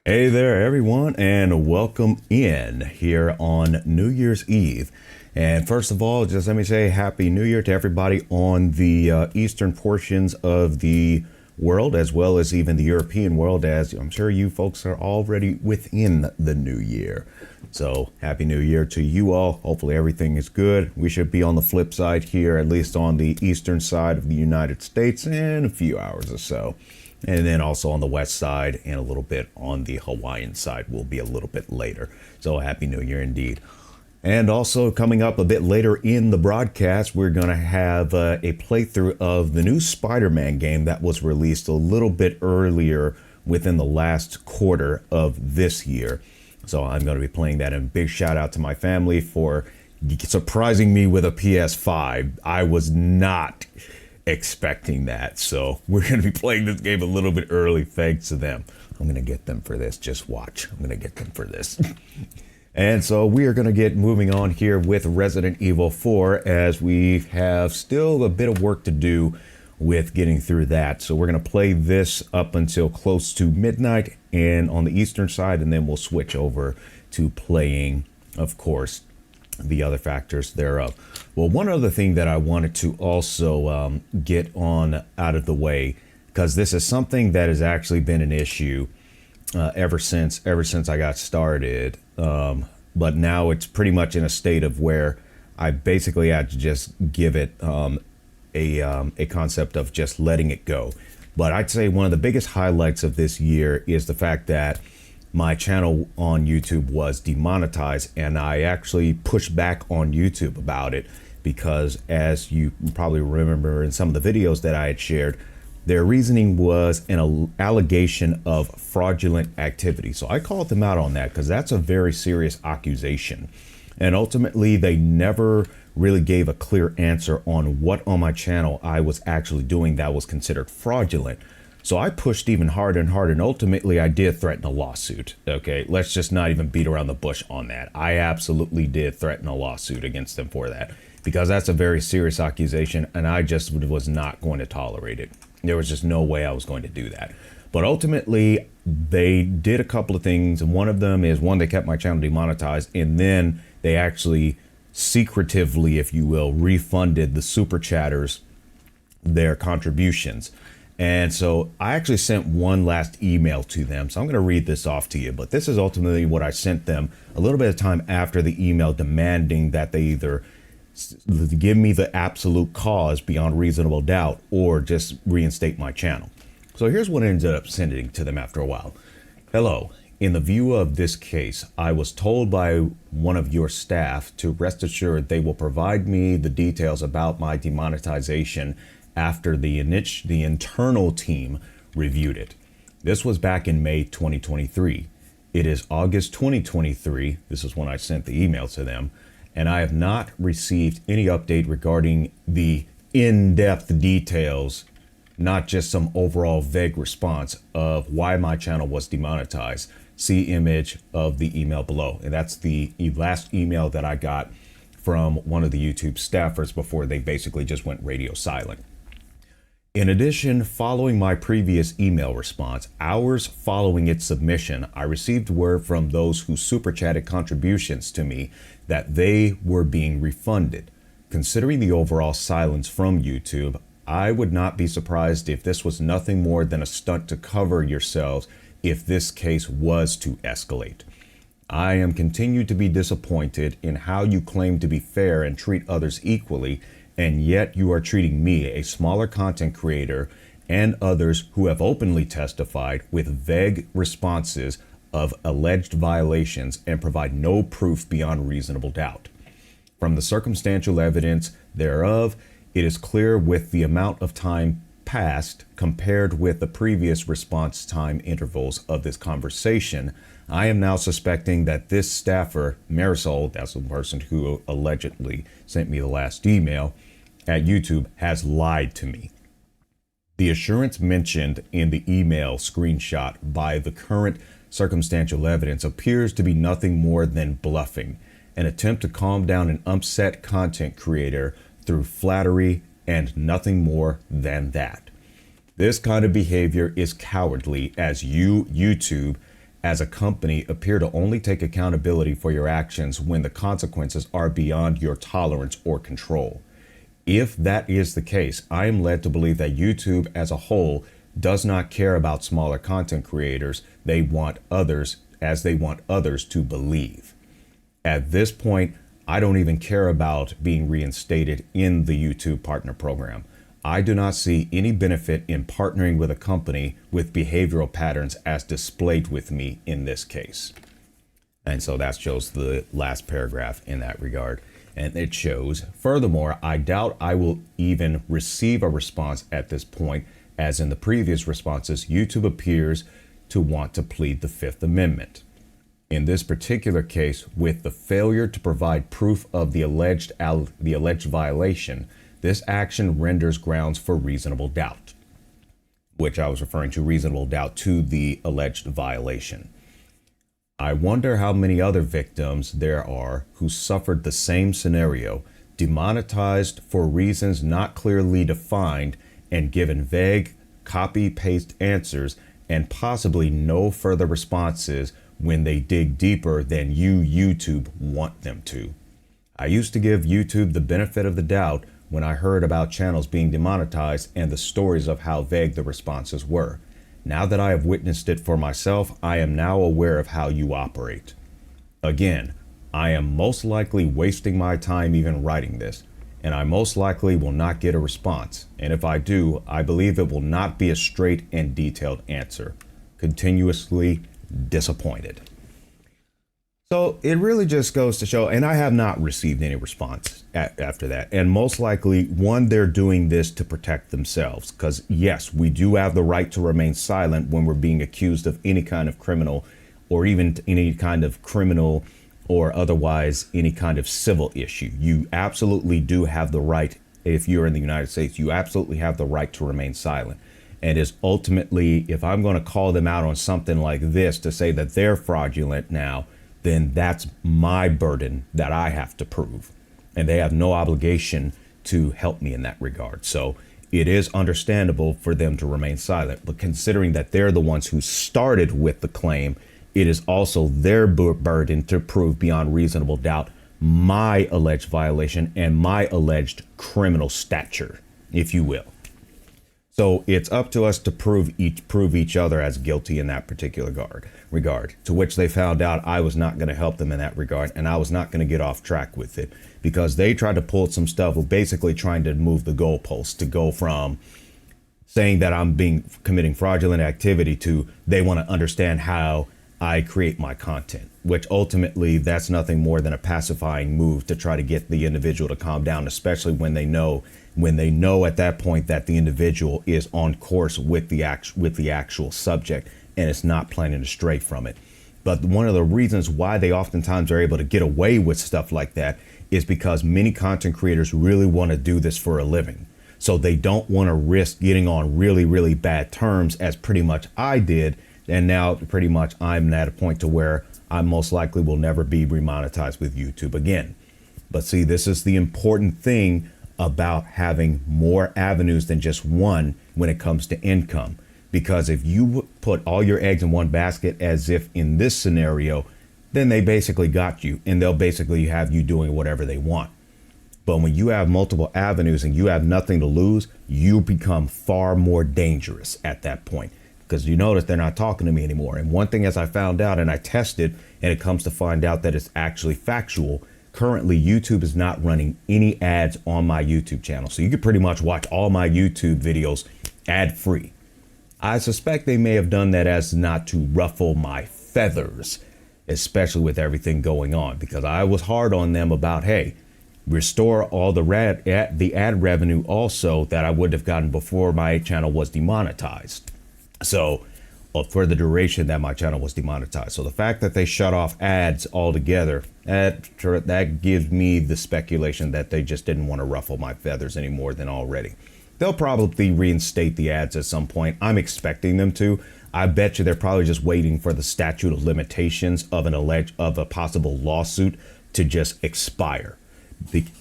Hey there, everyone, and welcome in here on New Year's Eve. And first of all, just let me say Happy New Year to everybody on the eastern portions of the world, as well as even the European world, as I'm sure you folks are already within the new year. So Happy New Year to you all. Hopefully everything is good. We should be on the flip side here, at least on the eastern side of the United States, in a few hours or so. And then also on the west side and a little bit on the Hawaiian side will be a little bit later. So Happy New Year indeed. And also coming up a bit later in the broadcast, we're going to have a playthrough of the new Spider-Man game that was released a little bit earlier within the last quarter of this year. So I'm going to be playing that, and big shout out to my family for surprising me with a PS5. I was not expecting that. So we're going to be playing this game a little bit early thanks to them. I'm going to get them for this. Just watch. I'm going to get them for this. And so we are going to get moving on here with Resident Evil 4 as we have still a bit of work to do with getting through that. So we're going to play this up until close to midnight and on the eastern side, and then we'll switch over to playing, of course, the other factors thereof. Well, one other thing that I wanted to also get on out of the way, because this is something that has actually been an issue ever since I got started. But now it's pretty much in a state of where I basically had to just give it a concept of just letting it go. But I'd say one of the biggest highlights of this year is the fact that my channel on YouTube was demonetized, and I actually pushed back on YouTube about it because, as you probably remember in some of the videos that I had shared, their reasoning was an allegation of fraudulent activity. So I called them out on that because that's a very serious accusation. And ultimately, they never really gave a clear answer on what on my channel I was actually doing that was considered fraudulent. So I pushed even harder and harder, and ultimately I did threaten a lawsuit. Okay, let's just not even beat around the bush on that. I absolutely did threaten a lawsuit against them for that, because that's a very serious accusation, and I just was not going to tolerate it. There was just no way I was going to do that. But ultimately, they did a couple of things, and one of them is, one, they kept my channel demonetized, and then they actually secretively, if you will, refunded the super chatters their contributions. And so I actually sent one last email to them. So I'm going to read this off to you. But this is ultimately what I sent them a little bit of time after the email, demanding that they either give me the absolute cause beyond reasonable doubt or just reinstate my channel. So here's what I ended up sending to them after a while. Hello. In the view of this case, I was told by one of your staff to rest assured they will provide me the details about my demonetization after the internal team reviewed it. This was back in May 2023. It is August 2023. This is when I sent the email to them, and I have not received any update regarding the in-depth details, not just some overall vague response of why my channel was demonetized. See image of the email below. And that's the last email that I got from one of the YouTube staffers before they basically just went radio silent. In addition, following my previous email response, hours following its submission, I received word from those who super chatted contributions to me that they were being refunded. Considering the overall silence from YouTube, I would not be surprised if this was nothing more than a stunt to cover yourselves if this case was to escalate. I am continued to be disappointed in how you claim to be fair and treat others equally, and yet you are treating me, a smaller content creator, and others who have openly testified with vague responses of alleged violations and provide no proof beyond reasonable doubt. From the circumstantial evidence thereof, it is clear with the amount of time passed compared with the previous response time intervals of this conversation, I am now suspecting that this staffer, Marisol, that's the person who allegedly sent me the last email, at YouTube, has lied to me. The assurance mentioned in the email screenshot by the current circumstantial evidence appears to be nothing more than bluffing, an attempt to calm down an upset content creator through flattery and nothing more than that. This kind of behavior is cowardly, as you, YouTube, as a company appear to only take accountability for your actions when the consequences are beyond your tolerance or control. If that is the case, I am led to believe that YouTube as a whole does not care about smaller content creators. They want others to believe. At this point, I don't even care about being reinstated in the YouTube partner program. I do not see any benefit in partnering with a company with behavioral patterns as displayed with me in this case. And so that shows the last paragraph in that regard. And it shows, furthermore, I doubt I will even receive a response at this point, as in the previous responses, YouTube appears to want to plead the Fifth Amendment. In this particular case, with the failure to provide proof of the alleged violation, this action renders grounds for reasonable doubt, which I was referring to reasonable doubt to the alleged violation. I wonder how many other victims there are who suffered the same scenario, demonetized for reasons not clearly defined and given vague copy-paste answers and possibly no further responses when they dig deeper than YouTube want them to. I used to give YouTube the benefit of the doubt when I heard about channels being demonetized and the stories of how vague the responses were. Now that I have witnessed it for myself, I am now aware of how you operate. Again, I am most likely wasting my time even writing this, and I most likely will not get a response. And if I do, I believe it will not be a straight and detailed answer. Continuously disappointed. So it really just goes to show, and I have not received any response after that. And most likely, one, they're doing this to protect themselves. Because yes, we do have the right to remain silent when we're being accused of any kind of criminal, or even any kind of criminal or otherwise any kind of civil issue. You absolutely do have the right, if you're in the United States, you absolutely have the right to remain silent. And is ultimately, if I'm going to call them out on something like this to say that they're fraudulent now, then that's my burden that I have to prove. And they have no obligation to help me in that regard. So it is understandable for them to remain silent. But considering that they're the ones who started with the claim, it is also their burden to prove beyond reasonable doubt my alleged violation and my alleged criminal stature, if you will. So it's up to us to prove each other as guilty in that particular regard, to which they found out I was not going to help them in that regard, and I was not going to get off track with it, because they tried to pull some stuff with basically trying to move the goalposts to go from saying that I'm committing fraudulent activity to they want to understand how I create my content, which ultimately that's nothing more than a pacifying move to try to get the individual to calm down, especially when they know at that point that the individual is on course with the actual subject and it's not planning to stray from it. But one of the reasons why they oftentimes are able to get away with stuff like that is because many content creators really want to do this for a living. So they don't want to risk getting on really, really bad terms, as pretty much I did. And now pretty much I'm at a point to where I most likely will never be remonetized with YouTube again. But see, this is the important thing about having more avenues than just one when it comes to income. Because if you put all your eggs in one basket, as if in this scenario, then they basically got you and they'll basically have you doing whatever they want. But when you have multiple avenues and you have nothing to lose, you become far more dangerous at that point. Because you notice they're not talking to me anymore. And one thing, as I found out and I tested, and it comes to find out that it's actually factual, currently YouTube is not running any ads on my YouTube channel. So you could pretty much watch all my YouTube videos ad free. I suspect they may have done that as not to ruffle my feathers, especially with everything going on, because I was hard on them about, hey, restore all the ad revenue also that I would have gotten before my channel was demonetized. So for the duration that my channel was demonetized. So the fact that they shut off ads altogether, that gives me the speculation that they just didn't want to ruffle my feathers any more than already. They'll probably reinstate the ads at some point. I'm expecting them to. I bet you they're probably just waiting for the statute of limitations of a possible lawsuit to just expire.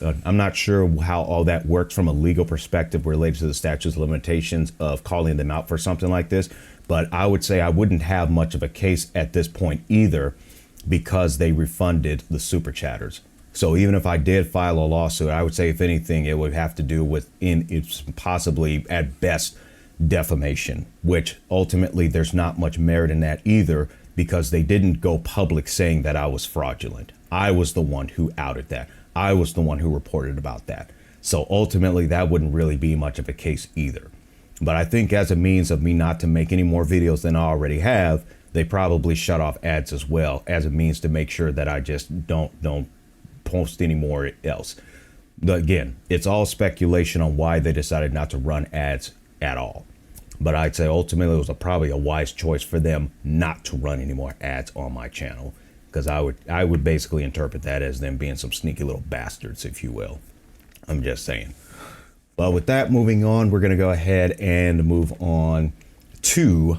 I'm not sure how all that works from a legal perspective related to the statute of limitations of calling them out for something like this. But I would say I wouldn't have much of a case at this point either, because they refunded the super chatters. So even if I did file a lawsuit, I would say if anything, it would have to do with it's possibly at best defamation, which ultimately there's not much merit in that either, because they didn't go public saying that I was fraudulent. I was the one who outed that. I was the one who reported about that. So ultimately that wouldn't really be much of a case either. But I think as a means of me not to make any more videos than I already have, they probably shut off ads as well, as a means to make sure that I just don't post any more else. But again, it's all speculation on why they decided not to run ads at all. But I'd say ultimately it was probably a wise choice for them not to run any more ads on my channel, because I would basically interpret that as them being some sneaky little bastards, if you will. I'm just saying. But with that, moving on, we're going to go ahead and move on to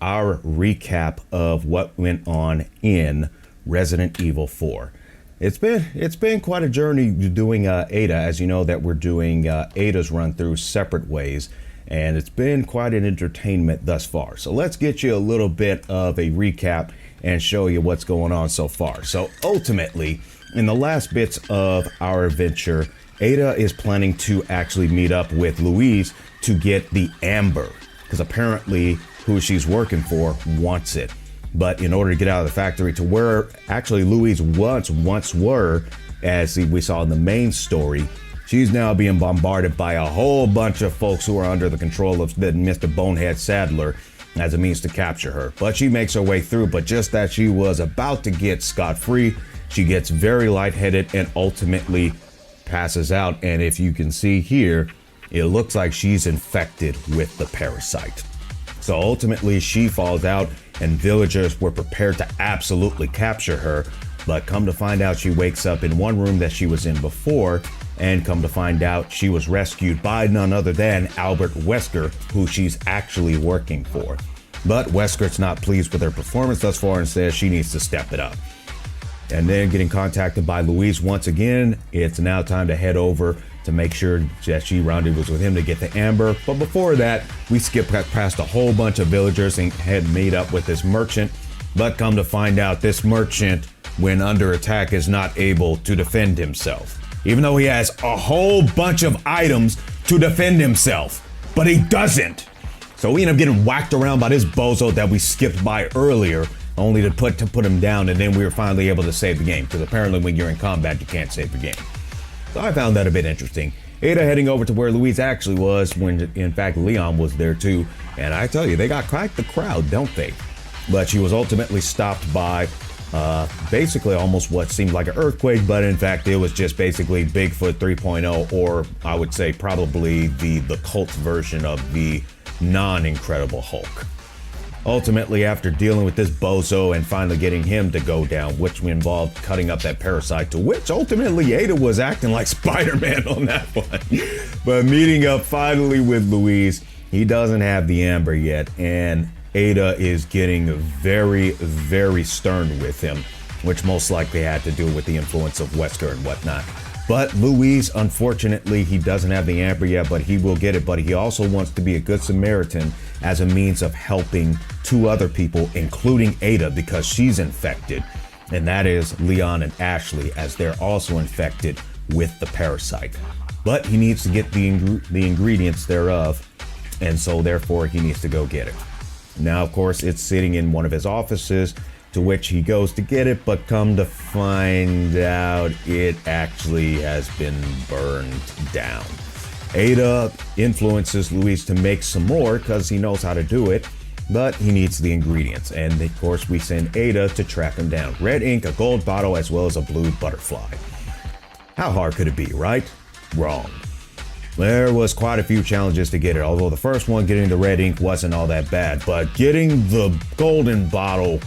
our recap of what went on in Resident Evil 4. It's been quite a journey doing Ada. As you know, that we're doing Ada's run through separate ways, and it's been quite an entertainment thus far. So let's get you a little bit of a recap and show you what's going on so far. So ultimately, in the last bits of our adventure, Ada is planning to actually meet up with Louise to get the amber, because apparently who she's working for wants it. But in order to get out of the factory to where actually Louise once were, as we saw in the main story, she's now being bombarded by a whole bunch of folks who are under the control of Mr. Bonehead Sadler as a means to capture her. But she makes her way through, but just as she was about to get scot-free, she gets very lightheaded and ultimately passes out. And if you can see here, it looks like she's infected with the parasite. So ultimately she falls out, and villagers were prepared to absolutely capture her. But come to find out, she wakes up in one room that she was in before, and come to find out she was rescued by none other than Albert Wesker, who she's actually working for. But Wesker's not pleased with her performance thus far and says she needs to step it up. And then getting contacted by Louise once again, it's now time to head over to make sure that she rendezvous with him to get the amber. But before that, we skip past a whole bunch of villagers and had made up with this merchant. But come to find out, this merchant, when under attack, is not able to defend himself, even though he has a whole bunch of items to defend himself, but he doesn't. So we end up getting whacked around by this bozo that we skipped by earlier, only to put him down, and then we were finally able to save the game, because apparently when you're in combat, you can't save the game. So I found that a bit interesting. Ada heading over to where Louise actually was, when in fact Leon was there too, and I tell you, they got quite the crowd, don't they? But she was ultimately stopped by basically almost what seemed like an earthquake, but in fact it was just basically Bigfoot 3.0, or I would say probably the cult version of the non-Incredible Hulk. Ultimately, after dealing with this bozo and finally getting him to go down, which involved cutting up that parasite, to which ultimately Ada was acting like Spider-Man on that one. But meeting up finally with Louise, he doesn't have the amber yet, and Ada is getting very, very stern with him, which most likely had to do with the influence of Wesker and whatnot. But Louise, unfortunately, he doesn't have the amber yet, but he will get it. But he also wants to be a good Samaritan as a means of helping two other people, including Ada, because she's infected. And that is Leon and Ashley, as they're also infected with the parasite. But he needs to get the ingredients thereof, and so therefore he needs to go get it. Now, of course, it's sitting in one of his offices, to which he goes to get it, but come to find out it actually has been burned down. Ada influences Louise to make some more because he knows how to do it, but he needs the ingredients. And of course, we send Ada to track him down. Red ink, a gold bottle, as well as a blue butterfly. How hard could it be, right? Wrong. There was quite a few challenges to get it, although the first one, getting the red ink, wasn't all that bad, but getting the golden bottle,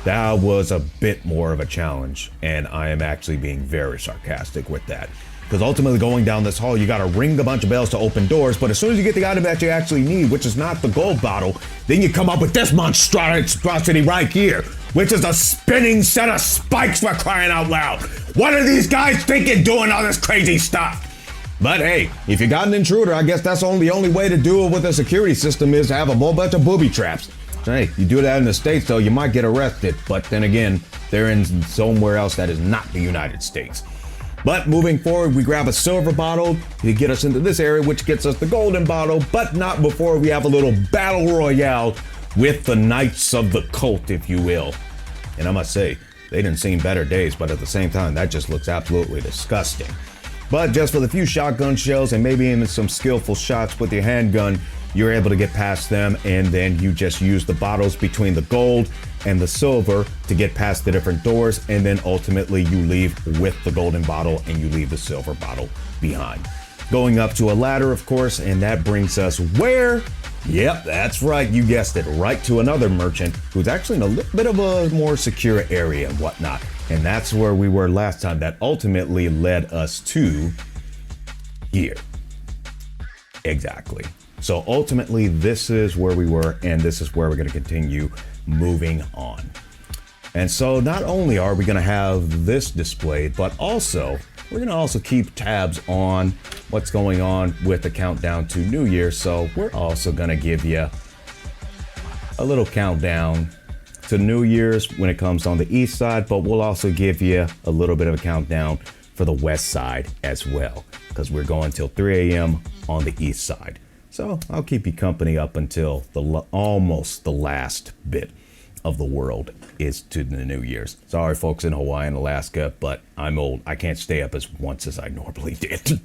that was a bit more of a challenge, and I am actually being very sarcastic with that. Because ultimately going down this hall, you gotta ring a bunch of bells to open doors, but as soon as you get the item that you actually need, which is not the gold bottle, then you come up with this monstrosity right here, which is a spinning set of spikes, for crying out loud. What are these guys thinking doing all this crazy stuff? But hey, if you got an intruder, I guess that's the only way to do it with a security system, is to have a whole bunch of booby traps. Hey, you do that in the States, though, you might get arrested. But then again, they're in somewhere else that is not the United States. But moving forward, we grab a silver bottle to get us into this area, which gets us the golden bottle, but not before we have a little battle royale with the Knights of the Cult, if you will. And I must say, they didn't seem better days, but at the same time, that just looks absolutely disgusting. But just with a few shotgun shells and maybe even some skillful shots with your handgun, you're able to get past them, and then you just use the bottles between the gold and the silver to get past the different doors, and then ultimately you leave with the golden bottle and you leave the silver bottle behind. Going up to a ladder, of course, and that brings us where? Yep, that's right, you guessed it, right to another merchant who's actually in a little bit of a more secure area and whatnot. And that's where we were last time. That ultimately led us to here. Exactly. So ultimately, this is where we were, and this is where we're going to continue moving on. And so not only are we going to have this displayed, but also we're going to also keep tabs on what's going on with the countdown to New Year. So we're also going to give you a little countdown to New Year's when it comes on the east side, but we'll also give you a little bit of a countdown for the west side as well, because we're going till 3 a.m. on the east side. So I'll keep you company up until almost the last bit of the world is to the New Year's. Sorry, folks in Hawaii and Alaska, but I'm old. I can't stay up as once as I normally did.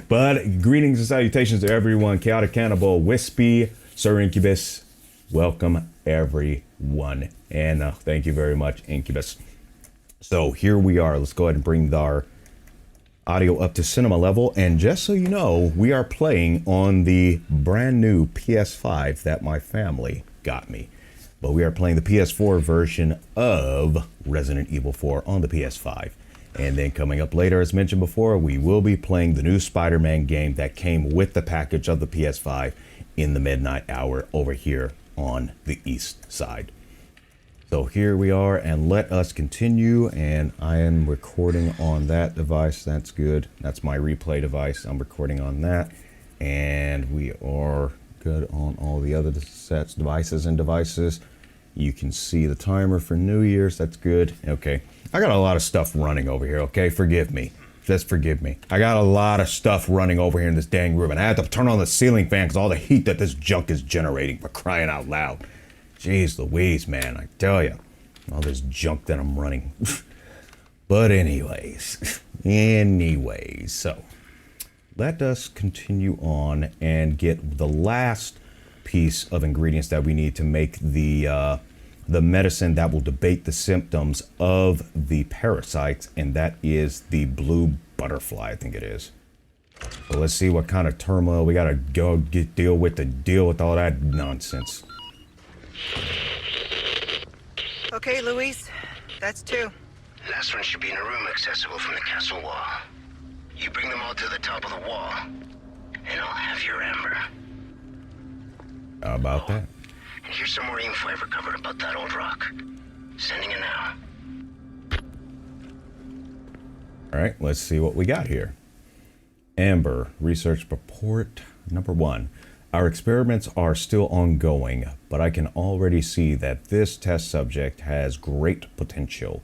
But greetings and salutations to everyone. Chaotic Cannibal, Wispy, Sir Incubus. Welcome, everyone. And thank you very much, Incubus. So here we are. Let's go ahead and bring our audio up to cinema level. And just so you know, we are playing on the brand new PS5 that my family got me. But we are playing the PS4 version of Resident Evil 4 on the PS5. And then coming up later, as mentioned before, we will be playing the new Spider-Man game that came with the package of the PS5 in the midnight hour over here on the east side. So here we are, and let us continue. And I am recording on that device. That's good. That's my replay device. I'm recording on that. And we are good on all the other sets, devices and devices. You can see the timer for New Year's. That's good. Okay. I got a lot of stuff running over here. Okay. Forgive me. Just forgive me. I got a lot of stuff running over here in this dang room, and I had to turn on the ceiling fan because all the heat that this junk is generating, for crying out loud. Jeez Louise, man, I tell you, all this junk that I'm running. But anyways, so let us continue on and get the last piece of ingredients that we need to make the medicine that will debate the symptoms of the parasites, and that is the blue butterfly, I think it is. So let's see what kind of turmoil we gotta go deal with all that nonsense. Okay, Luis, that's 2. Last one should be in a room accessible from the castle wall. You bring them all to the top of the wall, and I'll have your amber. How about that? And here's some more info I've recovered about that old rock. Sending it now. All right, let's see what we got here. Amber, research report number 1. Our experiments are still ongoing, but I can already see that this test subject has great potential.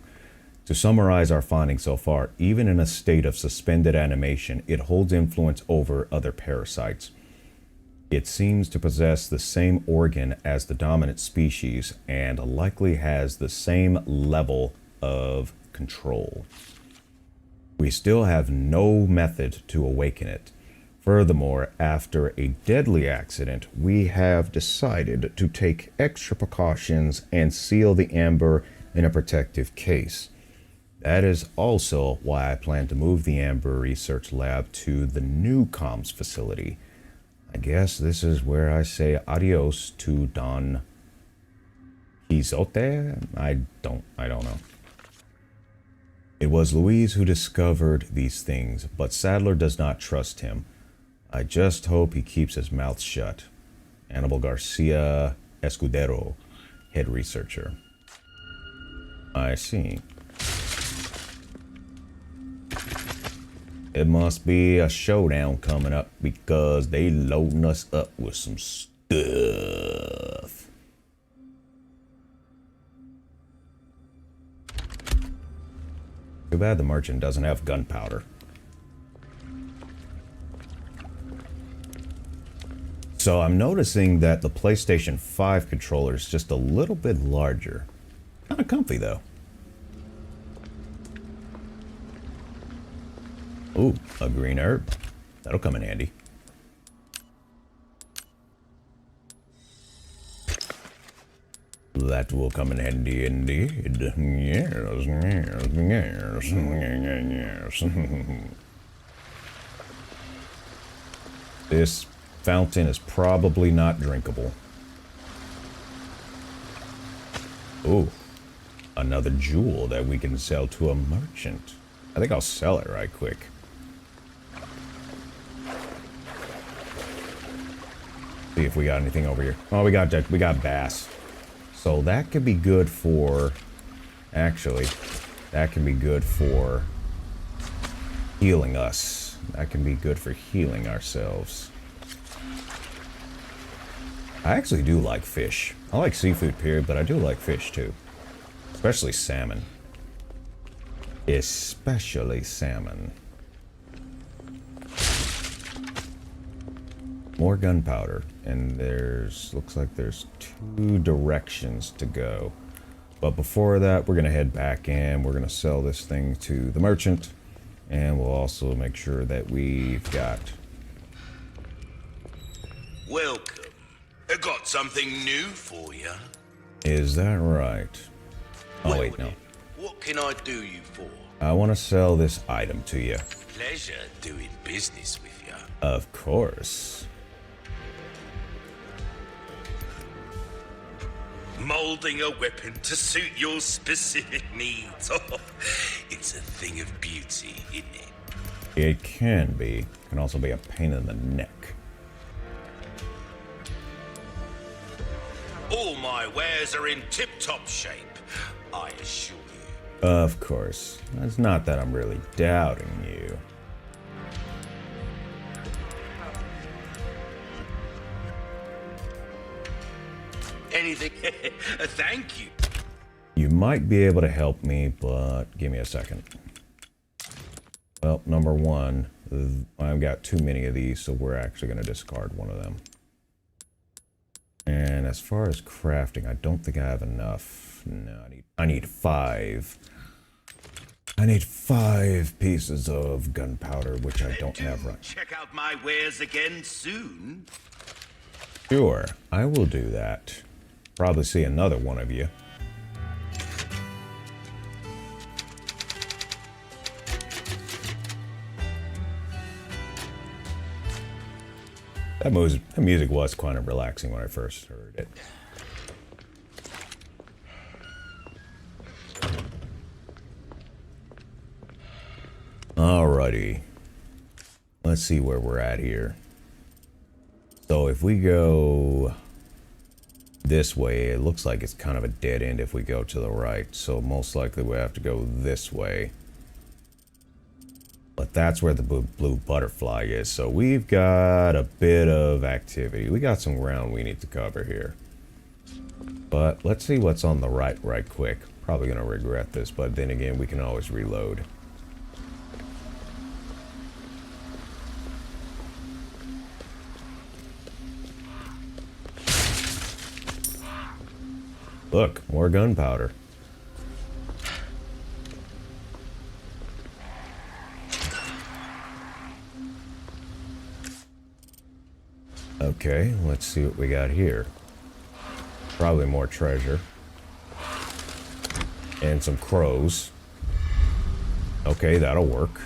To summarize our findings so far, even in a state of suspended animation, it holds influence over other parasites. It seems to possess the same organ as the dominant species and likely has the same level of control. We still have no method to awaken it. Furthermore, after a deadly accident, we have decided to take extra precautions and seal the amber in a protective case. That is also why I plan to move the amber research lab to the new comms facility. I guess this is where I say adios to Don Quixote? I don't know. It was Luis who discovered these things, but Sadler does not trust him. I just hope he keeps his mouth shut. Annabel Garcia Escudero, head researcher. I see. It must be a showdown coming up because they loading us up with some stuff. Too bad the merchant doesn't have gunpowder. So I'm noticing that the PlayStation 5 controller is just a little bit larger. Kind of comfy though. Ooh, a green herb. That'll come in handy. That will come in handy indeed. Yes, yes, yes, yes. This fountain is probably not drinkable. Ooh, another jewel that we can sell to a merchant. I think I'll sell it right quick. See if we got anything over here. Oh, we got bass. So that could be good for, actually, that can be good for healing us. That can be good for healing ourselves. I actually do like fish. I like seafood, period, but I do like fish too. Especially salmon. Especially salmon. More gunpowder, and looks like there's 2 directions to go. But before that, we're gonna head back in. We're gonna sell this thing to the merchant, and we'll also make sure that we've got. Welcome. I got something new for you. Is that right? Oh Well, wait, no. What can I do you for? I want to sell this item to you. Pleasure doing business with you. Of course. Molding a weapon to suit your specific needs. Oh, it's a thing of beauty, isn't it? It can be. It can also be a pain in the neck. All my wares are in tip-top shape, I assure you. Of course. It's not that I'm really doubting you. Anything? Thank you. You might be able to help me, but give me a second. Well, number one, I've got too many of these, so we're actually going to discard one of them. And as far as crafting, I don't think I have enough. No, I need 5. I need 5 pieces of gunpowder, which I don't have right. Check out my wares again soon. Sure, I will do that. Probably see another one of you. That music was kind of relaxing when I first heard it. Alrighty. Let's see where we're at here. So if we go this way, it looks like it's kind of a dead end if we go to the right. So most likely we have to go this way. But that's where the blue butterfly is. So we've got a bit of activity. We got some ground we need to cover here. But let's see what's on the right quick. Probably going to regret this, but then again, we can always reload. Look, more gunpowder. Okay, let's see what we got here. Probably more treasure. And some crows. Okay, that'll work.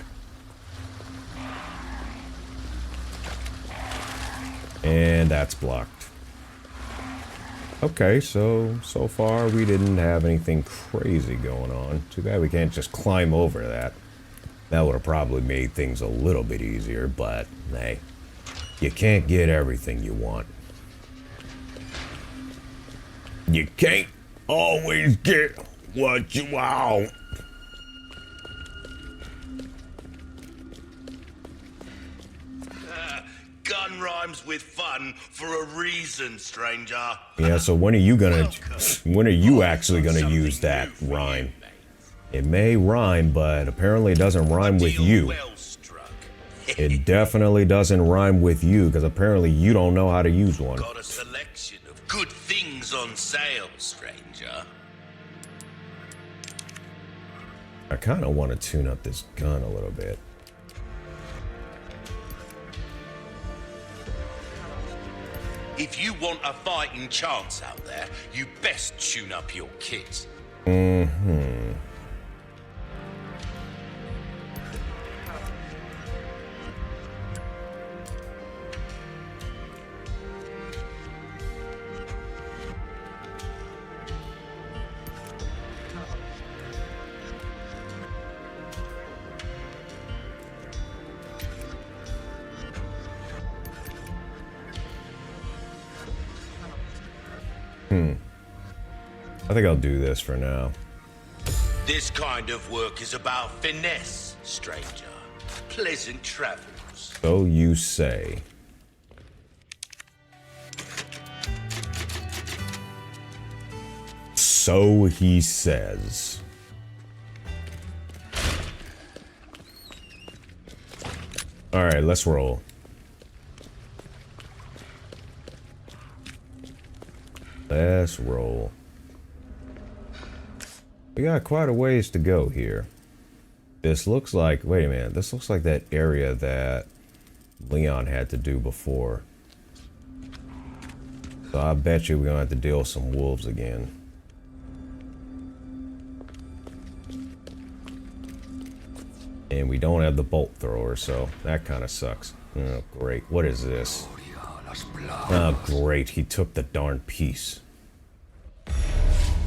And that's blocked. Okay, so far we didn't have anything crazy going on. Too bad we can't just climb over that. That would have probably made things a little bit easier, but hey. You can't get everything you want. You can't always get what you want. Gun rhymes with fun for a reason, stranger. Yeah, so when are you actually gonna use that rhyme? It may rhyme, but apparently it doesn't rhyme with you. Well struck. It definitely doesn't rhyme with you, because apparently you don't know how to use one. Got a selection of good things on sale, stranger. I kind of want to tune up this gun a little bit. If you want a fighting chance out there, you best tune up your kit. Mm-hmm. I think I'll do this for now. This kind of work is about finesse, stranger. Pleasant travels. So you say. So he says. All right, let's roll. Let's roll. We got quite a ways to go here. This looks like, wait a minute, this looks like that area that Leon had to do before. So I bet you we're gonna have to deal with some wolves again. And we don't have the bolt thrower, so that kind of sucks. Oh, great. What is this? Oh, great. He took the darn piece.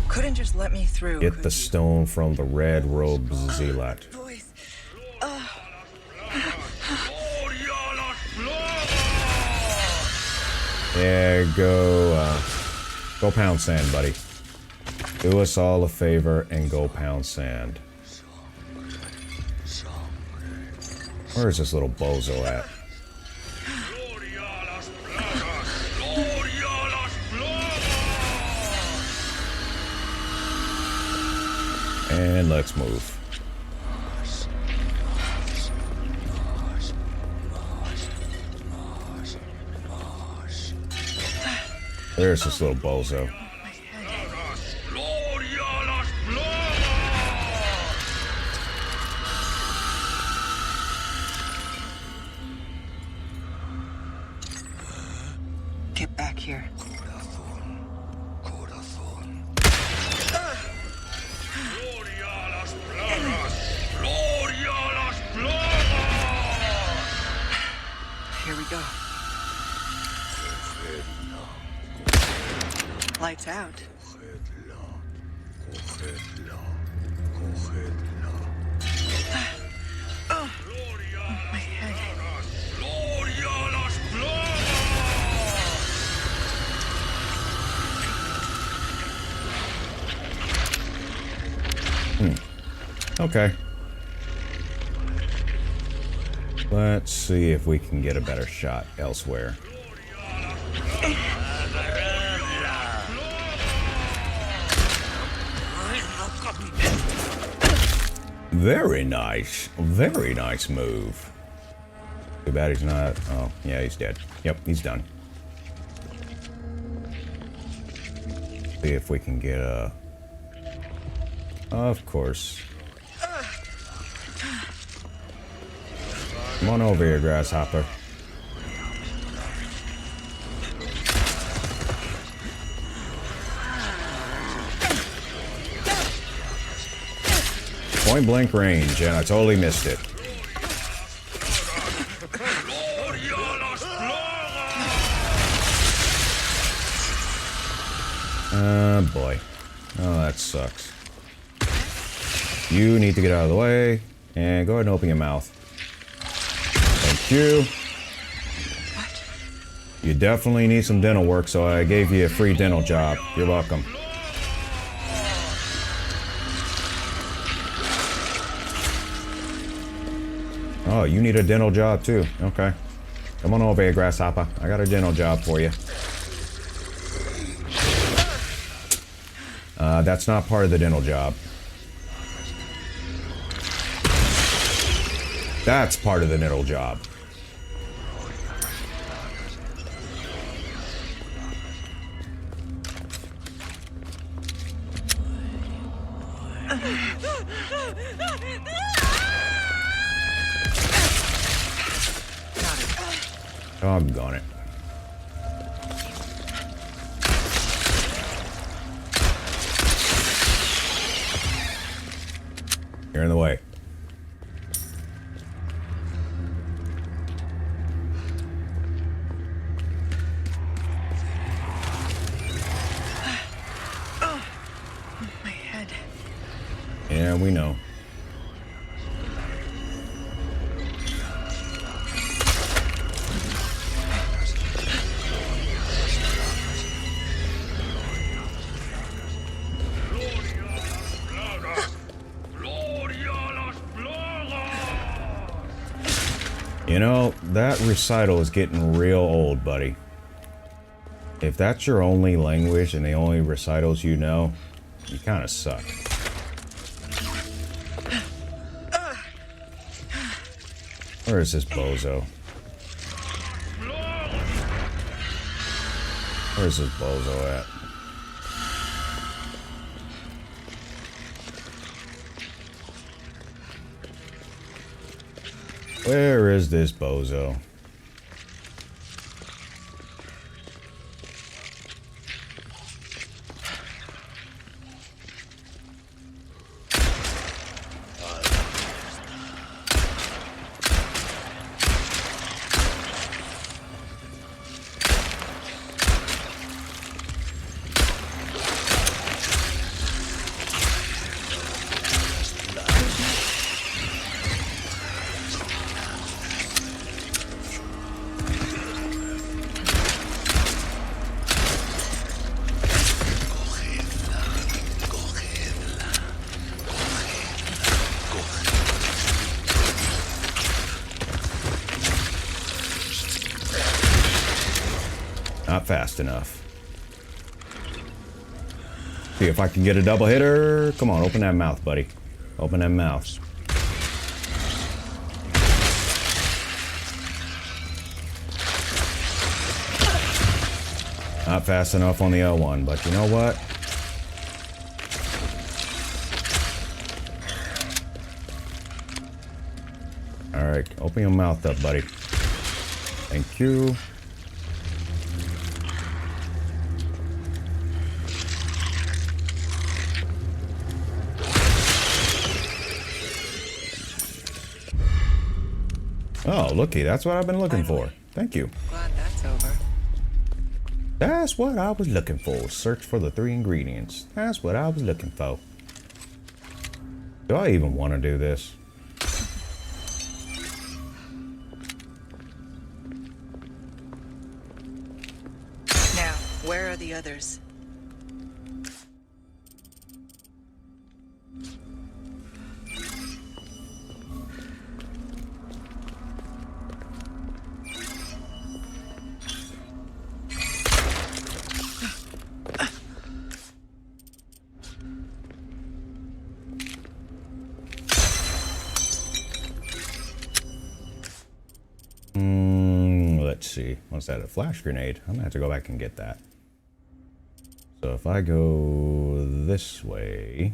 Couldn't just let me through. Get the stone from the red robe zealot. Voice. Yeah, go pound sand, buddy. Do us all a favor and go pound sand. Where's this little bozo at? And let's move. There's this little bozo. Get back here. Here we go. Lights out. Oh, my head. Okay. Let's see if we can get a better shot elsewhere. Very nice. Very nice move. Too bad he's not... Oh, yeah, he's dead. Yep, he's done. See if we can get a... Of course. Come on over here, grasshopper. Point blank range, and I totally missed it. Boy. Oh, that sucks. You need to get out of the way, and go ahead and open your mouth. Thank you. You definitely need some dental work, so I gave you a free dental job. You're welcome. Oh, you need a dental job too. Okay. Come on over here, grasshopper. I got a dental job for you. That's not part of the dental job. That's part of the middle job. Doggone it. You're in the way. My head. Yeah, we know. You know, that recital is getting real old, buddy. If that's your only language and the only recitals you know, you kind of suck. Where is this bozo? Where's this bozo at? Where is this bozo? Not fast enough. See if I can get a double hitter. Come on, open that mouth, buddy. Open that mouth. Not fast enough on the L1, but you know what? Alright, open your mouth up, buddy. Thank you. Oh, looky, that's what I've been looking for. Thank you. Glad that's over. That's what I was looking for. Search for the 3 ingredients. That's what I was looking for. Do I even want to do this? Now, where are the others? Let's see. What's that? A flash grenade? I'm gonna have to go back and get that. So if I go this way.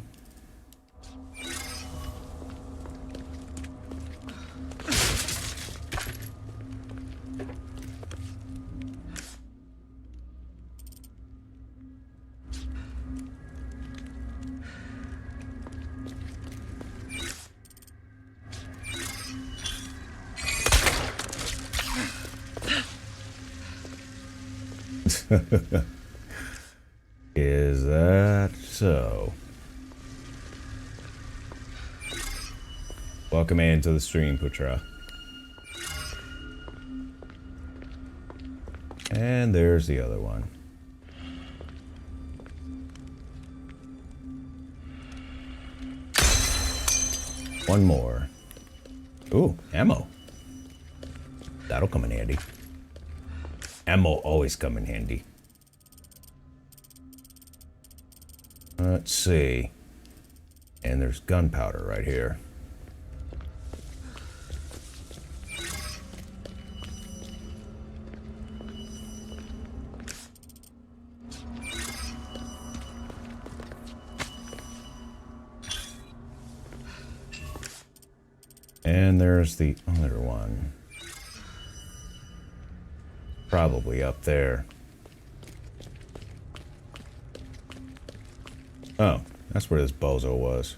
Is that so? Welcome into the stream, Putra. And there's the other one. One more. Ooh, ammo. That'll come in handy. Ammo always come in handy. Let's see. And there's gunpowder right here. And there's the other one. Probably up there. Oh, that's where this bozo was.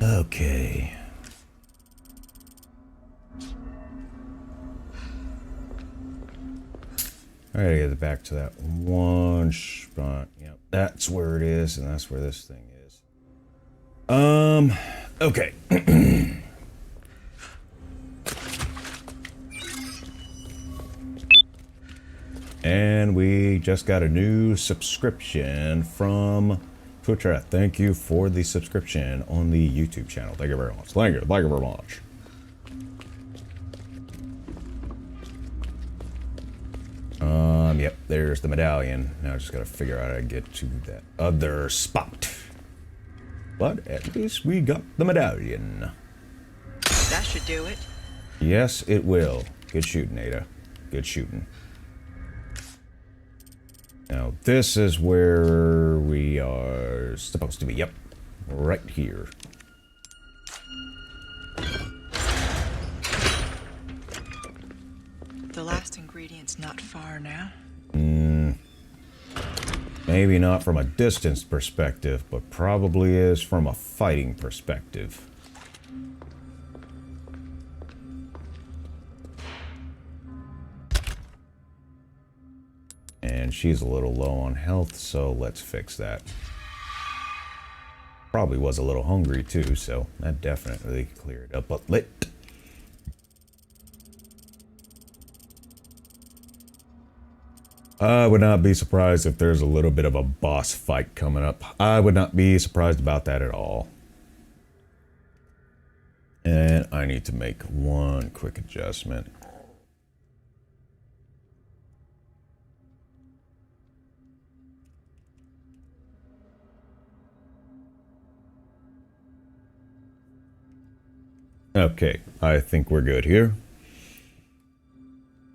Okay. I gotta get back to that one spot. Yep, that's where it is, and that's where this thing is. Okay. And we just got a new subscription from Twitter. Thank you for the subscription on the YouTube channel. Thank you very much. Thank you very much. Yep, there's the medallion. Now I just gotta figure out how to get to that other spot. But at least we got the medallion. That should do it. Yes, it will. Good shooting, Ada. Good shooting. Now, this is where we are supposed to be. Yep, right here. The last ingredient's not far now. Maybe not from a distance perspective, but probably is from a fighting perspective. And she's a little low on health, so let's fix that. Probably was a little hungry too, so that definitely cleared up a lit. I would not be surprised if there's a little bit of a boss fight coming up. I would not be surprised about that at all. And I need to make one quick adjustment. Okay, I think we're good here.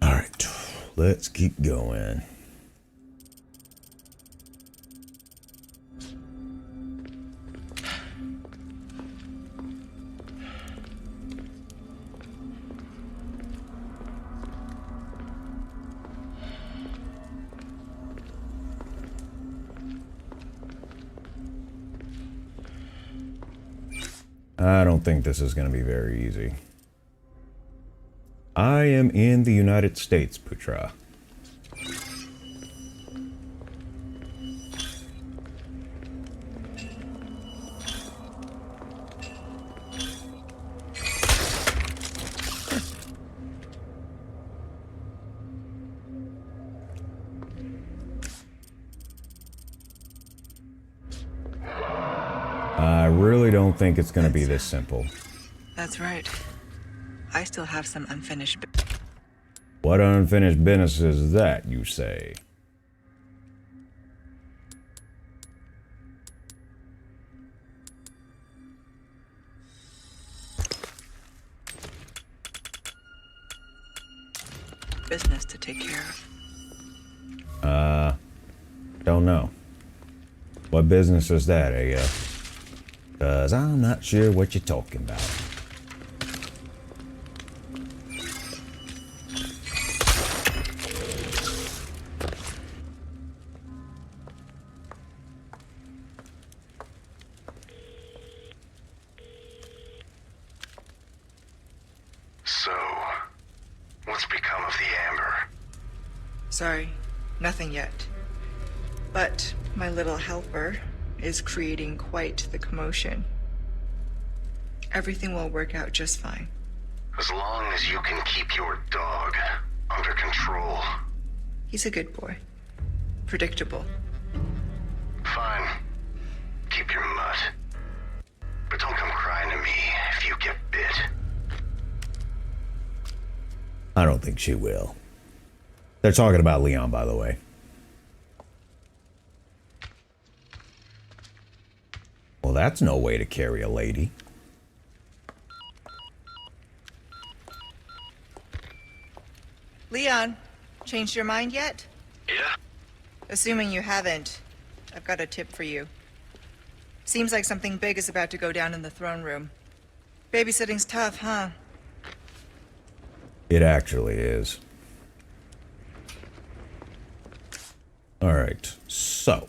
All right, let's keep going. I don't think this is going to be very easy. I am in the United States, Putra. I really don't think it's going to be this simple. That's right. I still have some unfinished. What unfinished business is that, you say? Business to take care of. Don't know. What business is that, eh? 'Cause I'm not sure what you're talking about. So, what's become of the amber? Sorry, nothing yet. But my little helper is creating quite the commotion. Everything will work out just fine. As long as you can keep your dog under control. He's a good boy. Predictable. Fine. Keep your mutt. But don't come crying to me if you get bit. I don't think she will. They're talking about Leon, by the way. Well, that's no way to carry a lady. Leon, changed your mind yet? Yeah? Assuming you haven't, I've got a tip for you. Seems like something big is about to go down in the throne room. Babysitting's tough, huh? It actually is. Alright, so.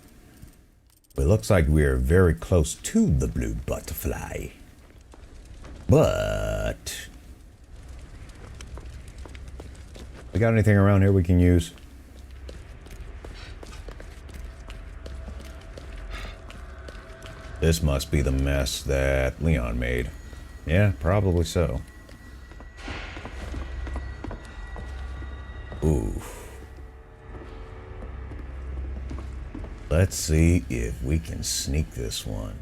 It looks like we're very close to the blue butterfly. But... we got anything around here we can use? This must be the mess that Leon made. Yeah, probably so. Ooh. Let's see if we can sneak this one.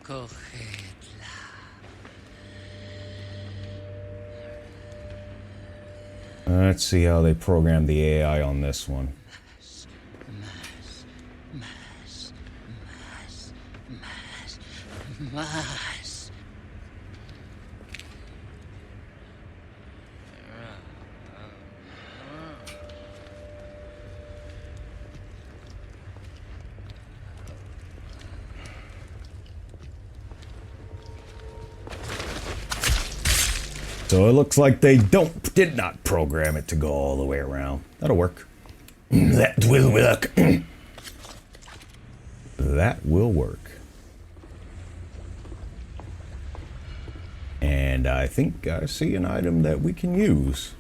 Cogedla. Let's see how they program the AI on this one. Más. So it looks like they did not program it to go all the way around. That'll work. That will work. That will work. And I think I see an item that we can use.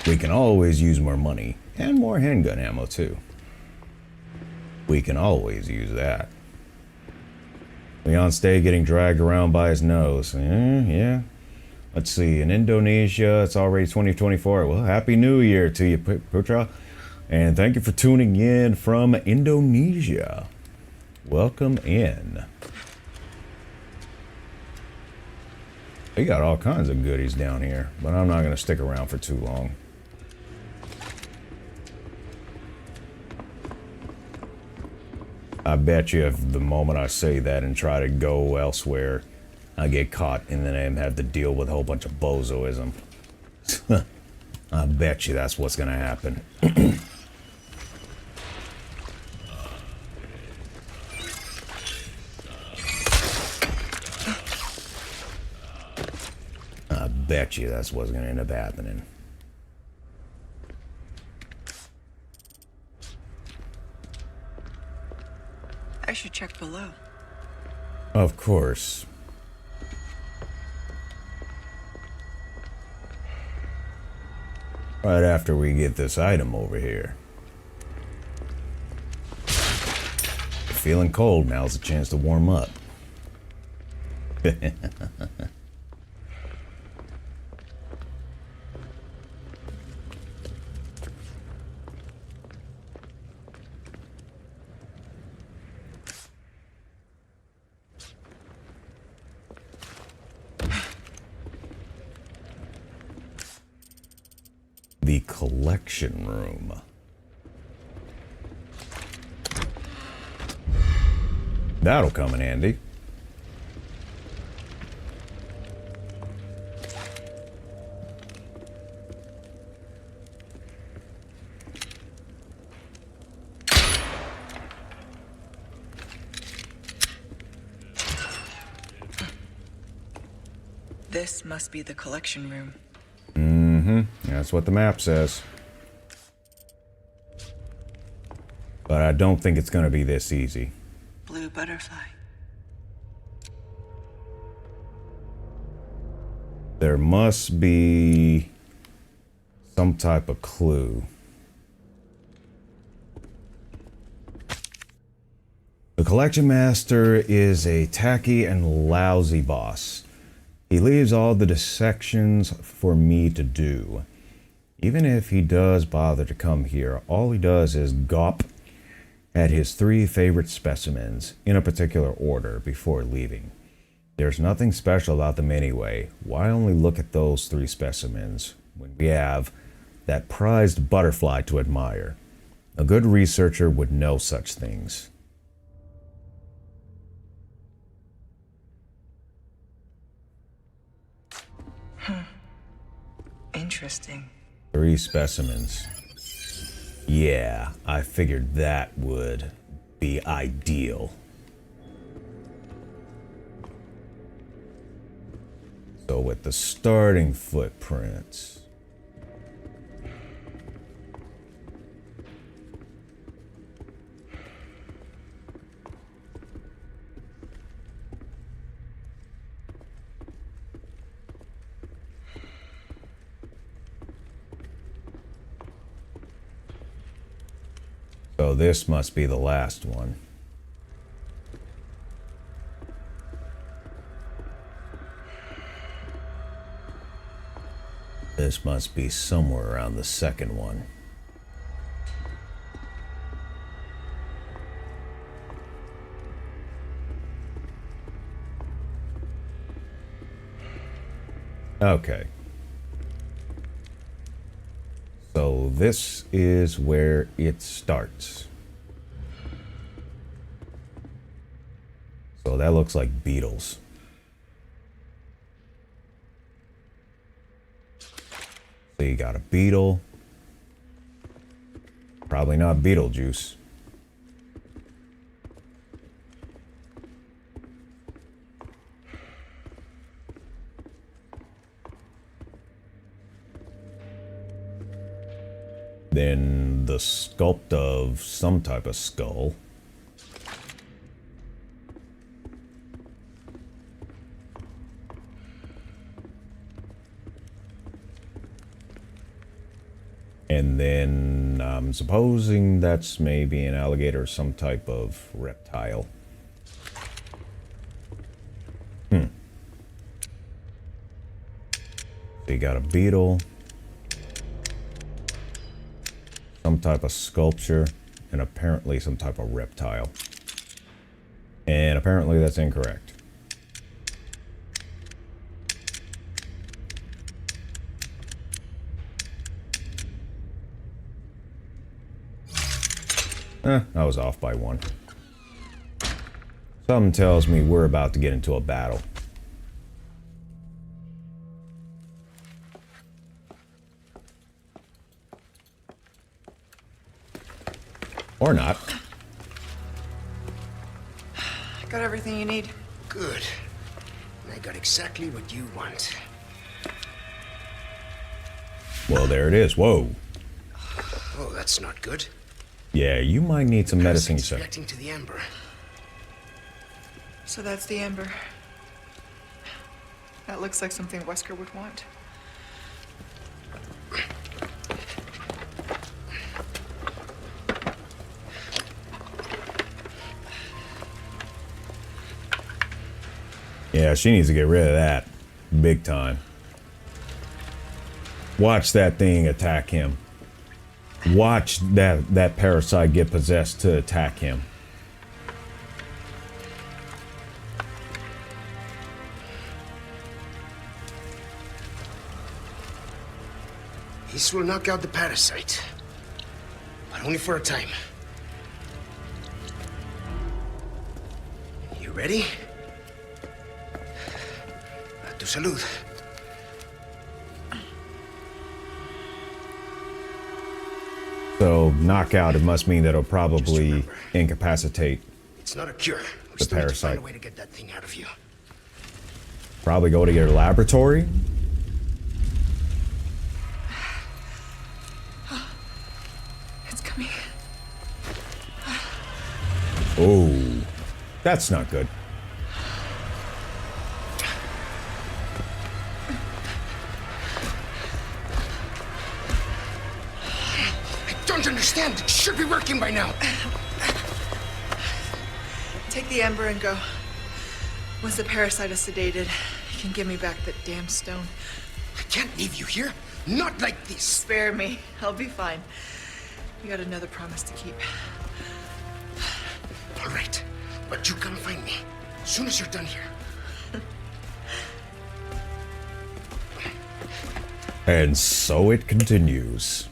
We can always use more money and more handgun ammo too. We can always use that. Leon stay getting dragged around by his nose. Yeah. Let's see. In Indonesia, it's already 2024. Well, Happy New Year to you, Putra. And thank you for tuning in from Indonesia. Welcome in. They got all kinds of goodies down here, but I'm not going to stick around for too long. I bet you if the moment I say that and try to go elsewhere, I get caught and then I have to deal with a whole bunch of bozoism. I bet you that's what's going to happen. I bet you that's what's going to end up happening. I should check below. Of course. Right after we get this item over here. Feeling cold, now's a chance to warm up. The collection room. That'll come in handy. This must be the collection room. That's what the map says. But I don't think it's going to be this easy. Blue butterfly. There must be some type of clue. The collection master is a tacky and lousy boss. He leaves all the dissections for me to do. Even if he does bother to come here, all he does is gawp at his 3 favorite specimens, in a particular order, before leaving. There's nothing special about them anyway. Why only look at those 3 specimens when we have that prized butterfly to admire? A good researcher would know such things. Interesting. 3 specimens. Yeah, I figured that would be ideal. So with the starting footprints. So this must be the last one. This must be somewhere around the second one. Okay. So this is where it starts. So that looks like beetles. So you got a beetle. Probably not Beetlejuice. Then the sculpt of some type of skull. And then I'm supposing that's maybe an alligator or some type of reptile. So you got a beetle, some type of sculpture, and apparently some type of reptile. And apparently that's incorrect. I was off by 1. Something tells me we're about to get into a battle. Or not. Got everything you need. Good. I got exactly what you want. Well, there it is. Whoa. Oh, that's not good. Yeah, you might need some medicine, Parasite's sir. reacting to the amber. So that's the amber. That looks like something Wesker would want. Yeah, she needs to get rid of that. Big time. Watch that thing attack him. Watch that parasite get possessed to attack him. This will knock out the parasite. But only for a time. You ready? Tu salud. So, knockout, it must mean that it'll probably incapacitate It's not a cure. We the still need to find parasite. a way to get that thing out of you. Probably go to your laboratory. It's coming. Oh, that's not good. I don't understand. It should be working by now. Take the ember and go. Once the parasite is sedated, you can give me back that damn stone. I can't leave you here. Not like this. Spare me. I'll be fine. We got another promise to keep. All right, but you come find me as soon as you're done here. And so it continues.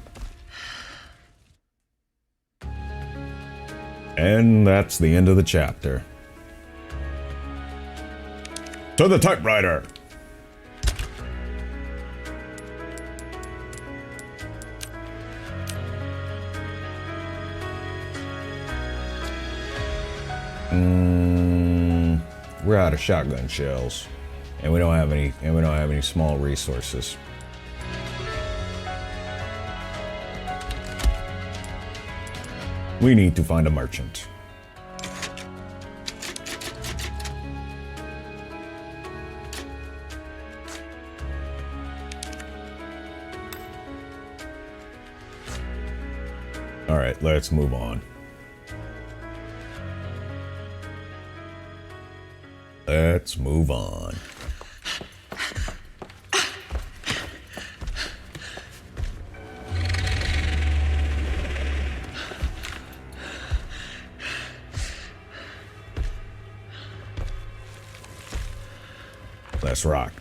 And that's the end of the chapter. To the typewriter! We're out of shotgun shells, and we don't have any small resources. We need to find a merchant. All right, let's move on. Let's move on. Let's rock.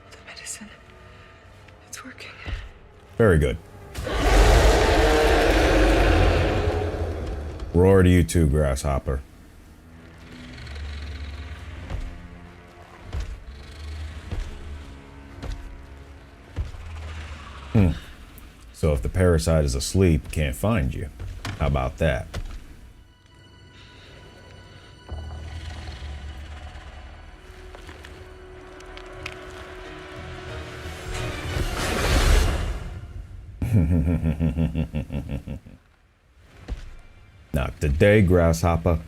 The medicine. It's working. Very good. Roar to you too, Grasshopper. So if the parasite is asleep, can't find you. How about that? Not today, Grasshopper.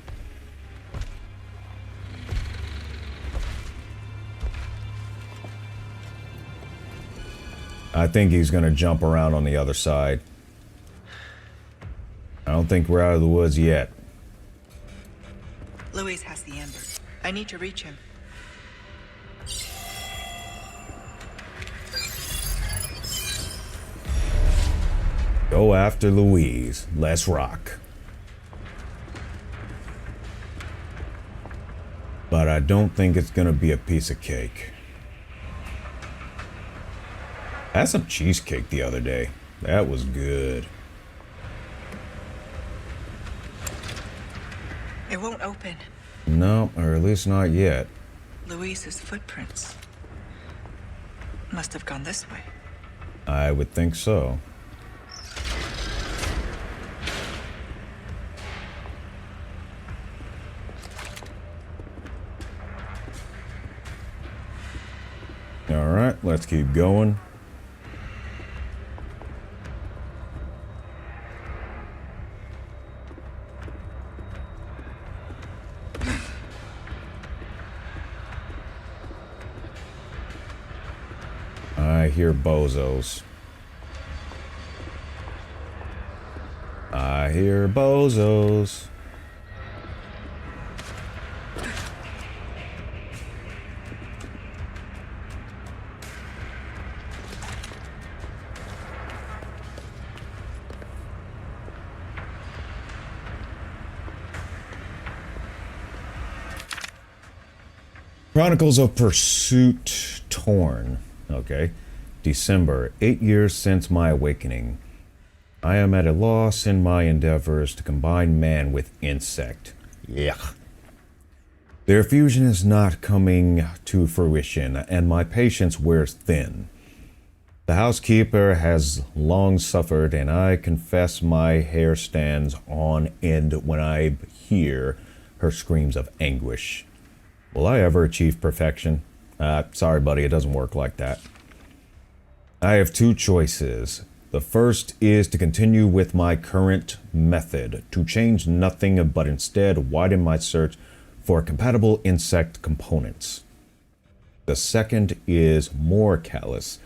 I think he's gonna jump around on the other side. I don't think we're out of the woods yet. Louise has the ember. I need to reach him. Go after Louise. Let's rock. But I don't think it's gonna be a piece of cake. I had some cheesecake the other day. That was good. It won't open. No, or at least not yet. Louise's footprints must have gone this way. I would think so. All right, let's keep going. I hear bozos. I hear bozos. Chronicles of Pursuit Torn. Okay. December, 8 years since my awakening. I am at a loss in my endeavors to combine man with insect. Yuck. Their fusion is not coming to fruition, and my patience wears thin. The housekeeper has long suffered, and I confess my hair stands on end when I hear her screams of anguish. Will I ever achieve perfection? Sorry, buddy, it doesn't work like that. I have two choices. The first is to continue with my current method, to change nothing but instead widen my search for compatible insect components. The second is more callous,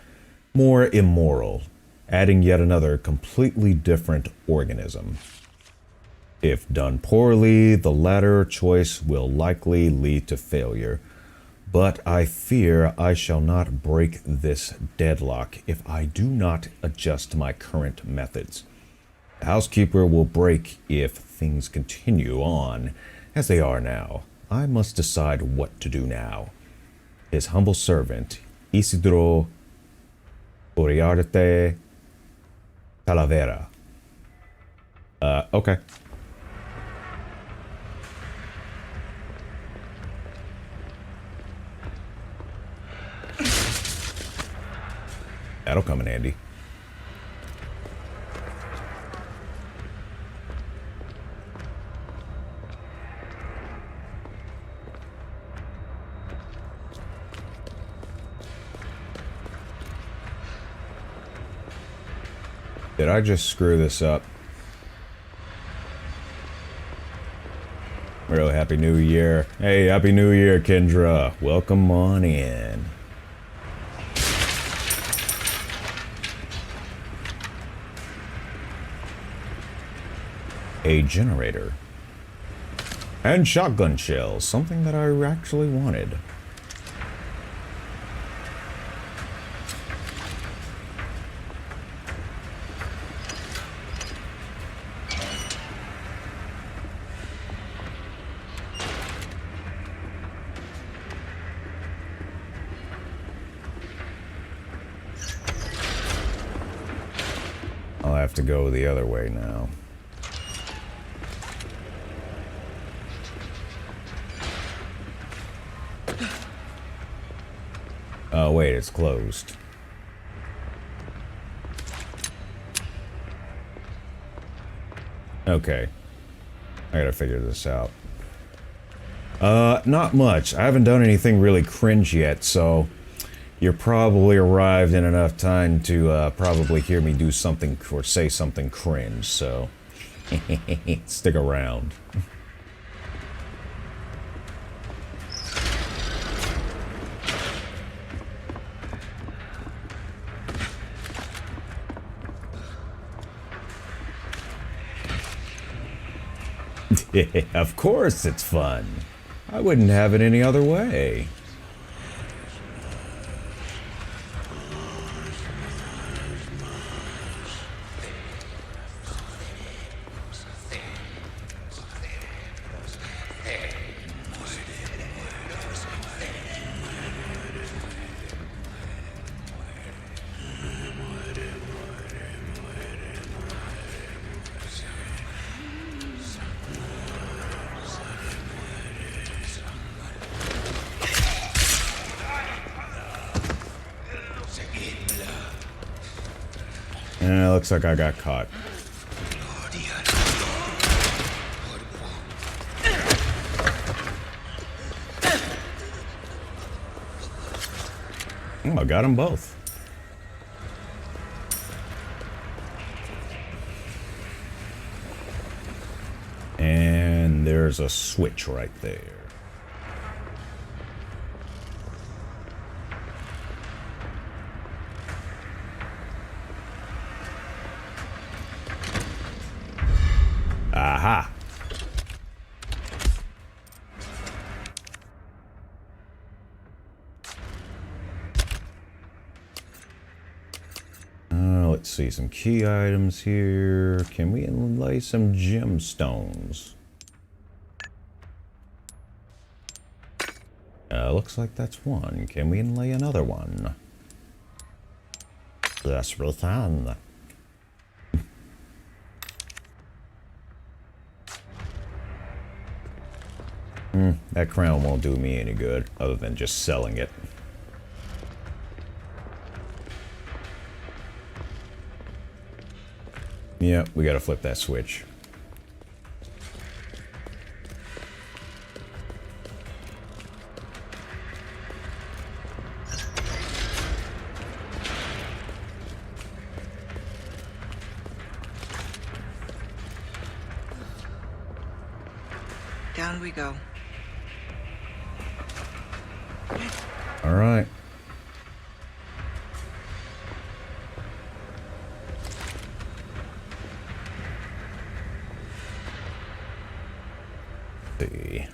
more immoral, adding yet another completely different organism. If done poorly, the latter choice will likely lead to failure. But I fear I shall not break this deadlock if I do not adjust my current methods. The housekeeper will break if things continue on as they are now. I must decide what to do now. His humble servant, Isidro Uriarte Talavera. Okay. That'll come in handy. Did I just screw this up? Real Happy New Year. Hey, Happy New Year, Kendra. Welcome on in. A generator. And shotgun shells, something that I actually wanted. I'll have to go the other way now. Oh, wait, it's closed. Okay. I gotta figure this out. Not much. I haven't done anything really cringe yet, so you're probably arrived in enough time to probably hear me do something or say something cringe, so stick around. Yeah, of course it's fun. I wouldn't have it any other way. Yeah, looks like I got caught. Oh, I got them both. And there's a switch right there. Aha! Let's see, some key items here. Can we inlay some gemstones? Looks like that's one. Can we inlay another one? Yes, we can. That crown won't do me any good, other than just selling it. Yeah, we gotta flip that switch. Down we go. All right. See.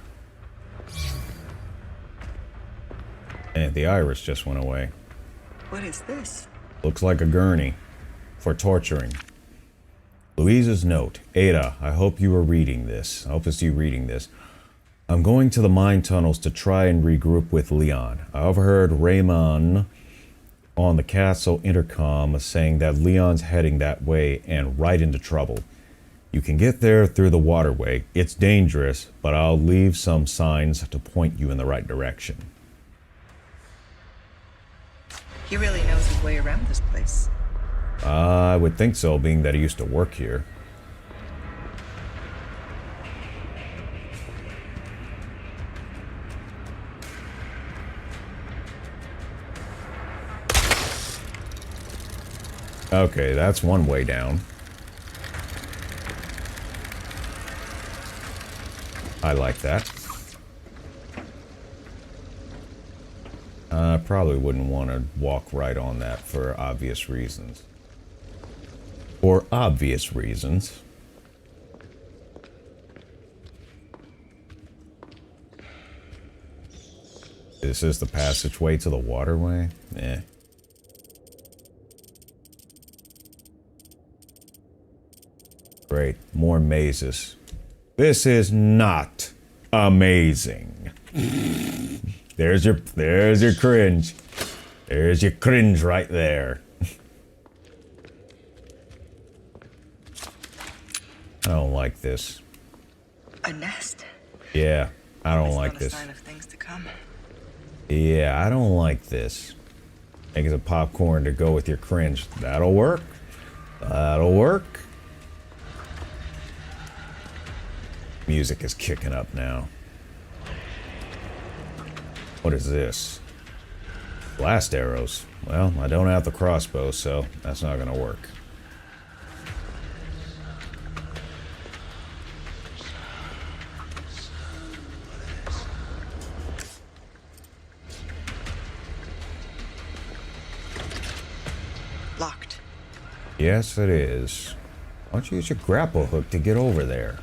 And the iris just went away. What is this? Looks like a gurney for torturing. Louise's note. Ada, I hope you are reading this. I hope it's you reading this. I'm going to the mine tunnels to try and regroup with Leon. I overheard Raymond on the castle intercom saying that Leon's heading that way and right into trouble. You can get there through the waterway. It's dangerous, but I'll leave some signs to point you in the right direction. He really knows his way around this place. I would think so, being that he used to work here. Okay, that's one way down. I like that. I probably wouldn't want to walk right on that for obvious reasons. For obvious reasons. This is the passageway to the waterway? Eh. Great. More mazes. This is not amazing. There's your cringe. There's your cringe right there. I don't like this. A nest. Yeah, I don't It's like not a this. sign of things to come. Yeah, I don't like this. Make some popcorn to go with your cringe. That'll work. That'll work. Music is kicking up now. What is this? Blast arrows. Well, I don't have the crossbow, so that's not gonna work. Locked. Yes, it is. Why don't you use your grapple hook to get over there?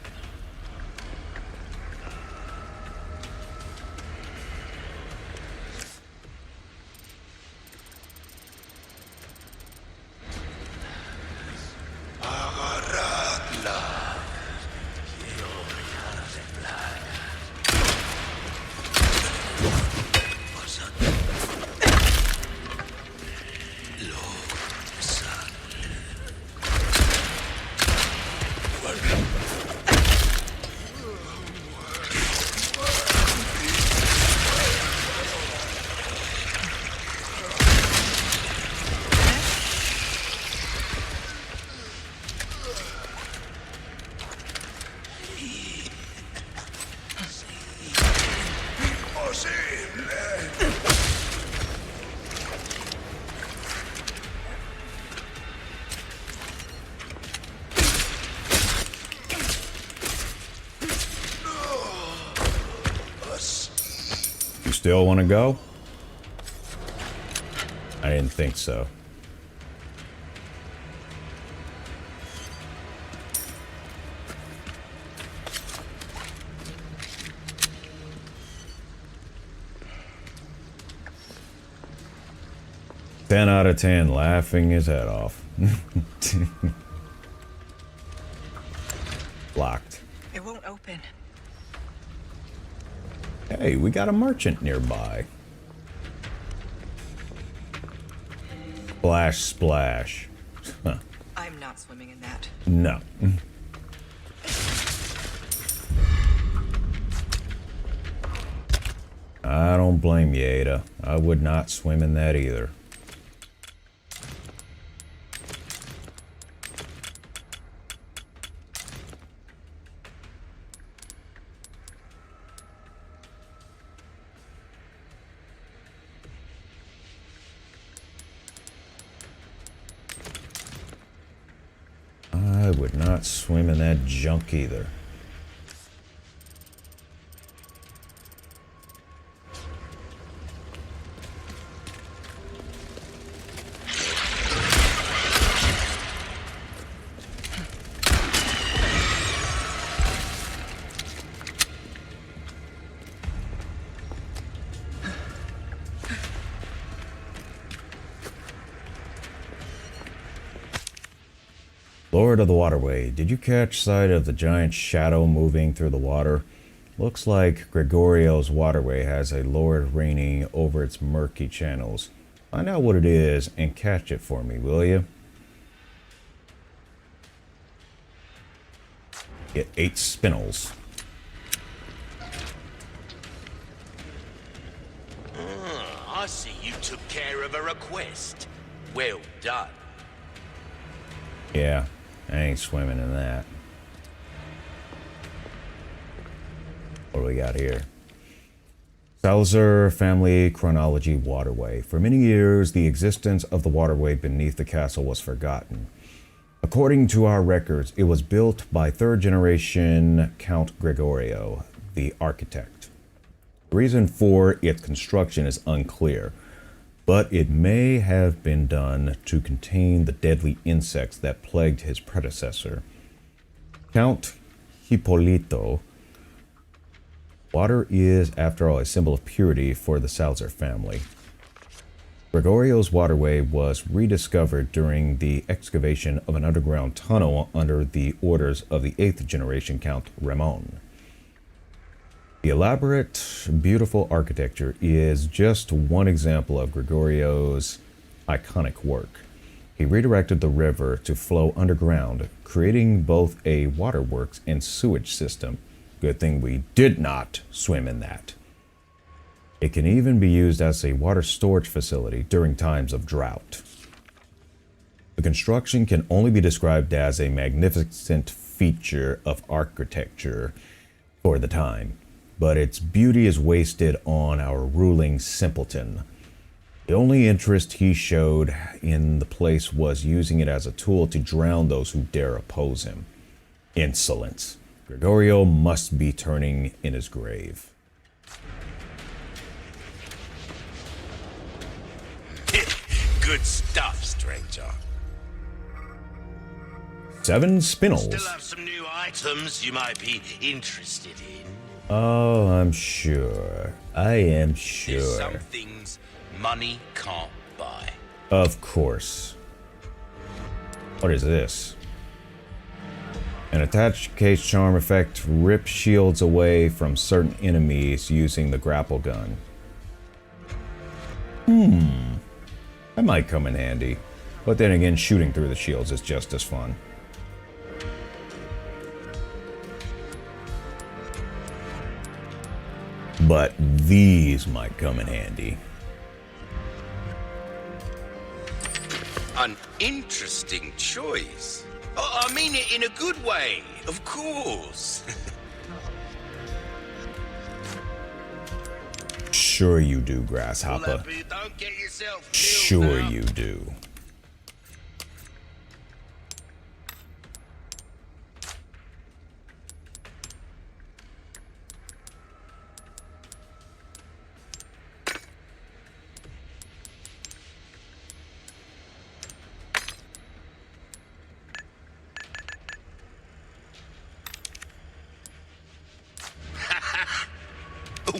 Still want to go? I didn't think so. Ten out of 10, laughing his head off. Locked. It won't open. Hey, we got a merchant nearby. Splash, splash. Huh. I'm not swimming in that. No. I don't blame you, Ada. I would not swim in that either. I would not swim in that junk either. Lord of the Waterway, did you catch sight of the giant shadow moving through the water? Looks like Gregorio's waterway has a lord reigning over its murky channels. Find out what it is and catch it for me, will you? Get 8 spinels. I see you took care of a request. Well done. Yeah, I ain't swimming in that. What do we got here? Salazar Family Chronology Waterway. For many years, the existence of the waterway beneath the castle was forgotten. According to our records, it was built by third-generation Count Gregorio, the architect. The reason for its construction is unclear, but it may have been done to contain the deadly insects that plagued his predecessor. Count Hippolito. Water is, after all, a symbol of purity for the Salazar family. Gregorio's waterway was rediscovered during the excavation of an underground tunnel under the orders of the 8th generation Count Ramon. The elaborate, beautiful architecture is just one example of Gregorio's iconic work. He redirected the river to flow underground, creating both a waterworks and sewage system. Good thing we did not swim in that. It can even be used as a water storage facility during times of drought. The construction can only be described as a magnificent feature of architecture for the time, but its beauty is wasted on our ruling simpleton. The only interest he showed in the place was using it as a tool to drown those who dare oppose him. Insolence. Gregorio must be turning in his grave. Good stuff, stranger. 7 spinels. Still have some new items you might be interested in. Oh, I'm sure. I am There's sure. some things money can't buy. Of course. What is this? An attached case charm effect rips shields away from certain enemies using the grapple gun. That might come in handy. But then again, shooting through the shields is just as fun. But these might come in handy. An interesting choice. Oh, I mean it in a good way, of course. Sure you do, Grasshopper. Don't get yourself killed Sure now. you do.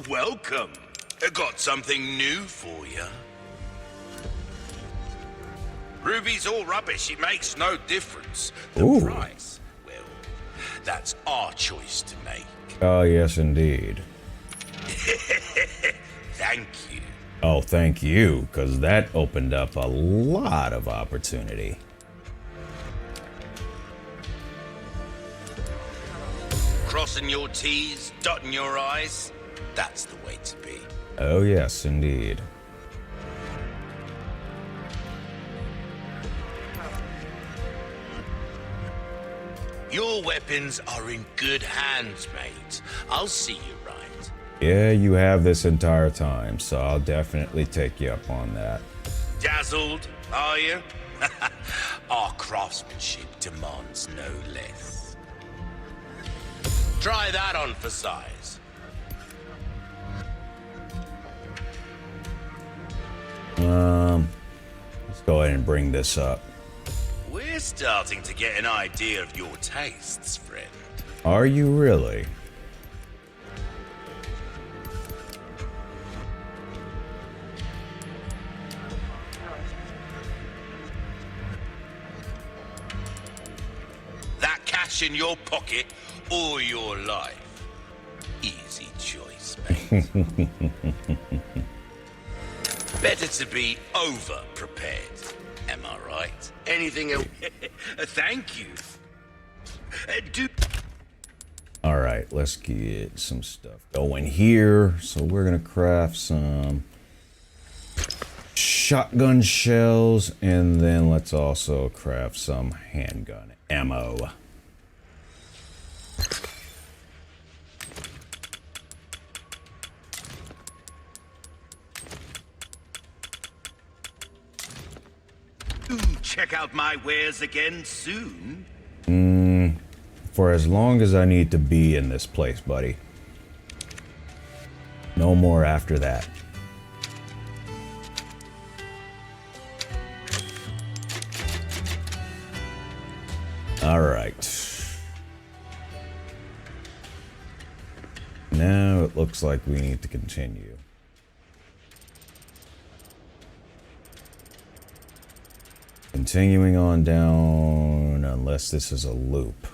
Welcome. I got something new for you. Ruby's all rubbish. It makes no difference. The Ooh. price, well, that's our choice to make. Oh, yes, indeed. Thank you. Oh, thank you, because that opened up a lot of opportunity. Crossing your T's, dotting your I's, that's the way to be. Oh, yes, indeed. Your weapons are in good hands, mate. I'll see you right. Yeah, you have this entire time, so I'll definitely take you up on that. Dazzled, are you? Our craftsmanship demands no less. Try that on for size. Let's go ahead and bring this up. We're starting to get an idea of your tastes, friend. Are you really? cash in your pocket or your life. Easy choice, mate. Better to be over-prepared, am I right? Anything else? Thank you. All right, let's get some stuff going here. So we're gonna craft some shotgun shells, and then let's also craft some handgun ammo. Check out my wares again soon. For as long as I need to be in this place, buddy. No more after that. All right. Now it looks like we need to continue. Continuing on down, unless this is a loop.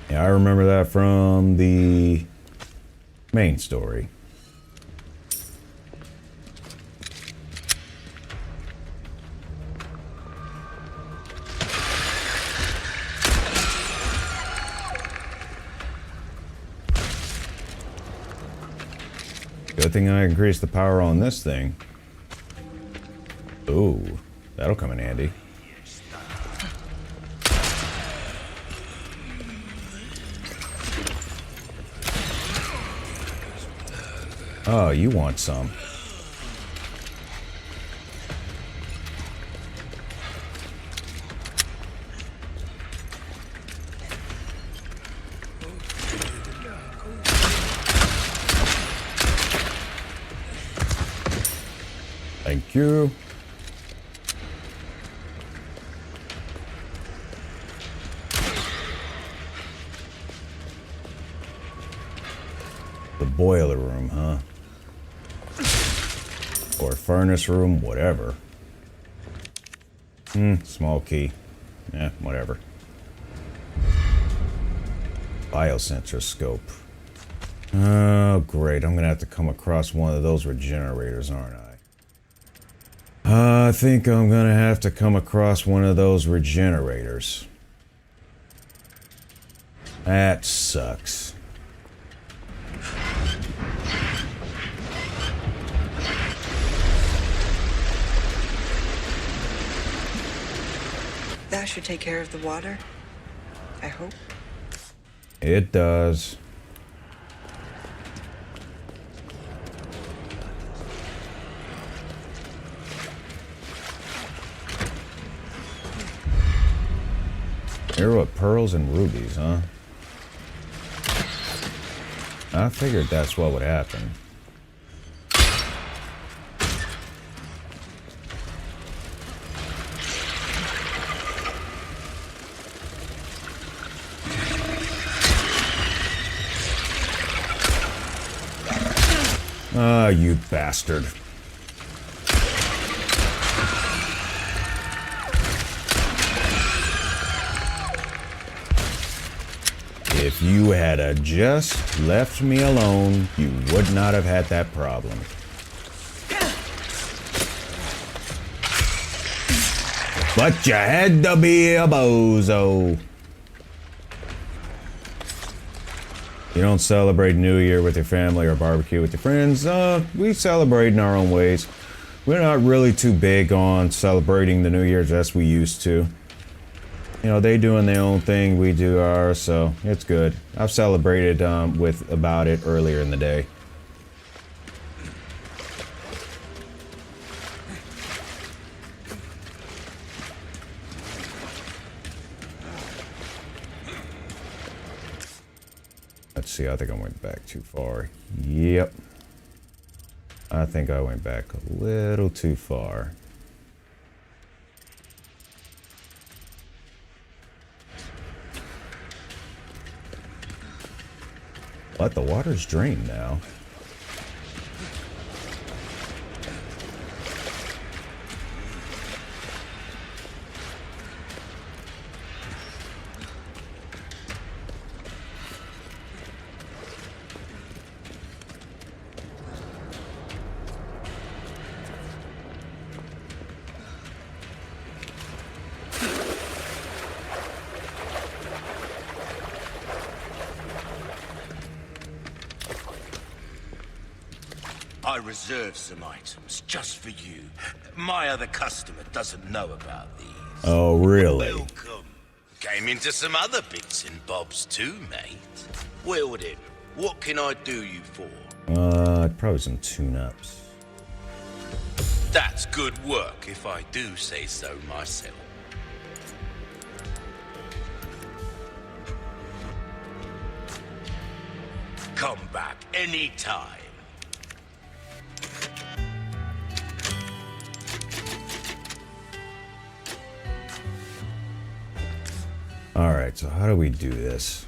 Yeah, I remember that from the main story. Good thing I increased the power on this thing. Ooh, that'll come in handy. Oh, you want some. Thank you. The boiler room, huh? Or furnace room, whatever. Small key. Eh, whatever. Biosensor scope. Oh, great. I'm gonna have to come across one of those regenerators, aren't I? I think I'm gonna have to come across one of those regenerators. That sucks. That should take care of the water. I hope. It does. Here with pearls and rubies, huh? I figured that's what would happen. Ah, you bastard. If you had just left me alone, you would not have had that problem. But you had to be a bozo. You don't celebrate New Year with your family or barbecue with your friends. We celebrate in our own ways. We're not really too big on celebrating the New Year's as we used to. You know, they doing their own thing, we do ours, so it's good. I've celebrated about it earlier in the day. Let's see, I think I went back too far. Yep. I think I went back a little too far. But the water's drained now. I reserved some items just for you. My other customer doesn't know about these. Oh, really? Welcome. Came into some other bits and bobs too, mate. Well then, what can I do you for? Probably some tune-ups. That's good work, if I do say so myself. Come back anytime. Alright, so how do we do this?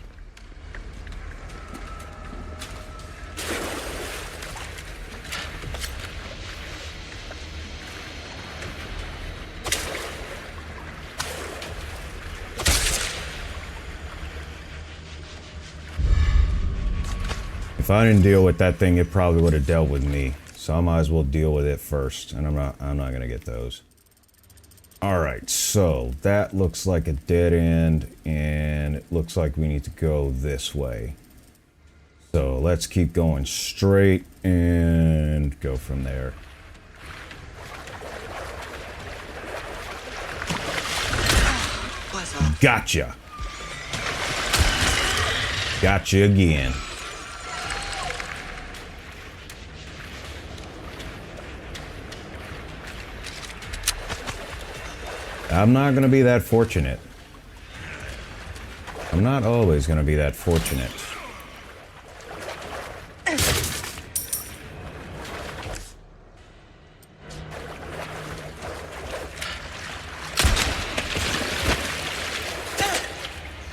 If I didn't deal with that thing, it probably would have dealt with me. So I might as well deal with it first, and I'm not gonna get those. Alright, so that looks like a dead end, and it looks like we need to go this way. So let's keep going straight and go from there. Gotcha! Gotcha again. I'm not going to be that fortunate. I'm not always going to be that fortunate.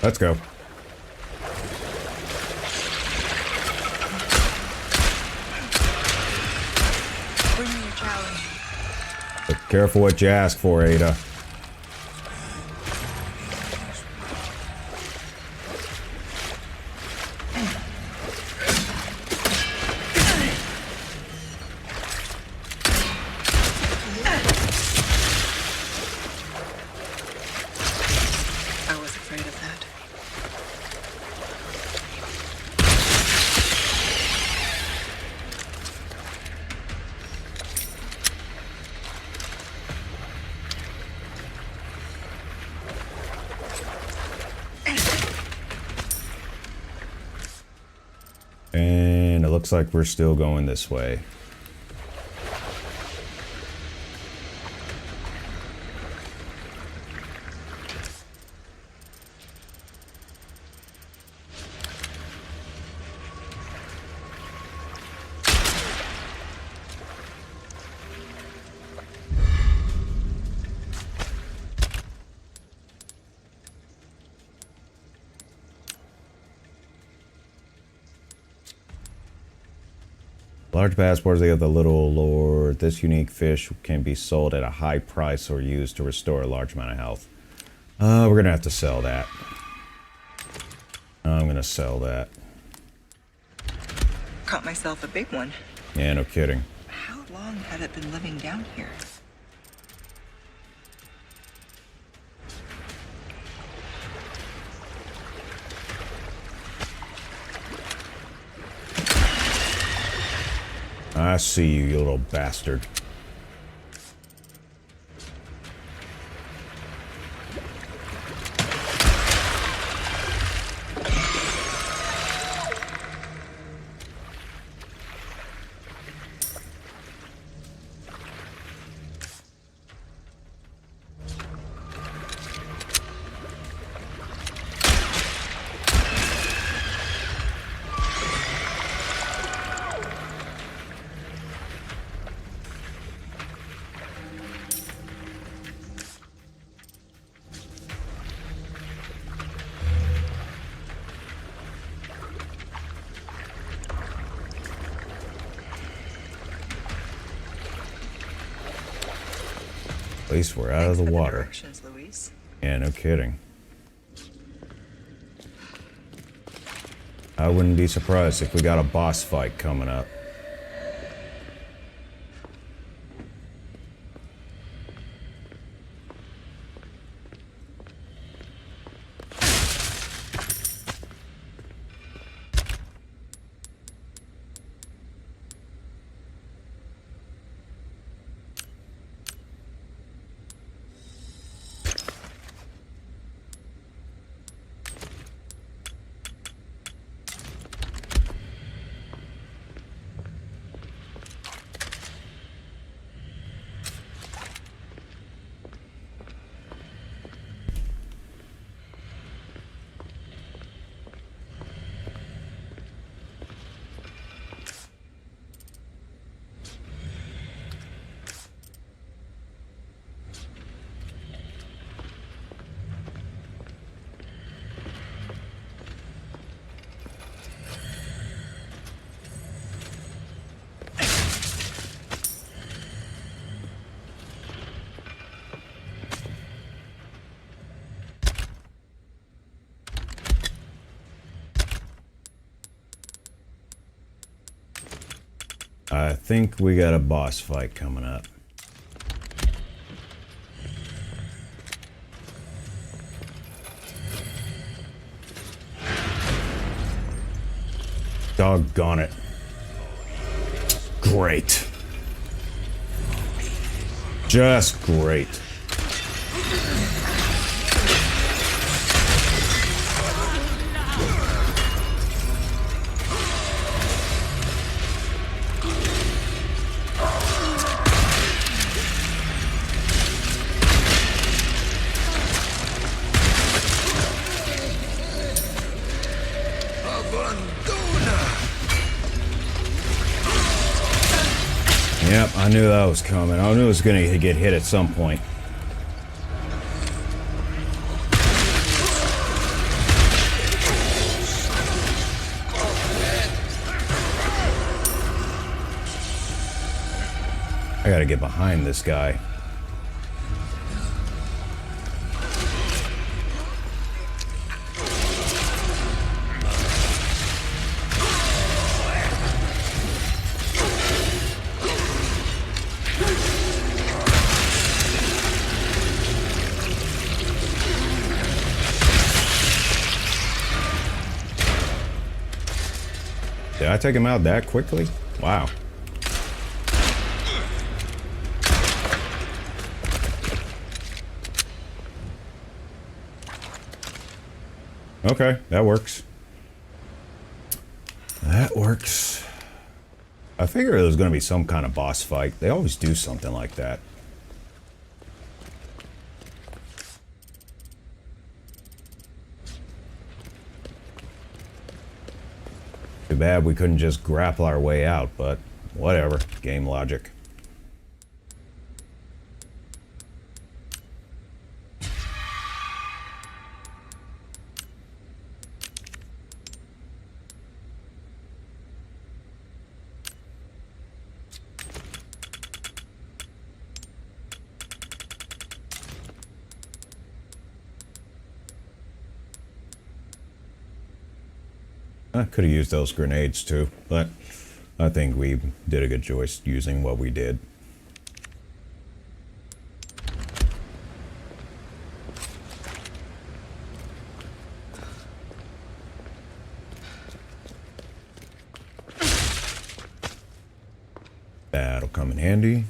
Let's go. Bring me your challenge. But careful what you ask for, Ada. And it looks like we're still going this way. Large passports, they have the little lore. This unique fish can be sold at a high price or used to restore a large amount of health. We're gonna have to sell that. I'm gonna sell that. Caught myself a big one. Yeah, no kidding. How long had it been living down here? I see you, you little bastard. least we're out of the Thanks for water. Directions, Luis. Yeah, no kidding. I wouldn't be surprised if we got a boss fight coming up. I think we got a boss fight coming up. Doggone it. Great. Just great. Yep, I knew that was coming. I knew it was going to get hit at some point. I gotta get behind this guy. Did I take him out that quickly? Wow. Okay, that works. That works. I figured there was going to be some kind of boss fight. They always do something like that. Too bad we couldn't just grapple our way out, but whatever. Game logic. I could have used those grenades too, but I think we did a good choice using what we did. That'll come in handy.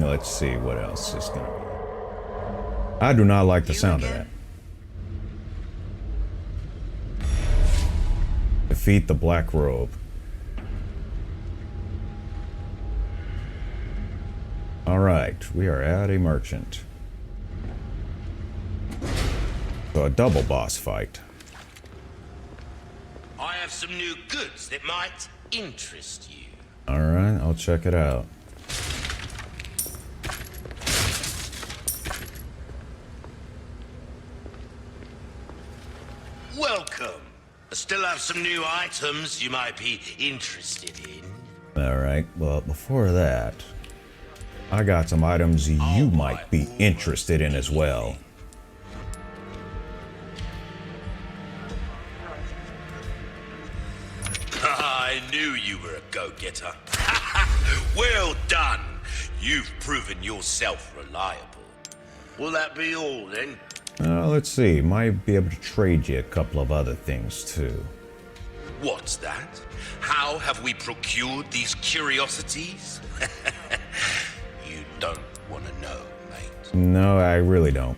let's see what else is gonna be. I do not like the sound of that. Defeat the Black Robe. Alright, we are at a merchant. So a double boss fight. I have some new goods that might interest you. Alright, I'll check it out. Welcome. I still have some new items you might be interested in. Alright, well, before that, I got some items you might be interested in as well. I knew you were a go-getter. Well done. You've proven yourself reliable. Will that be all then? Let's see, might be able to trade you a couple of other things too. What's that? How have we procured these curiosities? You don't want to know, mate. No, I really don't.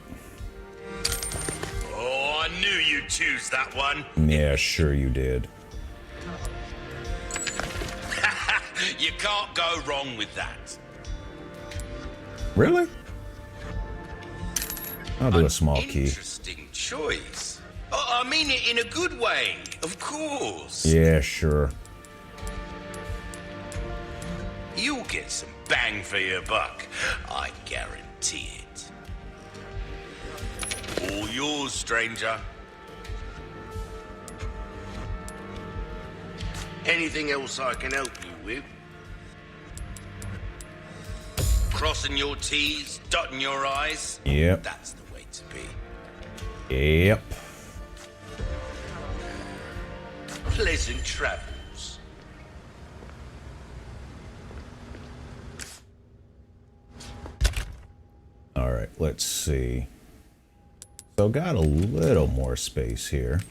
Oh, I knew you'd choose that one. Yeah, sure you did. You can't go wrong with that. Really? I'll do a small key. Interesting choice. Oh, I mean it in a good way, of course. Yeah, sure. You'll get some bang for your buck. I guarantee it. All yours, stranger. Anything else I can help you with? Crossing your T's, dotting your I's? Yep. That's the way to be. Yep. Pleasant travels. Alright, let's see. So got a little more space here.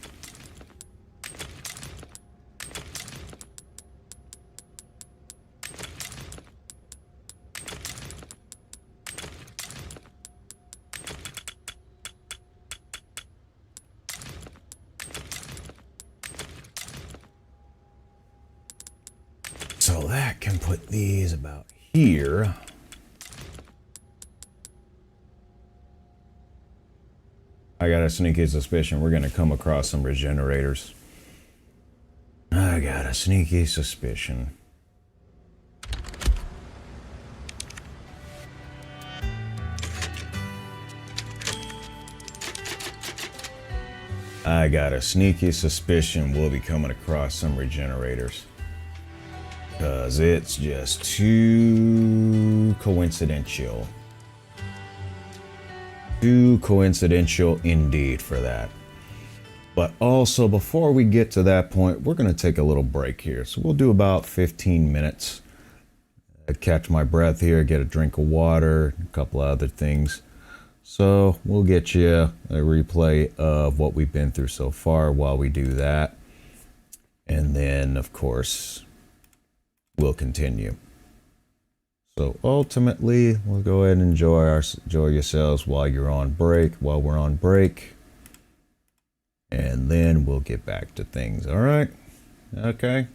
So that can put these about here. I got a sneaky suspicion we're gonna come across some regenerators. I got a sneaky suspicion. I got a sneaky suspicion we'll be coming across some regenerators. Because it's just too coincidental. Too coincidental indeed for that. But also, before we get to that point, we're going to take a little break here. So we'll do about 15 minutes. Catch my breath here, get a drink of water, a couple of other things. So we'll get you a replay of what we've been through so far while we do that. And then, of course, we'll continue. So ultimately, we'll go ahead and enjoy yourselves while you're on break, while we're on break. And then we'll get back to things, all right? Okay.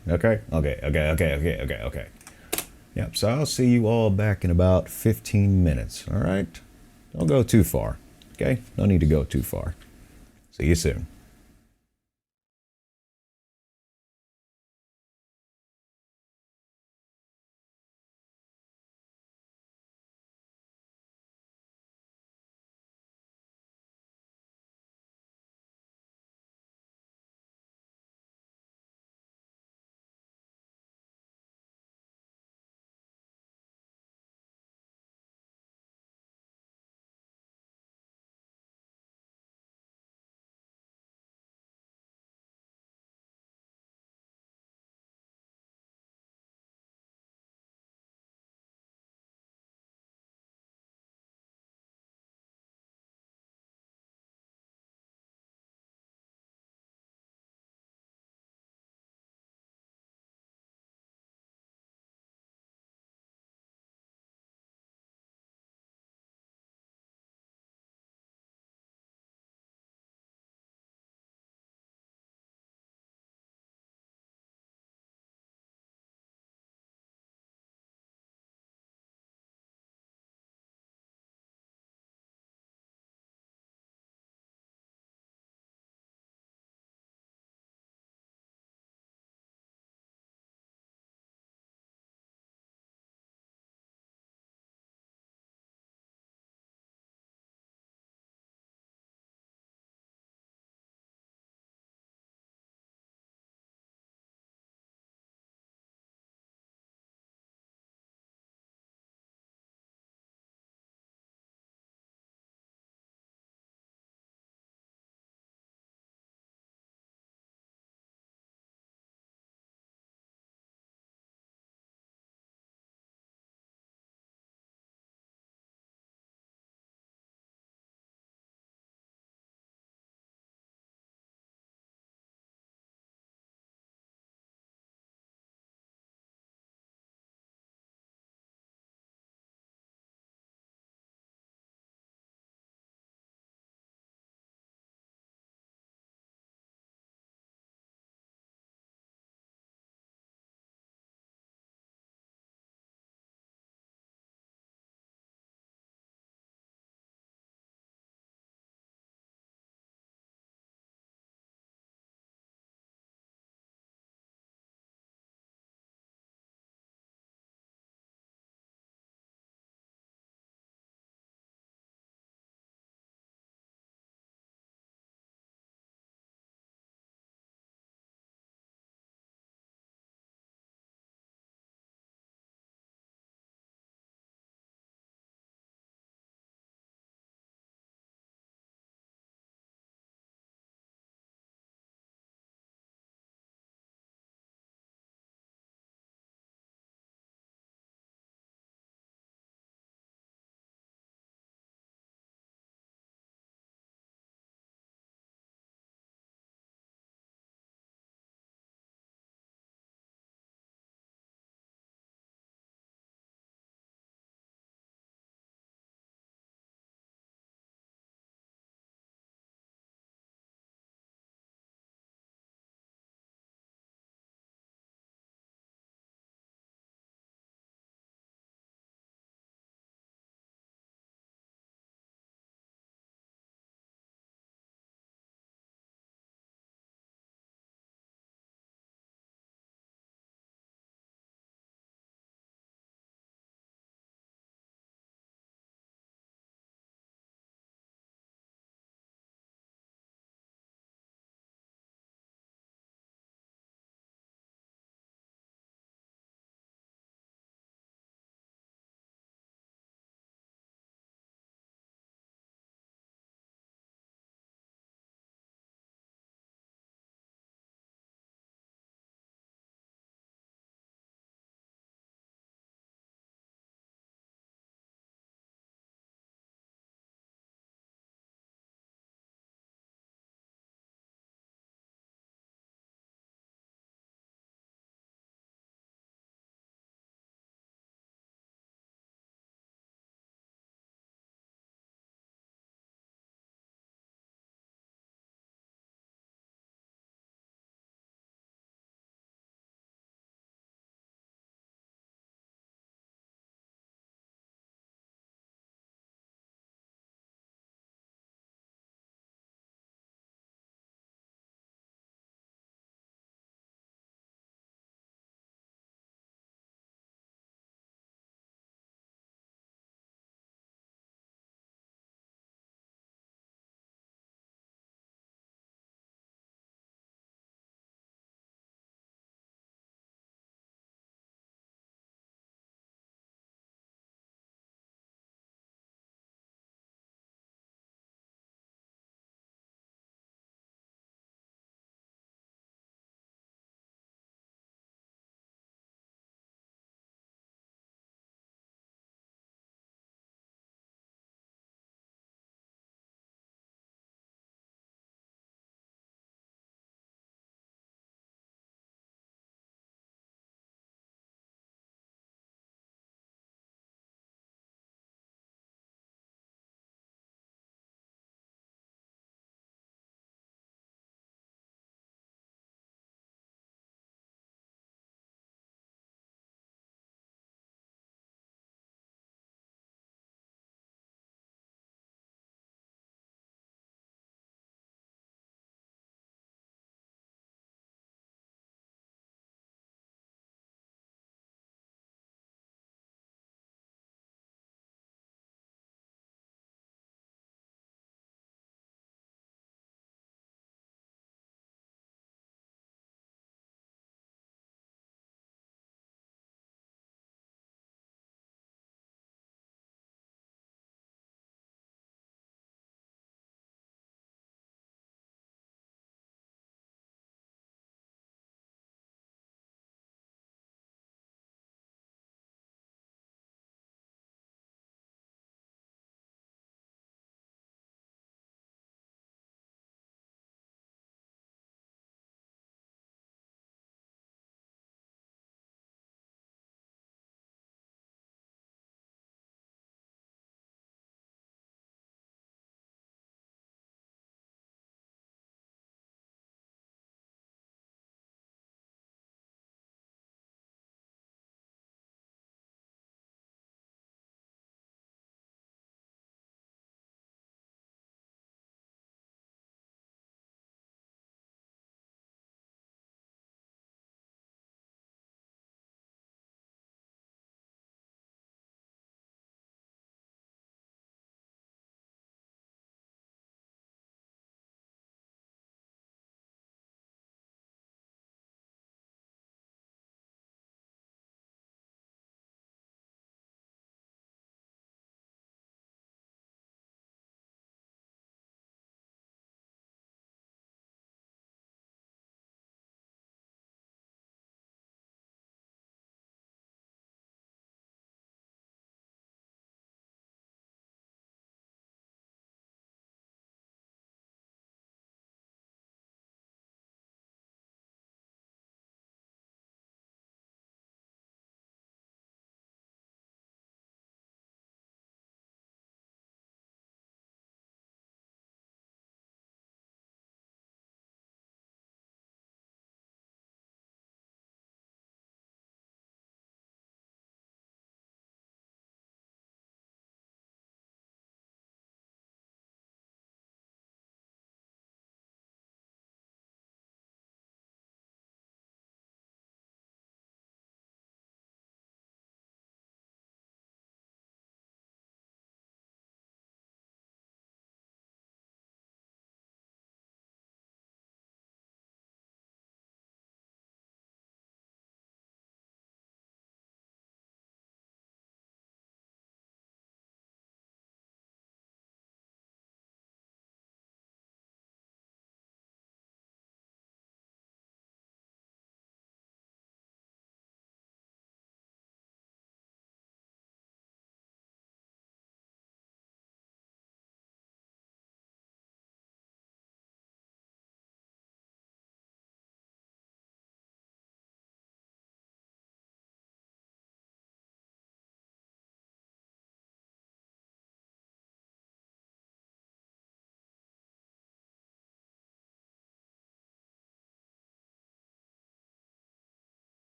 Yep, so I'll see you all back in about 15 minutes, all right? Don't go too far, okay? No need to go too far. See you soon.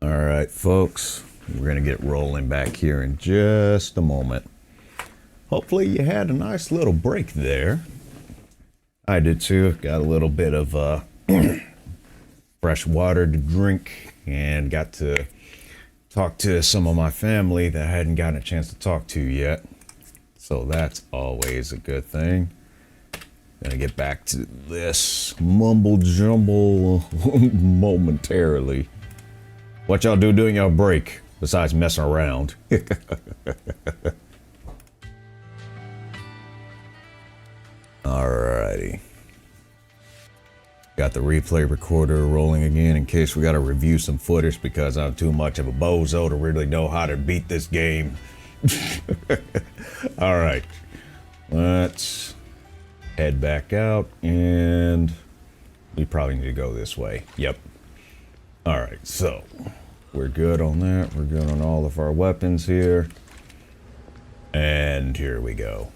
All right, folks, we're going to get rolling back here in just a moment. Hopefully you had a nice little break there. I did too. Got a little bit of fresh water to drink and got to talk to some of my family that I hadn't gotten a chance to talk to yet. So that's always a good thing. Gonna get back to this mumble jumble momentarily. What y'all do during your break besides messing around? Alrighty. Got the replay recorder rolling again in case we gotta review some footage because I'm too much of a bozo to really know how to beat this game. Alright. Let's head back out and we probably need to go this way. Yep. Alright, so we're good on that. We're good on all of our weapons here. And here we go.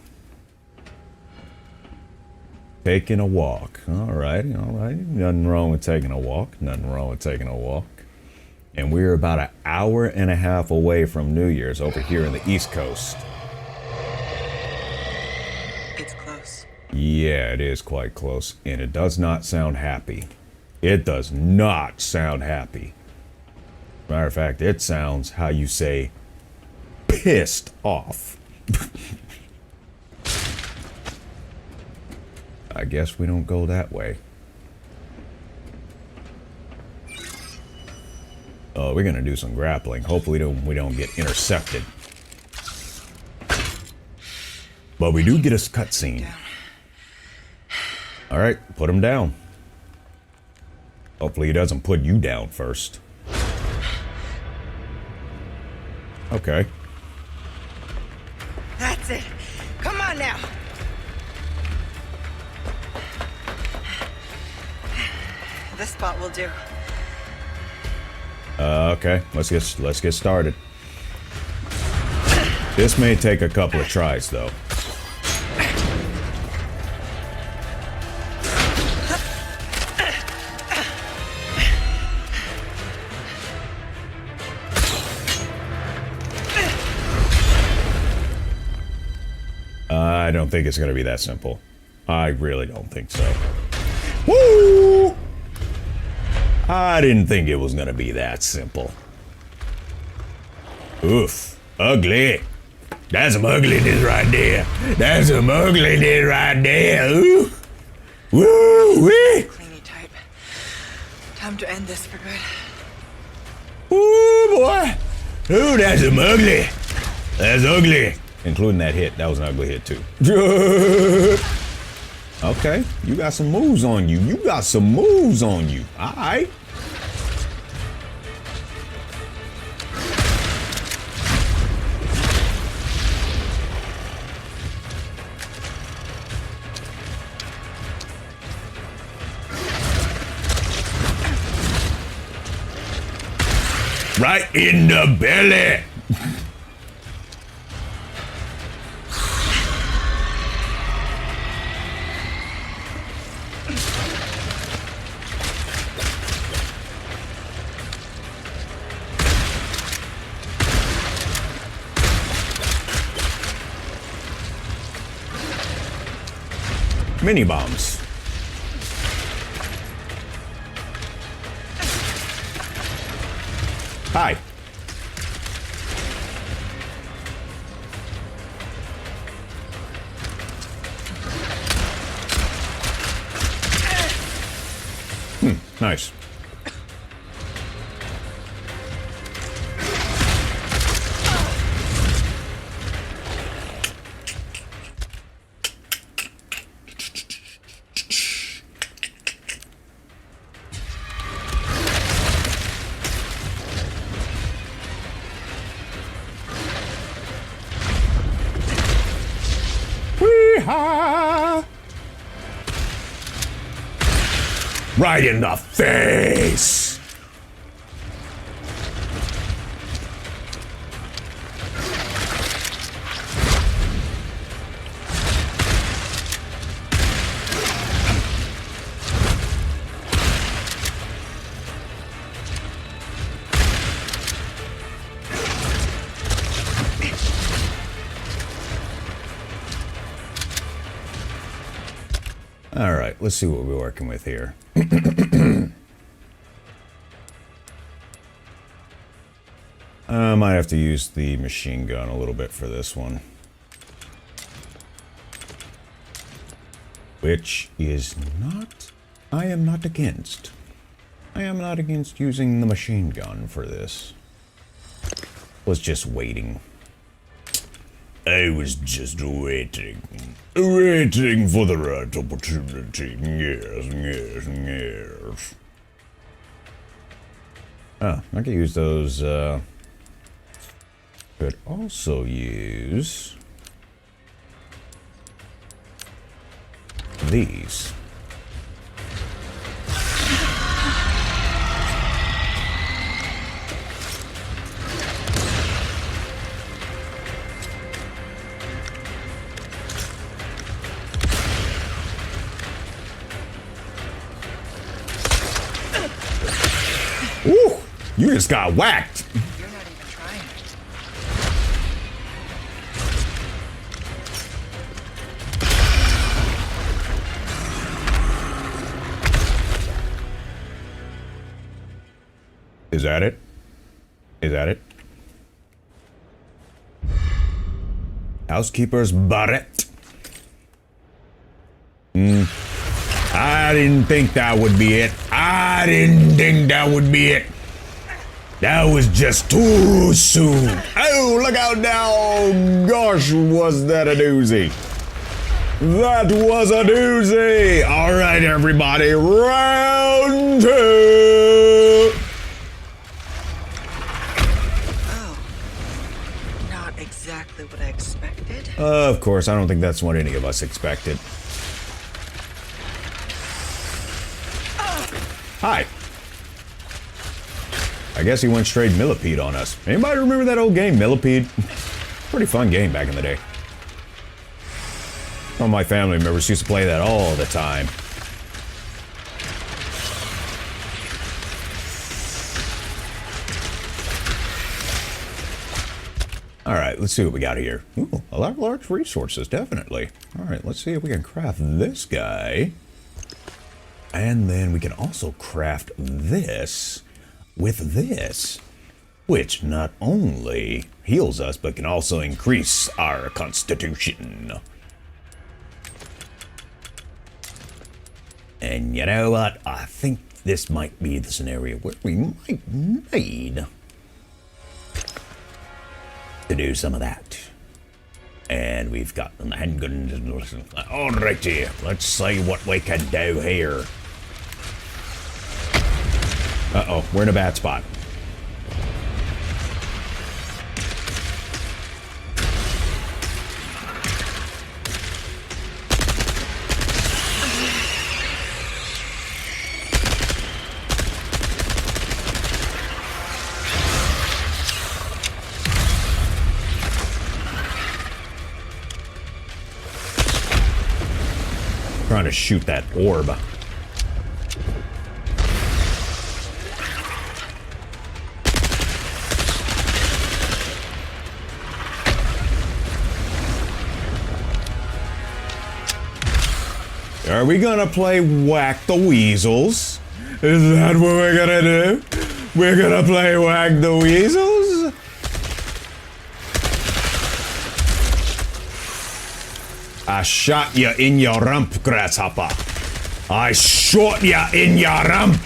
Taking a walk. Alrighty, alrighty. Nothing wrong with taking a walk. Nothing wrong with taking a walk. And we're about an hour and a half away from New Year's over here in the East Coast. It's close. Yeah, it is quite close. And it does not sound happy. It does not sound happy. Matter of fact, it sounds, how you say, pissed off. I guess we don't go that way. Oh, we're gonna do some grappling. Hopefully we don't get intercepted. But we do get a cutscene. Alright, put him down. Hopefully he doesn't put you down first. Okay. That's it. Come on now. This spot will do. Okay. Let's get started. This may take a couple of tries though. I don't think it's going to be that simple. I really don't think so. Woo! I didn't think it was going to be that simple. Oof. Ugly. That's some ugliness right there. That's some ugliness right there. Ooh. Woo! Wee! Cleany type. Time to end this for good. Ooh, boy. Ooh, that's some ugly. That's ugly. Including that hit. That was an ugly hit, too. Okay. You got some moves on you. You got some moves on you. All right. Right in the belly. Mini bombs. Hi. Nice. Wee-ha! Right in the face! Alright, let's see what we're working with here. I might have to use the machine gun a little bit for this one. Which is not... I am not against. I am not against using the machine gun for this. Was just waiting. I was just waiting. Waiting for the right opportunity. Yes, yes, yes. Oh, I could use those, could also use these. Ooh, you just got whacked. You're not even trying. Is that it? Is that it? Housekeeper's barret. I didn't think that would be it. I didn't think that would be it. That was just too soon. Oh, look out now. Gosh, was that a doozy. That was a doozy. All right, everybody. Round 2. Oh. Not exactly what I expected. Of course, I don't think that's what any of us expected. Hi. I guess he went straight millipede on us. Anybody remember that old game, Millipede? Pretty fun game back in the day. Some of my family members used to play that all the time. Alright, let's see what we got here. Ooh, a lot of large resources, definitely. Alright, let's see if we can craft this guy. And then we can also craft this with this, which not only heals us, but can also increase our constitution. And you know what? I think this might be the scenario where we might need to do some of that. And we've got the handguns. Alrighty, let's see what we can do here. Uh-oh, we're in a bad spot. Trying to shoot that orb. Are we gonna play Whack the Weasels? Is that what we're gonna do? We're gonna play Whack the Weasels? I shot you in your rump, grasshopper. I shot you in your rump.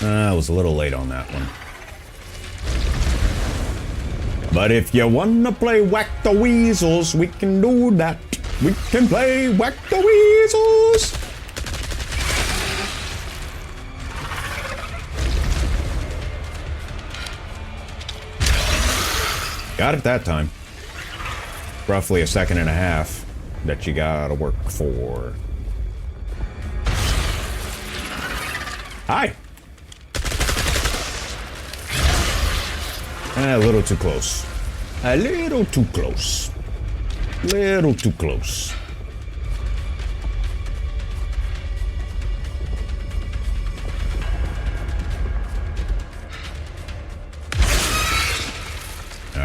I was a little late on that one. But if you wanna play Whack the Weasels, we can do that. We can play Whack the Weasels. Got it that time. Roughly a second and a half that you gotta work for. Hi. A little too close. A little too close. Little too close.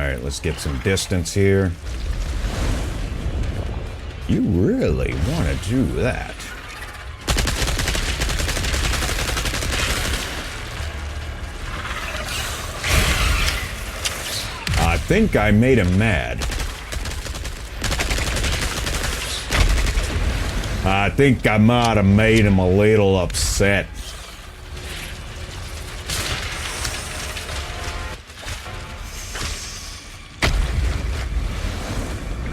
Alright, let's get some distance here. You really want to do that. I think I made him mad. I think I might have made him a little upset.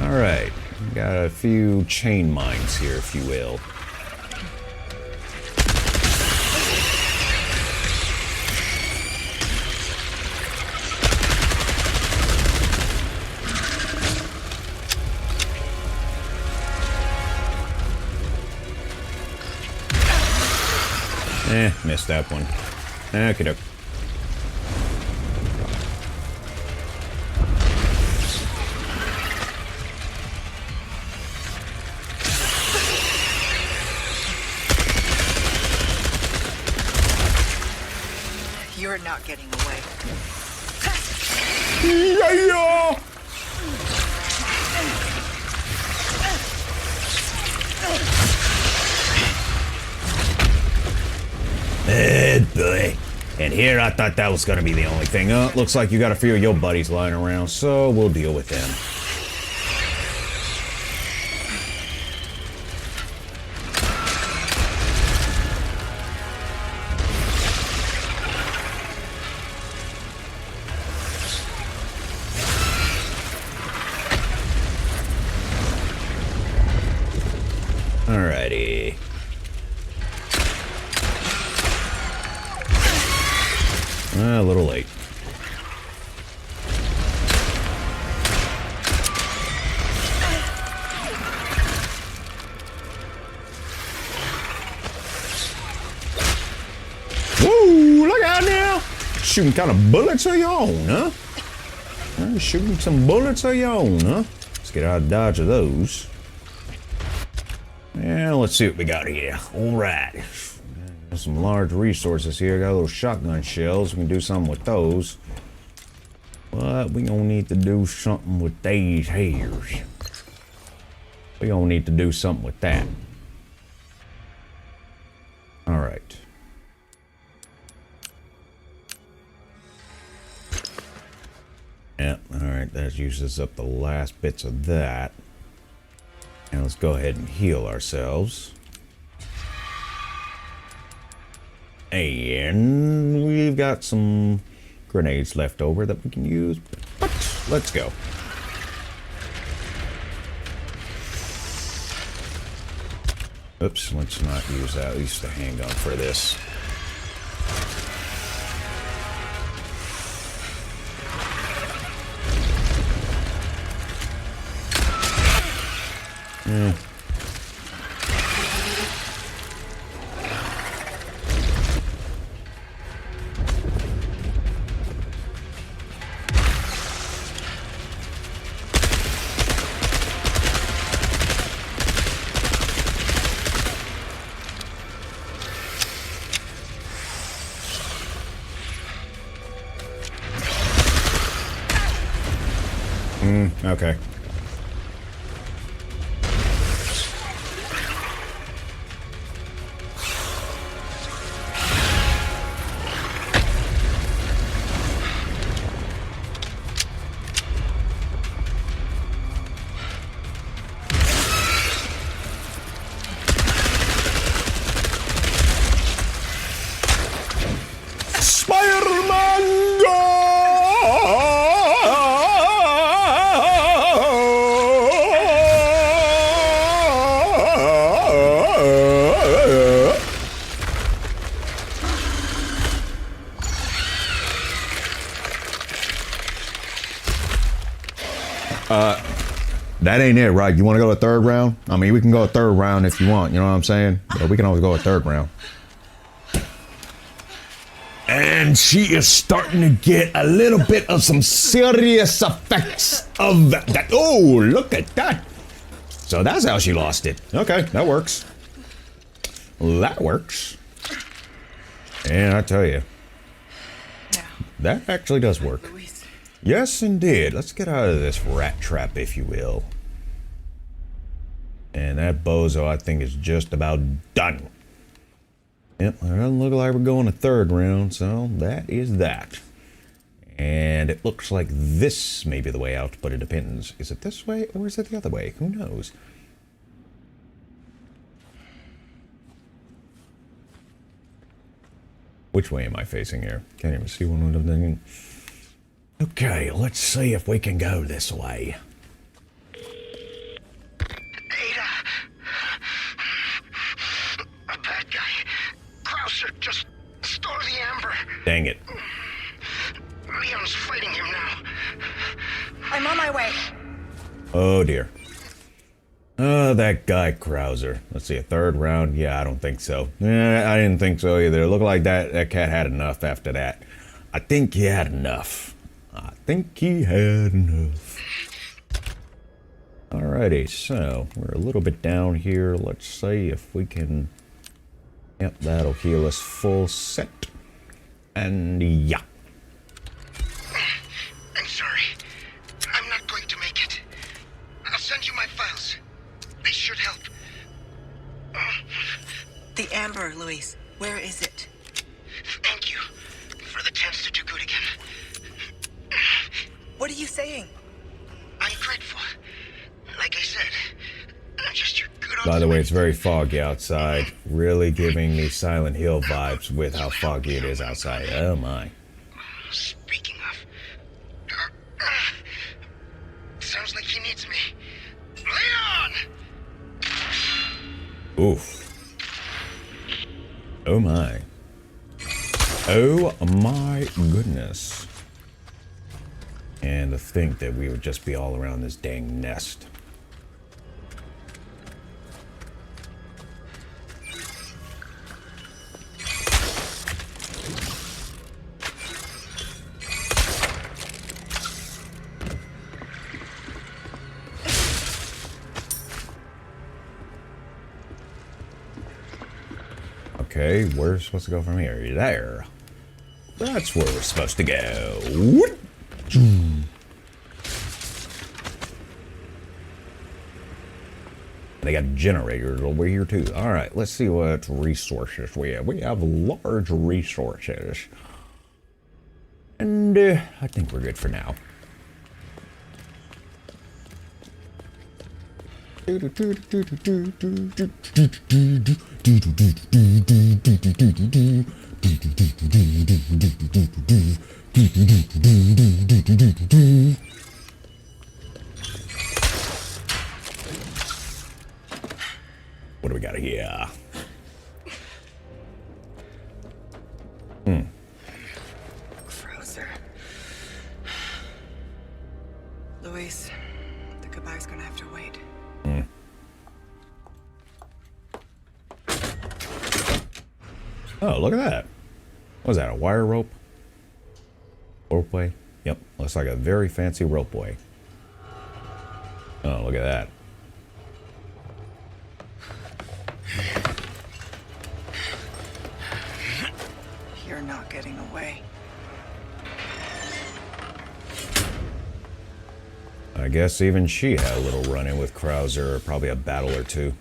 Alright, got a few chain mines here, if you will. Missed that one. Okay, doke. You're not getting away. Yeah. Boy. And here I thought that was gonna be the only thing. Looks like you got a few of your buddies lying around, so we'll deal with them. Alrighty. A little late. Whoa, look out now! Shooting kind of bullets of your own, huh? Shooting some bullets of your own, huh? Let's get out of dodge of those. Yeah, let's see what we got here. Alright. Some large resources here. Got little shotgun shells. We can do something with those. But we gonna need to do something with these hairs. We gonna need to do something with that. Alright. Yep, alright. That uses up the last bits of that. And let's go ahead and heal ourselves. And we've got some grenades left over that we can use. But let's go. Oops, let's not use that. At least the handgun for this. Okay. Spider-Man, go! That ain't it, right? You want to go to third round? I mean, we can go a third round if you want, you know what I'm saying? But we can always go a third round. And she is starting to get a little bit of some serious effects of that. Oh, look at that. So that's how she lost it. Okay, that works. That works. And I tell you, that actually does work. Yes, indeed. Let's get out of this rat trap, if you will. And that bozo, I think, is just about done. Yep, it doesn't look like we're going a third round, so that is that. And it looks like this may be the way out, but it depends. Is it this way, or is it the other way? Who knows? Which way am I facing here? Can't even see one of them. Okay, let's see if we can go this way. Ada! A bad guy. Krauser just stole the amber. Dang it. Leon's fighting him now. I'm on my way. Oh dear. Oh, that guy Krauser. Let's see, a third round? Yeah, I don't think so. I didn't think so either. It looked like that cat had enough after that. I think he had enough. Alrighty, so we're a little bit down here. Let's see if we can... Yep, that'll heal us full set. And yeah. I'm sorry. I'm not going to make it. I'll send you my files. They should help. The amber, Luis. Where is it? Thank you for the chance to do good again. What are you saying? I'm grateful. Like I said, I'm just your good By the way, it's very foggy outside. Really giving me Silent Hill vibes with how foggy it is outside. Oh my. Speaking of... sounds like he needs me. Leon! Oof. Oh my. Oh my goodness. And to think that we would just be all around this dang nest. Okay, we're supposed to go from here. There. That's where we're supposed to go. They got generators over here too. Alright, let's see what resources we have. We have large resources. And I think we're good for now. What do we got here? Krauser. Luis, the goodbye's gonna have to wait. Oh, look at that. What was that, a wire rope? Ropeway? Yep, looks like a very fancy ropeway. Oh, look at that. You're not getting away. I guess even she had a little run-in with Krauser, probably a battle or two.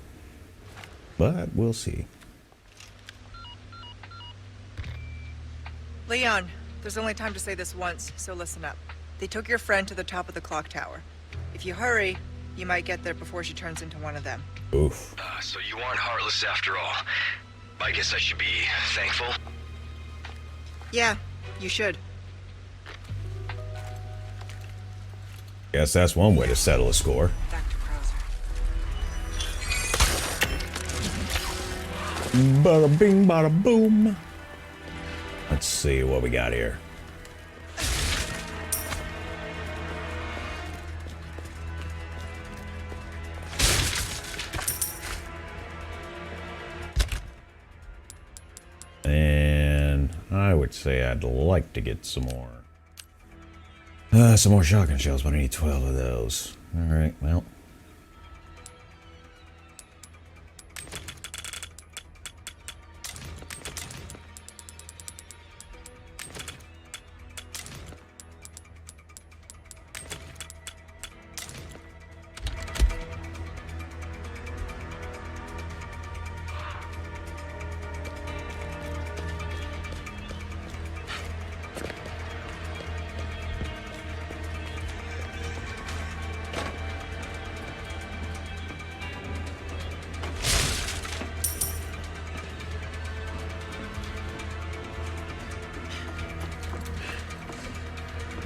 But we'll see. Leon, there's only time to say this once, so listen up. They took your friend to the top of the clock tower. If you hurry, you might get there before she turns into one of them. Oof. So you aren't heartless after all. I guess I should be thankful. Yeah, you should. Guess that's one way to settle a score. Back to Krauser. Bada bing, bada boom. Let's see what we got here. And I would say I'd like to get some more. Some more shotgun shells, but I need 12 of those. Alright, well.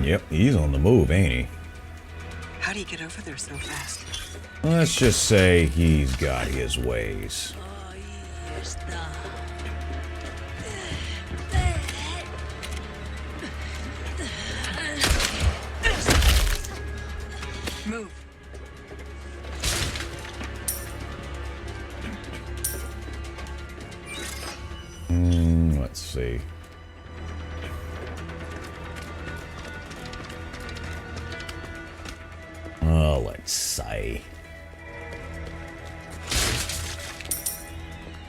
Yep, he's on the move, ain't he? How do you get over there so fast? Let's just say he's got his ways. Ahí está. Move. Let's see. Oh, let's see.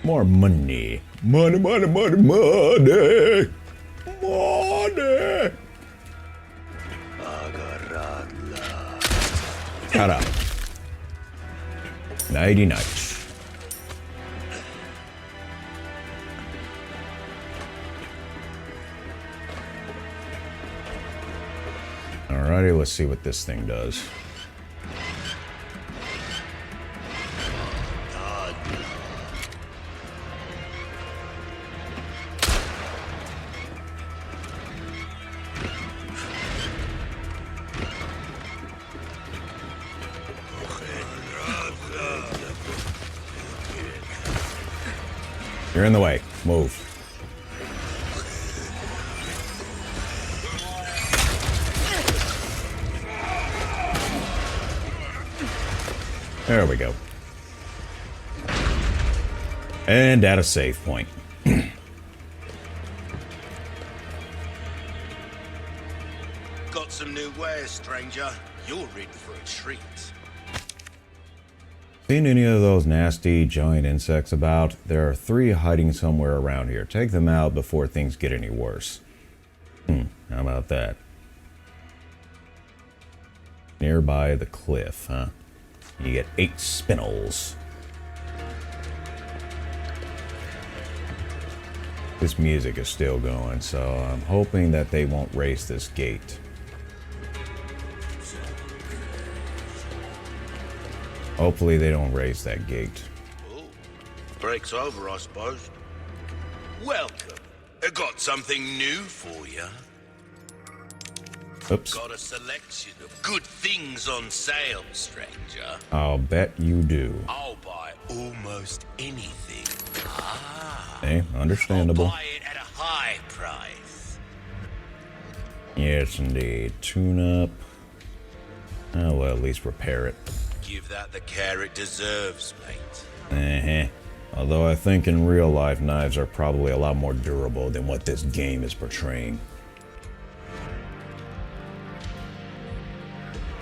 More money. Money, money, money, money. Money. Cut up. Nighty night. Alrighty, let's see what this thing does. You're in the way. Move. There we go. And at a save point. Got some new wares, stranger. You're in for a treat. Seen any of those nasty giant insects about? There are 3 hiding somewhere around here. Take them out before things get any worse. How about that? Nearby the cliff, huh? You get 8 spinels. This music is still going, so I'm hoping that they won't raise this gate. Hopefully they don't raise that gate. Oh, break's over, I suppose. Welcome. I got something new for you. Oops. Got a selection of good things on sale, stranger. I'll bet you do. I'll buy almost anything. Hey, understandable. I'll buy it at a high price. Yes, indeed. Tune up. Oh, well, at least repair it. Give that the care it deserves, mate. Although I think in real life, knives are probably a lot more durable than what this game is portraying.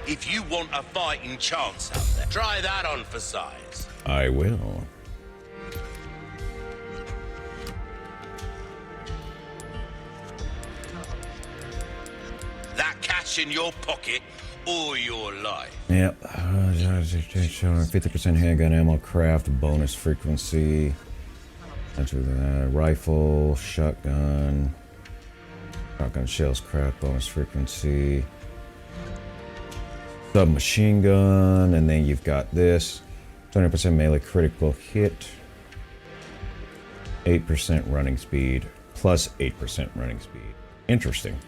If you want a fighting chance out there, try that on for size. I will. That cash in your pocket or your life. Yep. 50% handgun ammo craft, bonus frequency. Rifle, shotgun. Shotgun shells craft, bonus frequency. Submachine gun, and then you've got this. 20% melee critical hit. 8% running speed. Plus 8% running speed. Interesting.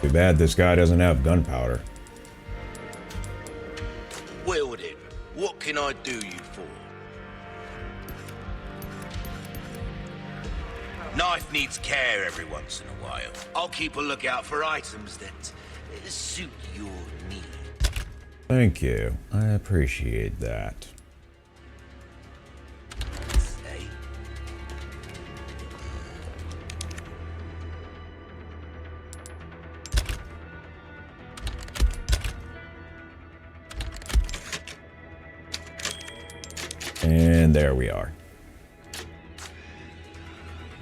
Too bad this guy doesn't have gunpowder. Well then, what can I do you for? Knife needs care every once in a while. I'll keep a lookout for items that suit your need. Thank you. I appreciate that. Say. And there we are.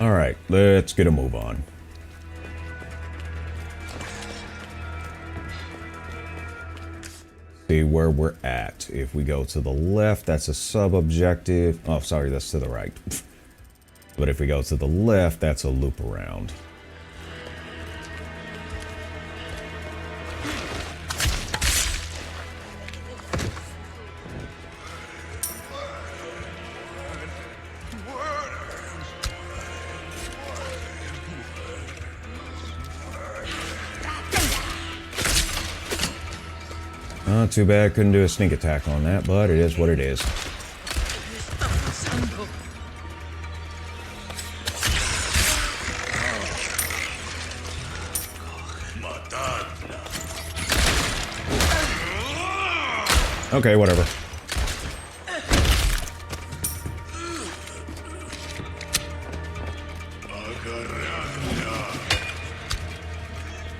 All right, let's get a move on. See where we're at. If we go to the left, that's a sub-objective. Oh, sorry, that's to the right. But if we go to the left, that's a loop around. Too bad couldn't do a sneak attack on that, but it is what it is. Okay, whatever.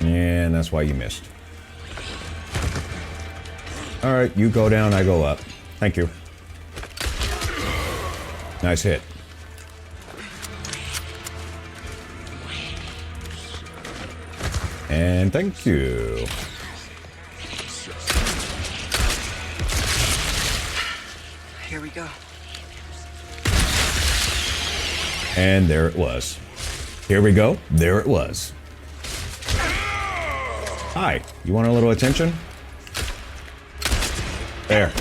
And that's why you missed. Alright, you go down, I go up. Thank you. Nice hit. And thank you. Here we go. And there it was. Here we go. There it was. Hi, you want a little attention? There.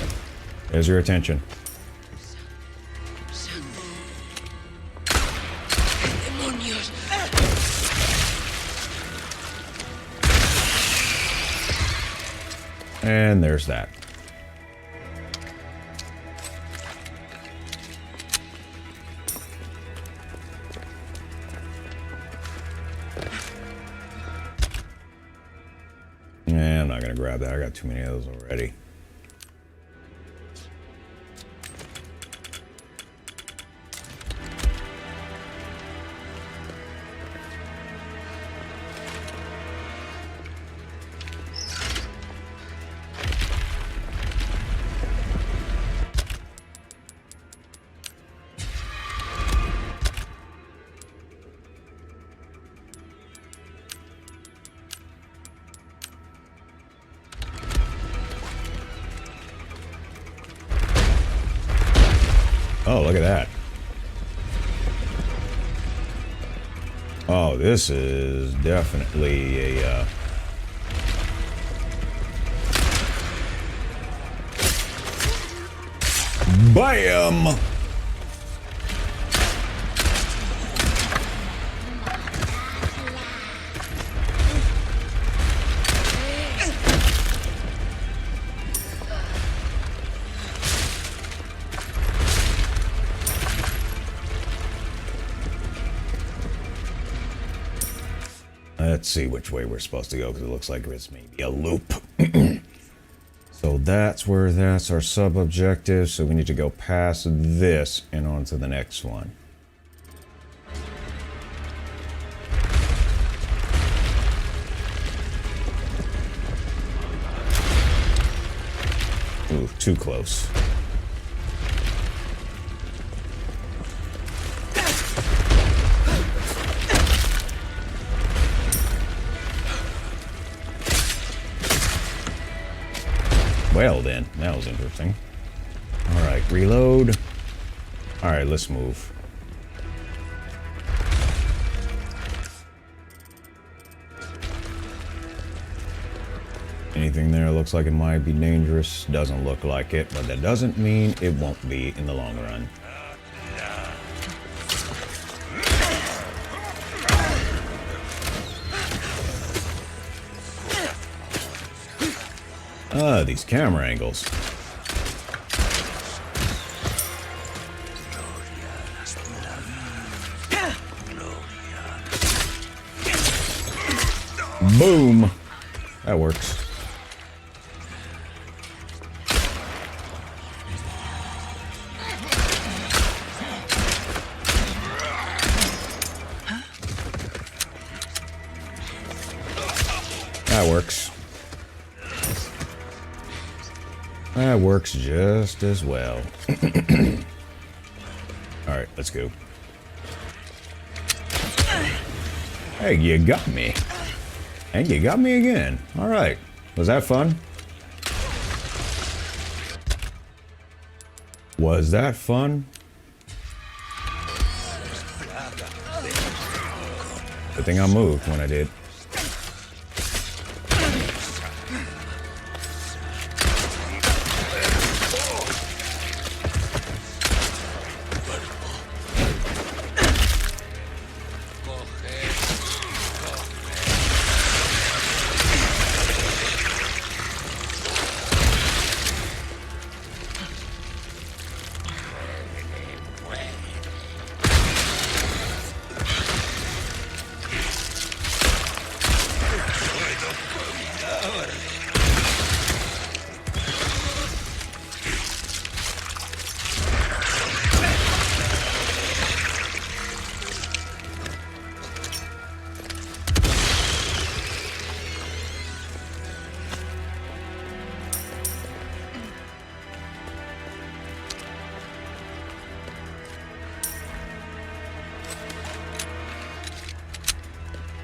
There's your attention. And there's that. Yeah, I'm not gonna grab that. I got too many of those already. Oh, look at that. Oh, this is definitely a, BAM! Let's see which way we're supposed to go, because it looks like it's maybe a loop. So that's our sub-objective, so we need to go past this and on to the next one. Ooh, too close. Well then, that was interesting. Alright, reload. Alright, let's move. Anything there looks like it might be dangerous. Doesn't look like it, but that doesn't mean it won't be in the long run. These camera angles. Boom! That works. That works. That works just as well. Alright, let's go. Hey, you got me. And you got me again. Alright. Was that fun? Was that fun? Good thing I moved when I did.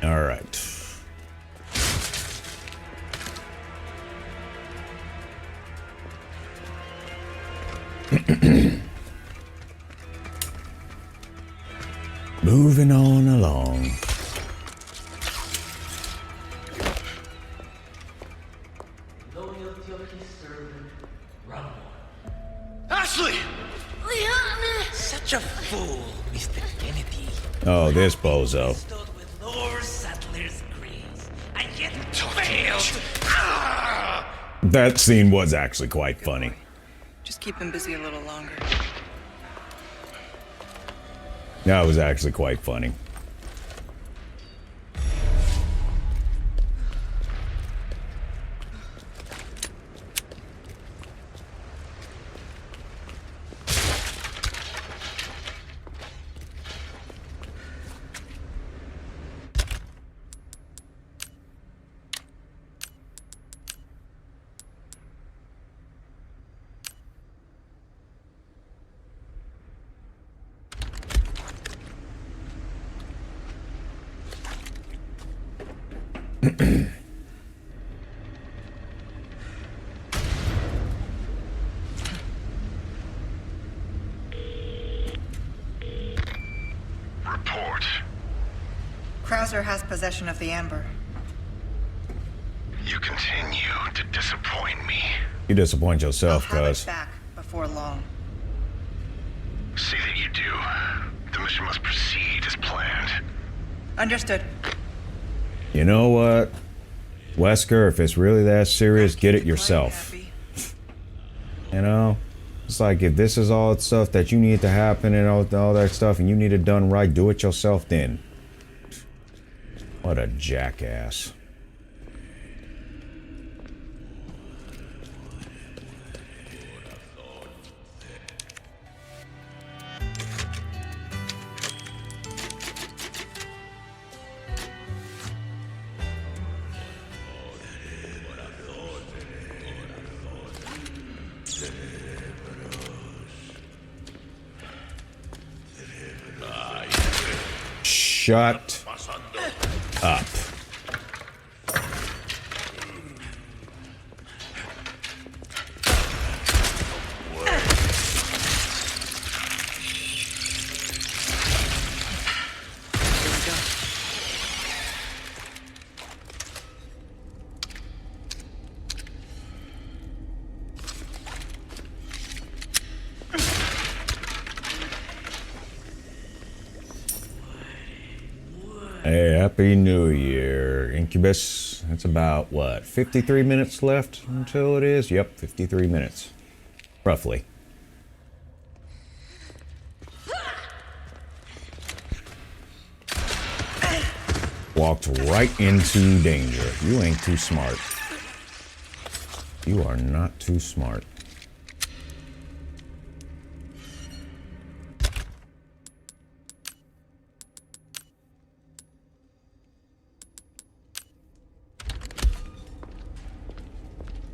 All right. Moving on along. Ashley! Such a fool, Mr. Kennedy. Oh, this bozo. Bestowed with Lord Sattler's grace, and yet failed. That scene was actually quite funny. Just keep him busy a little longer. That was actually quite funny. Report. Krauser has possession of the amber. You continue to disappoint me. You disappoint I'll yourself, have it cuz. back before long. See that you do. The mission must proceed as planned. Understood. You know what? Wesker, if it's really that serious, get it Keep yourself. Clay happy. You know? It's like if this is all stuff that you need to happen and all that stuff and you need it done right, do it yourself then. What a jackass. Shut up. Hey, Happy New Year, Incubus. It's about, what, 53 minutes left until it is? Yep, 53 minutes. Roughly. Walked right into danger. You ain't too smart. You are not too smart.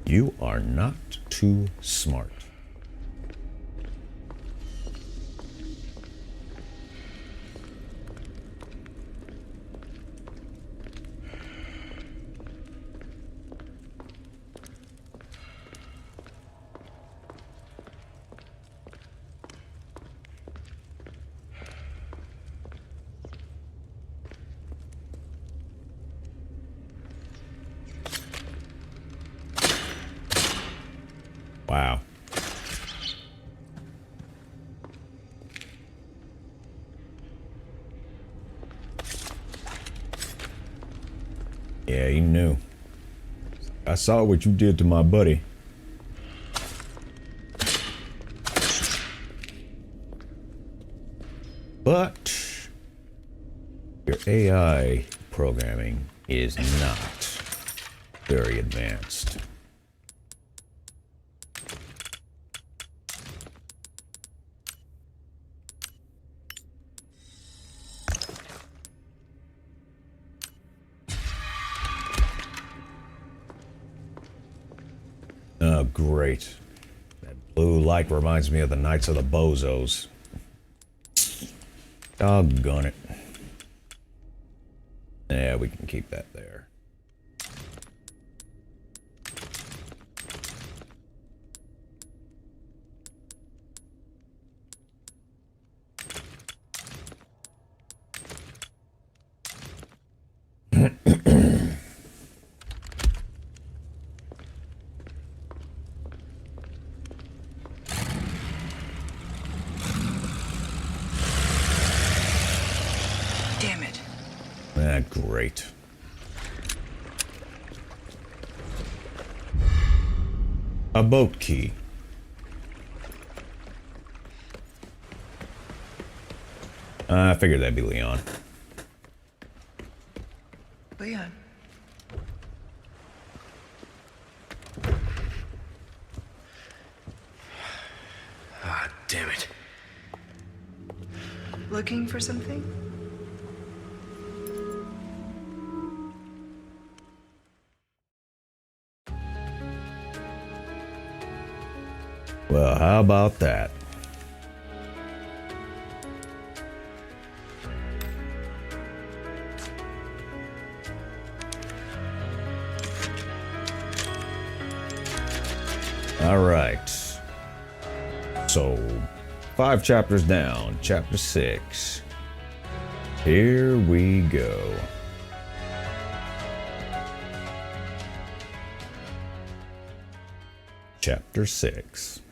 You are not too smart. Wow. Yeah, he knew. I saw what you did to my buddy. But your AI programming is not very advanced. Oh, great. That blue light reminds me of the Knights of the Bozos. Doggone it. Yeah, we can keep that there. Damn it. Ah, great. A boat key. I figured that'd be Leon. Leon. Ah, damn it. Looking for something? Well, how about that? All right. So, 5 chapters down, chapter 6. Here we go. Chapter 6.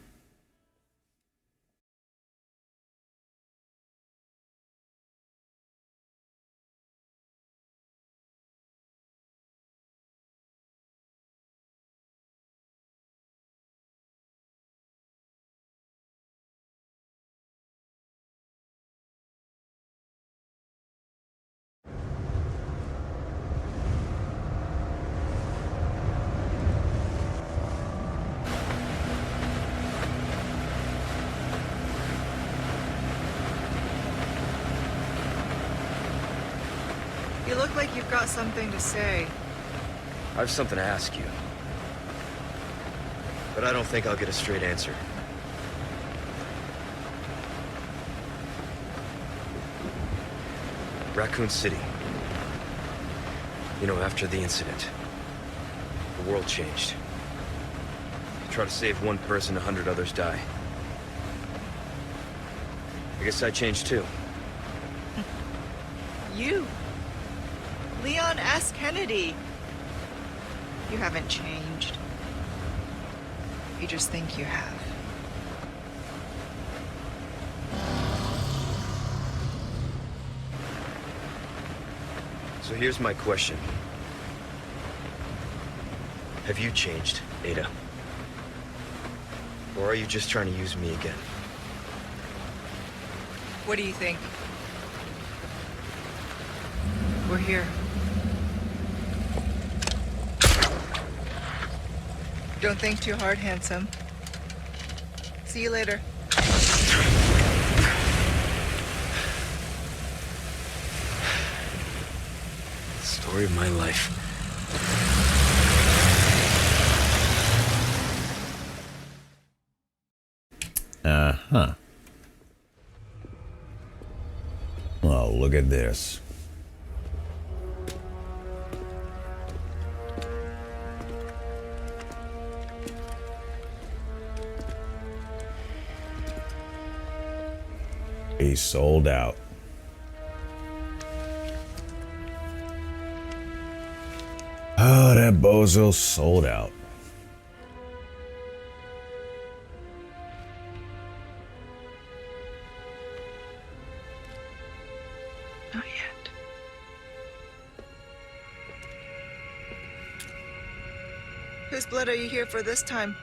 You look like you've got something to say. I have something to ask you. But I don't think I'll get a straight answer. Raccoon City. You know, after the incident, the world changed. You try to save one person, 100 others die. I guess I changed too. You? Leon S. Kennedy. You haven't changed. You just think you have. So here's my question. Have you changed, Ada? Or are you just trying to use me again? What do you think? We're here. Don't think too hard, handsome. See you later. Story of my life. Uh-huh. Oh, look at this. He's sold out. Oh, that bozo sold out. Not yet. Whose blood are you here for this time?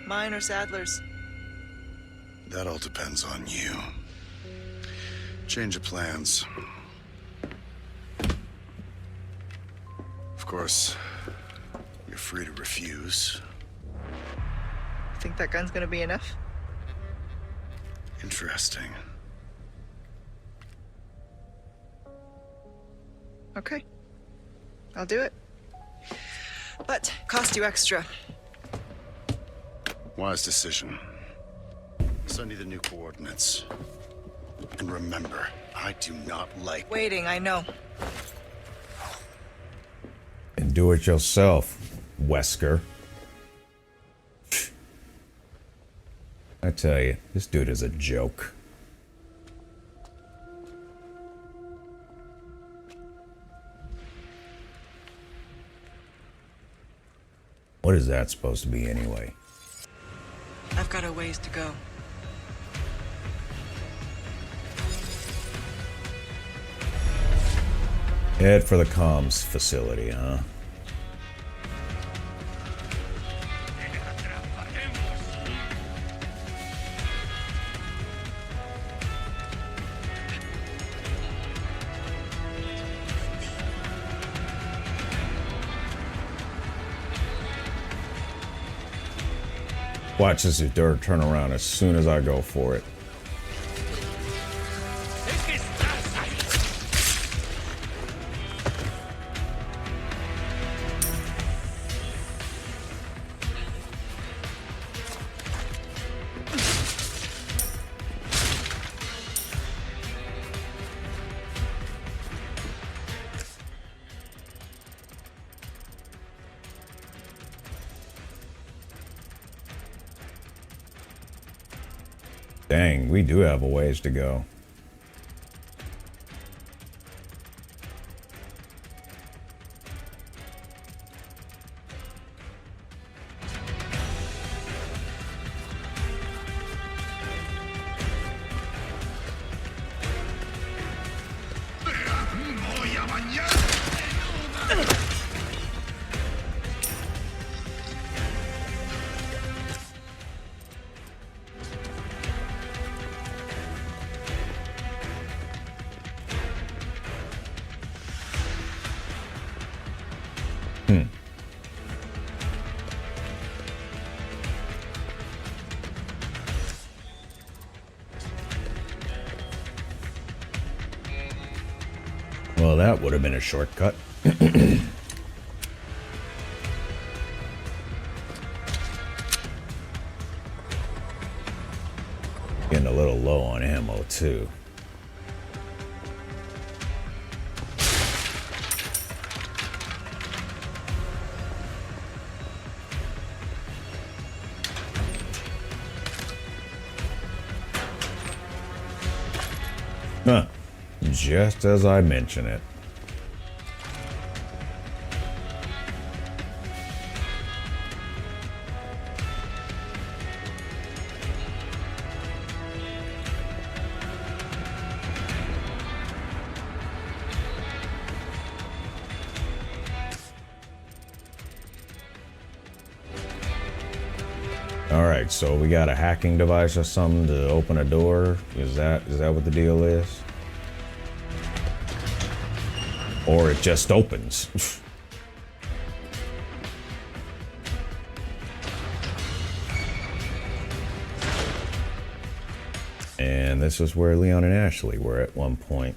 Mine or Sadler's? That all depends on you. Change of plans. Of course, you're free to refuse. Think that gun's gonna be enough? Interesting. Okay. I'll do it. But cost you extra. Wise decision. Send you the new coordinates. And remember, I do not like... Waiting, I know. do it yourself, Wesker. I tell you, this dude is a joke. What is that supposed to be anyway? I've got a ways to go. Head for the comms facility, huh? Watch this dirt turn around as soon as I go for it. Dang, we do have a ways to go. Well, that would have been a shortcut. Getting a little low on ammo, too. Huh. Just as I mention it. Alright, so we got a hacking device or something to open a door. Is that what the deal is? Or it just opens. And this is where Leon and Ashley were at one point.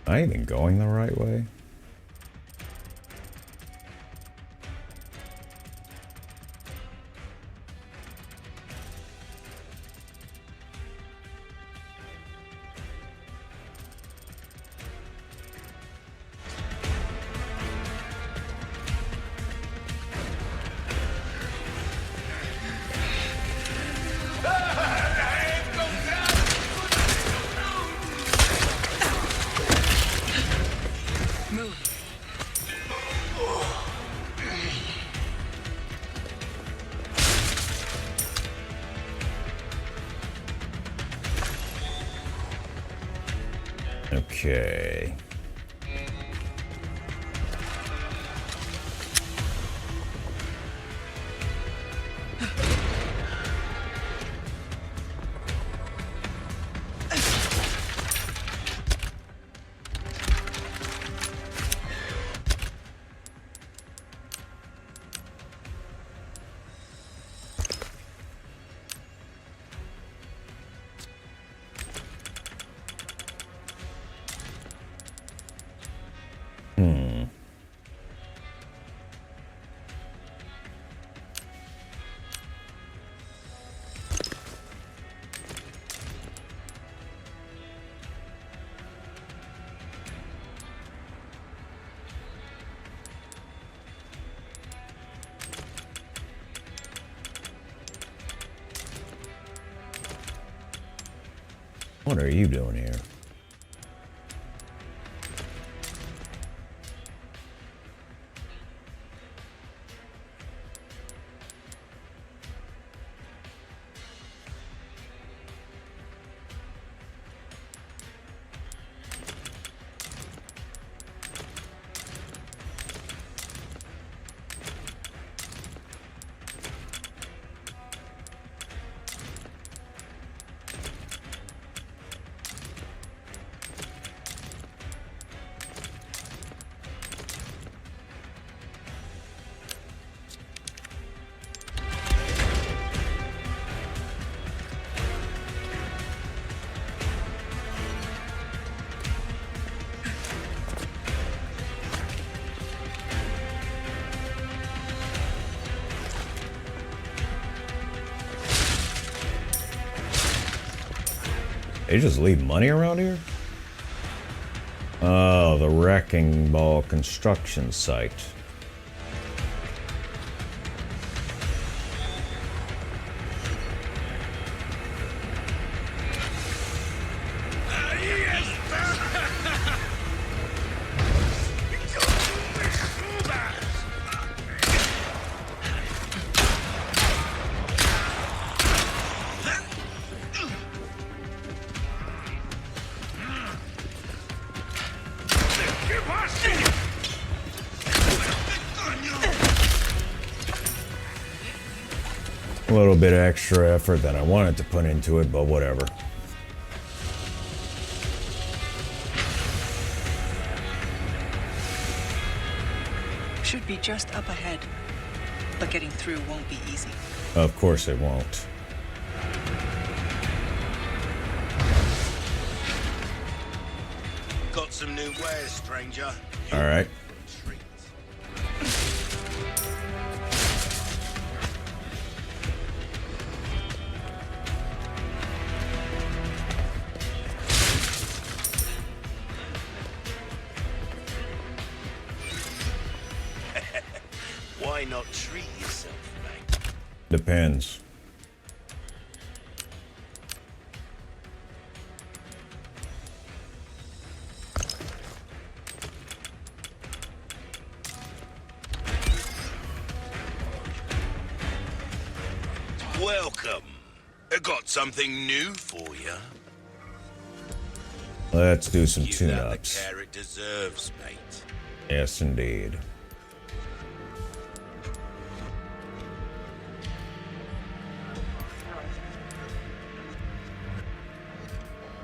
Am I even going the right way? Okay. What are you doing here? They just leave money around here? Oh, the Wrecking Ball construction site. A little bit of extra effort that I wanted to put into it, but whatever. Should be just up ahead. But getting through won't be easy. Of course it won't. Got some new wares, stranger. All right. Why not treat yourself, mate? Depends. Welcome. I got something new for you. Let's do some Give that the tune-ups. care it deserves, mate. Yes, indeed.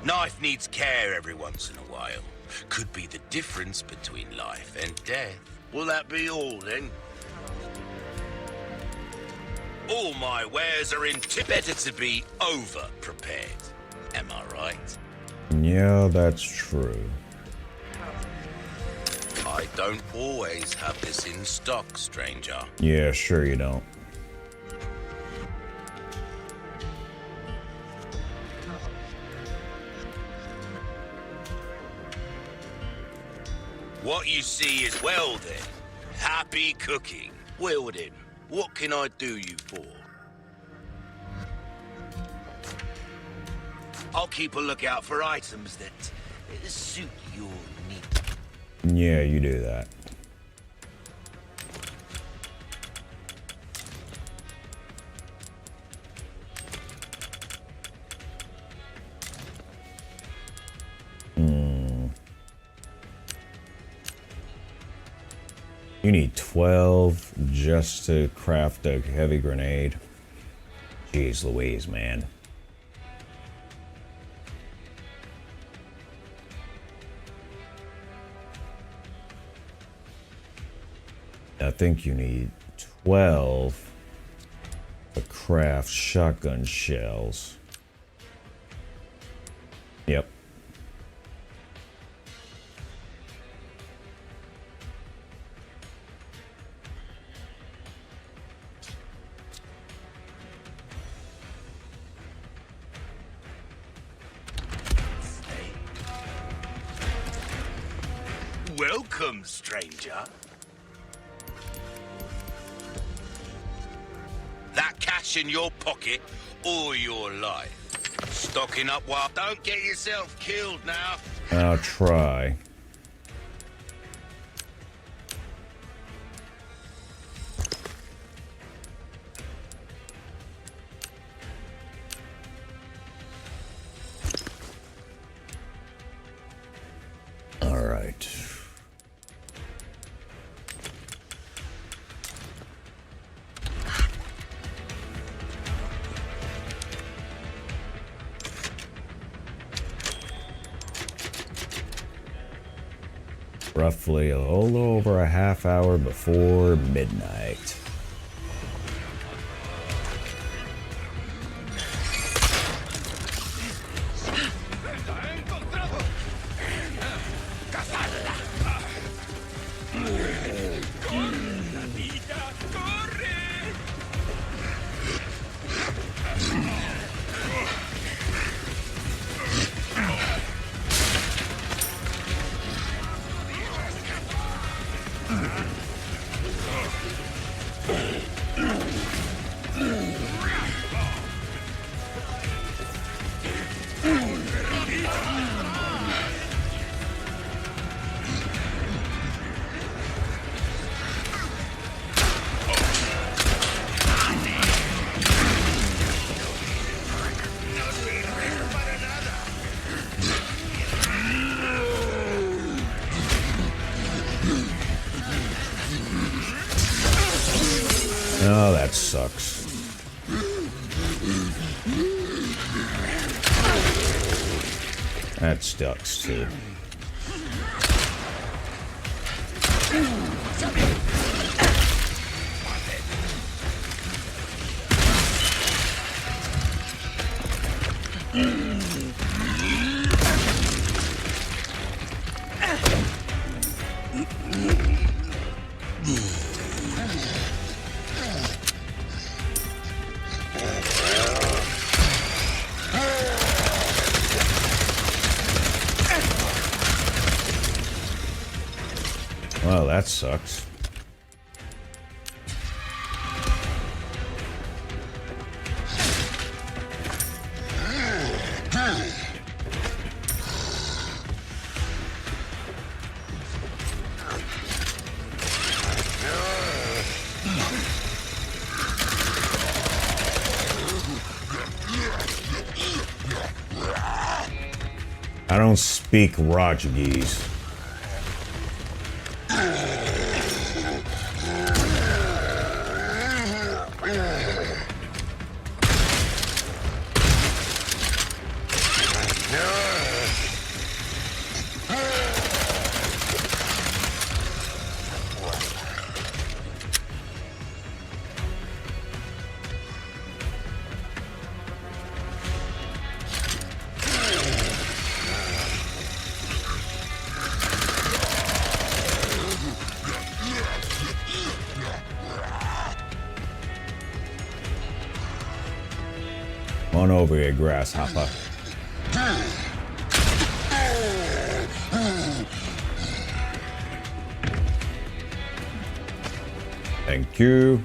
Knife needs care every once in a while. Could be the difference between life and death. Will that be all then? All my wares are in tip. Better to be over-prepared. Am I right? Yeah, that's true. I don't always have this in stock, stranger. Yeah, sure you don't. What you see is well then. Happy cooking. Well then, what can I do you for? I'll keep a lookout for items that suit your needs. Yeah, you do that. You need 12 just to craft a heavy grenade. Jeez Louise, man. I think you need 12 to craft shotgun shells. Yep. Welcome, stranger. That cash in your pocket or your life? Stocking up while... Don't get yourself killed now. I'll try. All right. Roughly a little over a half hour before midnight. Oh, that sucks. That sucks too. Well, that sucks. I don't speak Rajagese. On over here, grasshopper. Thank you.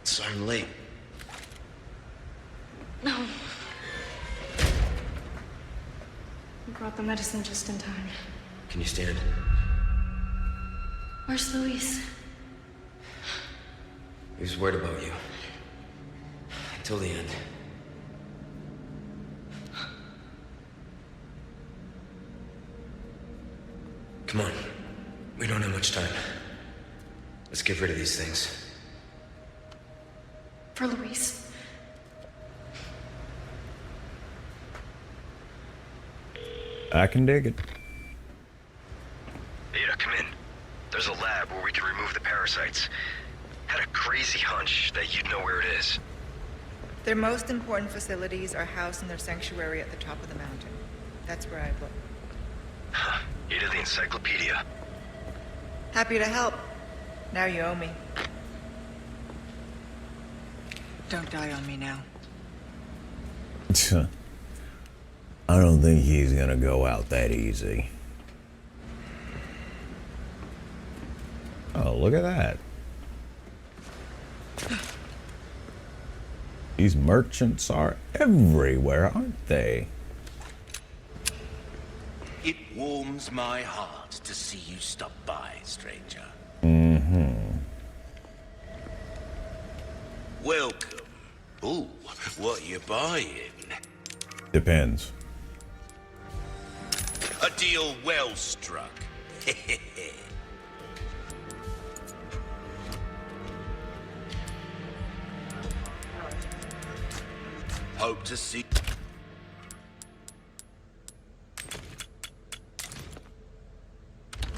Sorry I'm late. No. We brought the medicine just in time. Can you stand? Where's Luis? He was worried about you. Until the end. Come on. We don't have much time. Let's get rid of these things. For Luis. I can dig it. Ada, come in. There's a lab where we can remove the parasites. Had a crazy hunch that you'd know where it is. Their most important facilities are housed in their sanctuary at the top of the mountain. That's where I look. You to the encyclopedia. Happy to help. Now you owe me. Don't die on me now. I don't think he's gonna go out that easy. Oh, look at that. These merchants are everywhere, aren't they? It warms my heart to see you stop by, stranger. Mm-hmm. Welcome. Ooh, what you buying? Depends. A deal well struck. Hope to see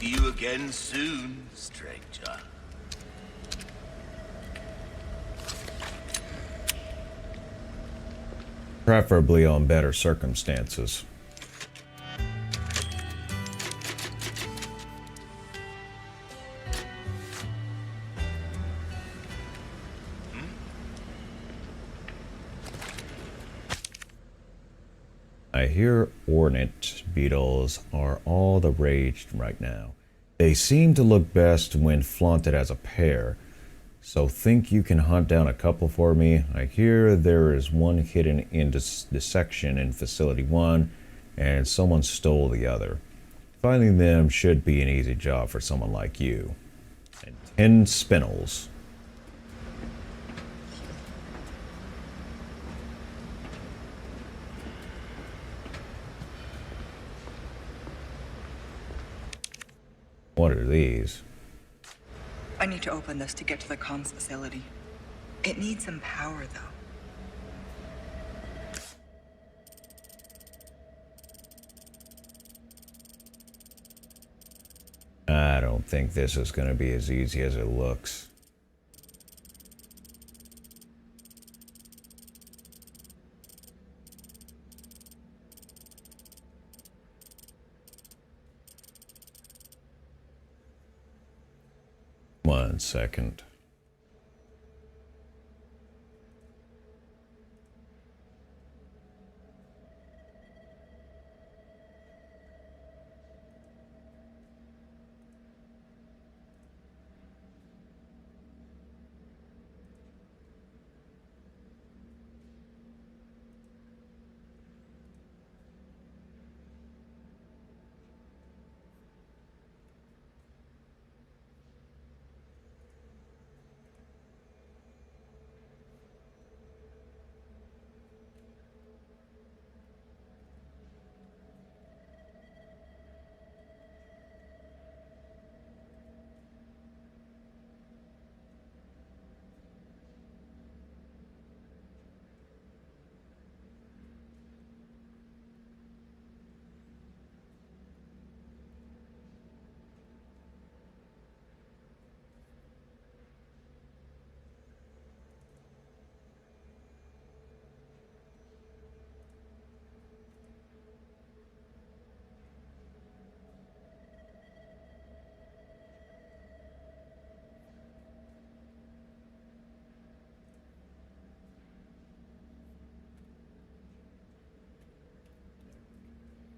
you again soon, stranger. Preferably on better circumstances. I hear hornet beetles are all the rage right now. They seem to look best when flaunted as a pair. So think you can hunt down a couple for me? I hear there is one hidden in this section in Facility 1, and someone stole the other. Finding them should be an easy job for someone like you. And 10 spinels. What are these? I need to open this to get to the comms facility. It needs some power, though. I don't think this is going to be as easy as it looks. One second.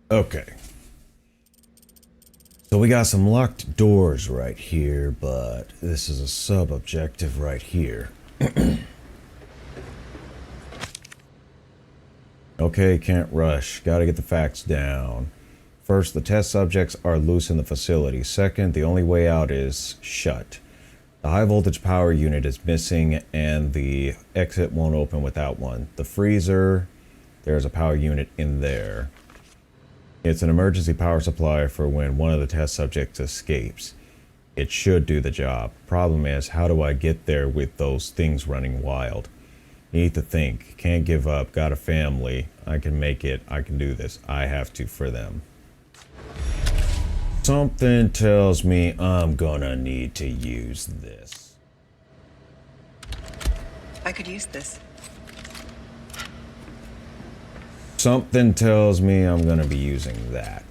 Okay. So we got some locked doors right here, but this is a sub-objective right here. Okay, can't rush. Gotta get the facts down. First, the test subjects are loose in the facility. Second, the only way out is shut. The high voltage power unit is missing and the exit won't open without one. The freezer, there's a power unit in there. It's an emergency power supply for when one of the test subjects escapes. It should do the job. Problem is, how do I get there with those things running wild? Need to think. Can't give up. Got a family. I can make it. I can do this. I have to for them. Something tells me I'm gonna need to use this. I could use this. Something tells me I'm going to be using that.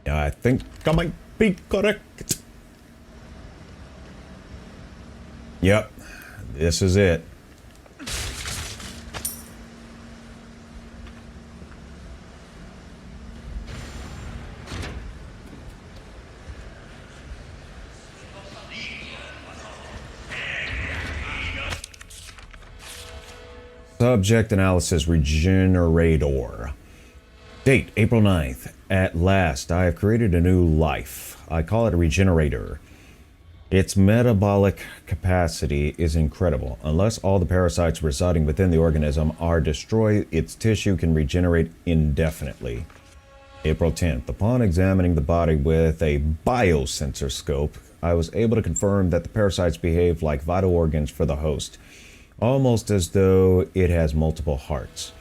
I think I might be correct. Yep, this is it. Subject analysis regenerator. Date, April 9th. At last, I have created a new life. I call it a regenerator. Its metabolic capacity is incredible. Unless all the parasites residing within the organism are destroyed, its tissue can regenerate indefinitely. April 10th. Upon examining the body with a biosensor scope, I was able to confirm that the parasites behave like vital organs for the host, almost as though it has multiple hearts.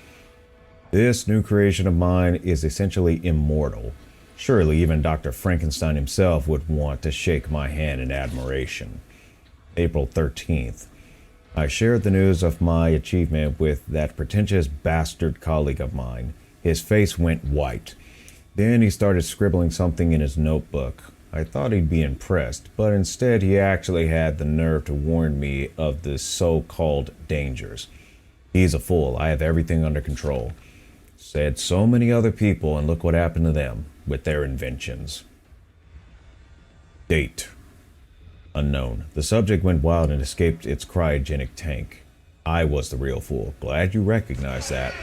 This new creation of mine is essentially immortal. Surely even Dr. Frankenstein himself would want to shake my hand in admiration. April 13th. I shared the news of my achievement with that pretentious bastard colleague of mine. His face went white. Then he started scribbling something in his notebook. I thought he'd be impressed, but instead he actually had the nerve to warn me of the so-called dangers. He's a fool. I have everything under control. Said so many other people, and look what happened to them with their inventions. Date. Unknown. The subject went wild and escaped its cryogenic tank. I was the real fool. Glad you recognize that.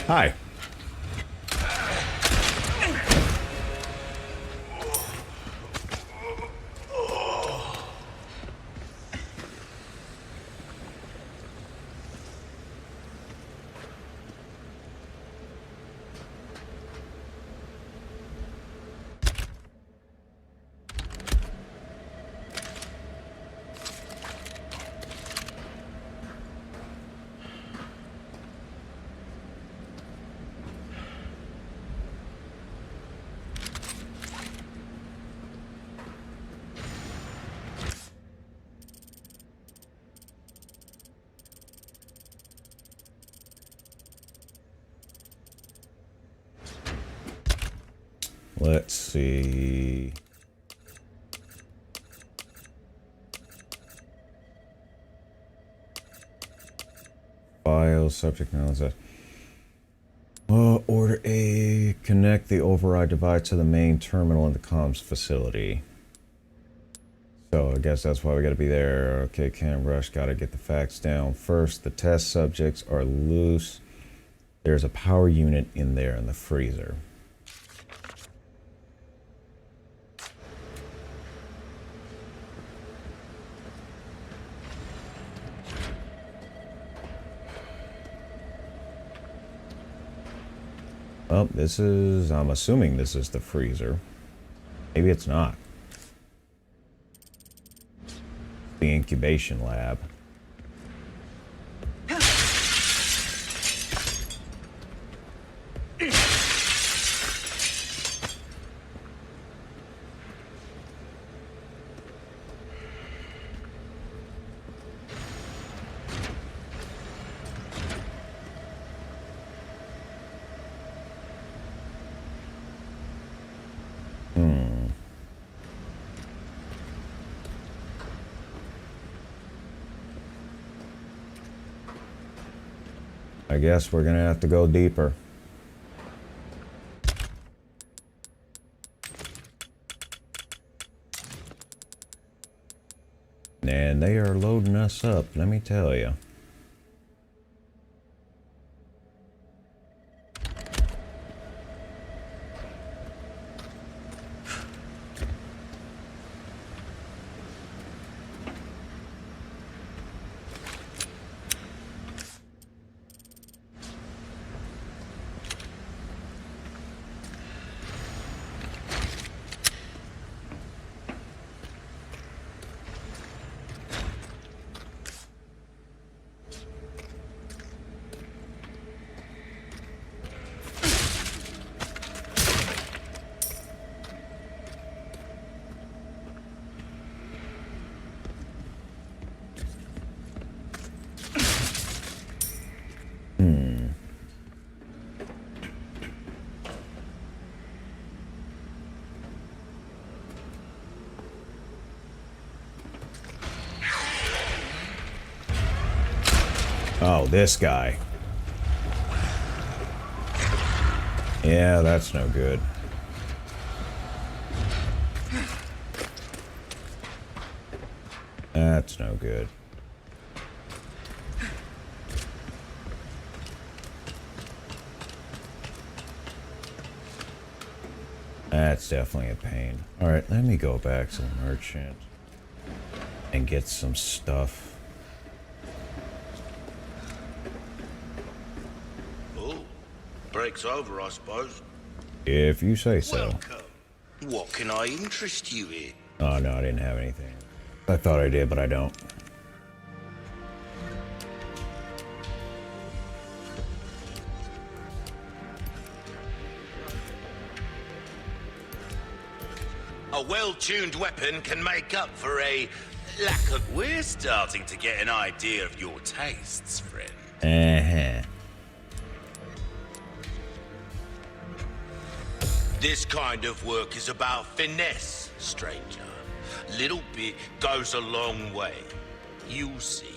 Hi. Let's see. File subject analysis. Order A. Connect the override device to the main terminal in the comms facility. So I guess that's why we gotta be there. Okay, Cam Rush, gotta get the facts down first. The test subjects are loose. There's a power unit in there in the freezer. Oh, this is, I'm assuming this is the freezer. Maybe it's not. The incubation lab. I guess we're gonna have to go deeper. And they are loading us up, let me tell you. Oh, this guy. Yeah, that's no good. That's no good. That's definitely a pain. Alright, let me go back to the merchant and get some stuff. Oh, break's over, I suppose. If you say so. Welcome. What can I interest you in? Oh no, I didn't have anything. I thought I did, but I don't. A well-tuned weapon can make up for a lack of... We're starting to get an idea of your tastes, friend. Uh-huh. This kind of work is about finesse, stranger. Little bit goes a long way. You'll see.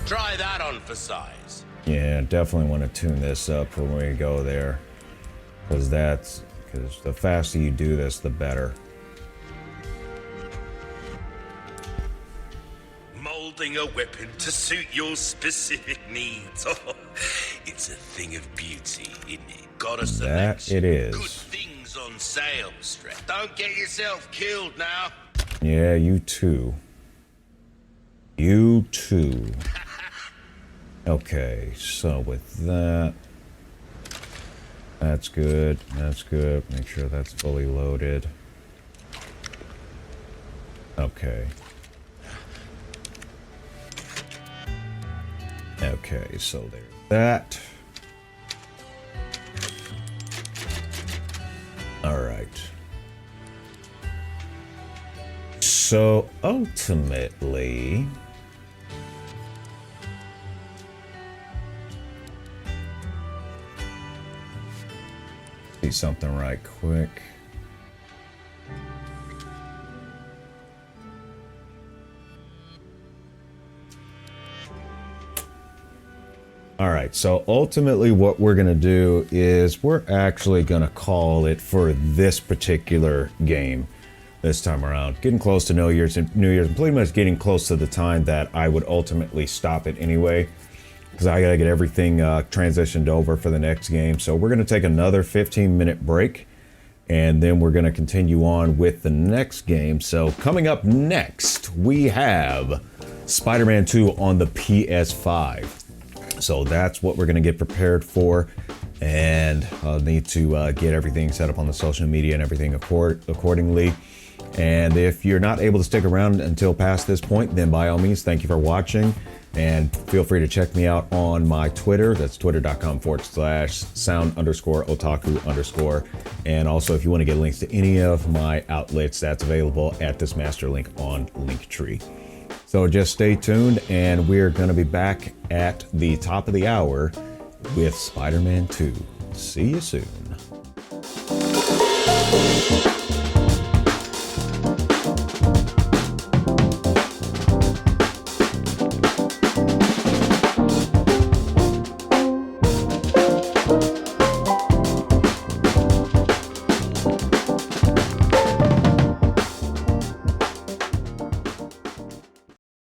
Try that on for size. Yeah, definitely want to tune this up for when we go there. Because the faster you do this, the better. Molding a weapon to suit your specific needs. Oh, it's a thing of beauty, isn't it? Gotta select. That it is. Good things on sale, Strat. Don't get yourself killed now. Yeah, you too. You too. Okay, so with that... That's good. That's good. Make sure that's fully loaded. Okay. Okay, so there's that. All right. So ultimately... see something right quick. All right, so ultimately what we're going to do is we're actually going to call it for this particular game this time around. Getting close to New Year's and pretty much getting close to the time that I would ultimately stop it anyway, because I got to get everything transitioned over for the next game. So we're going to take another 15-minute break, and then we're going to continue on with the next game. So coming up next, we have Spider-Man 2 on the PS5. So that's what we're going to get prepared for, and I'll need to get everything set up on the social media and everything accordingly. And if you're not able to stick around until past this point, then by all means, thank you for watching. And feel free to check me out on my Twitter. That's twitter.com/sound_otaku_. And also, if you want to get links to any of my outlets, that's available at this master link on Linktree. So just stay tuned, and we're going to be back at the top of the hour with Spider-Man 2. See you soon.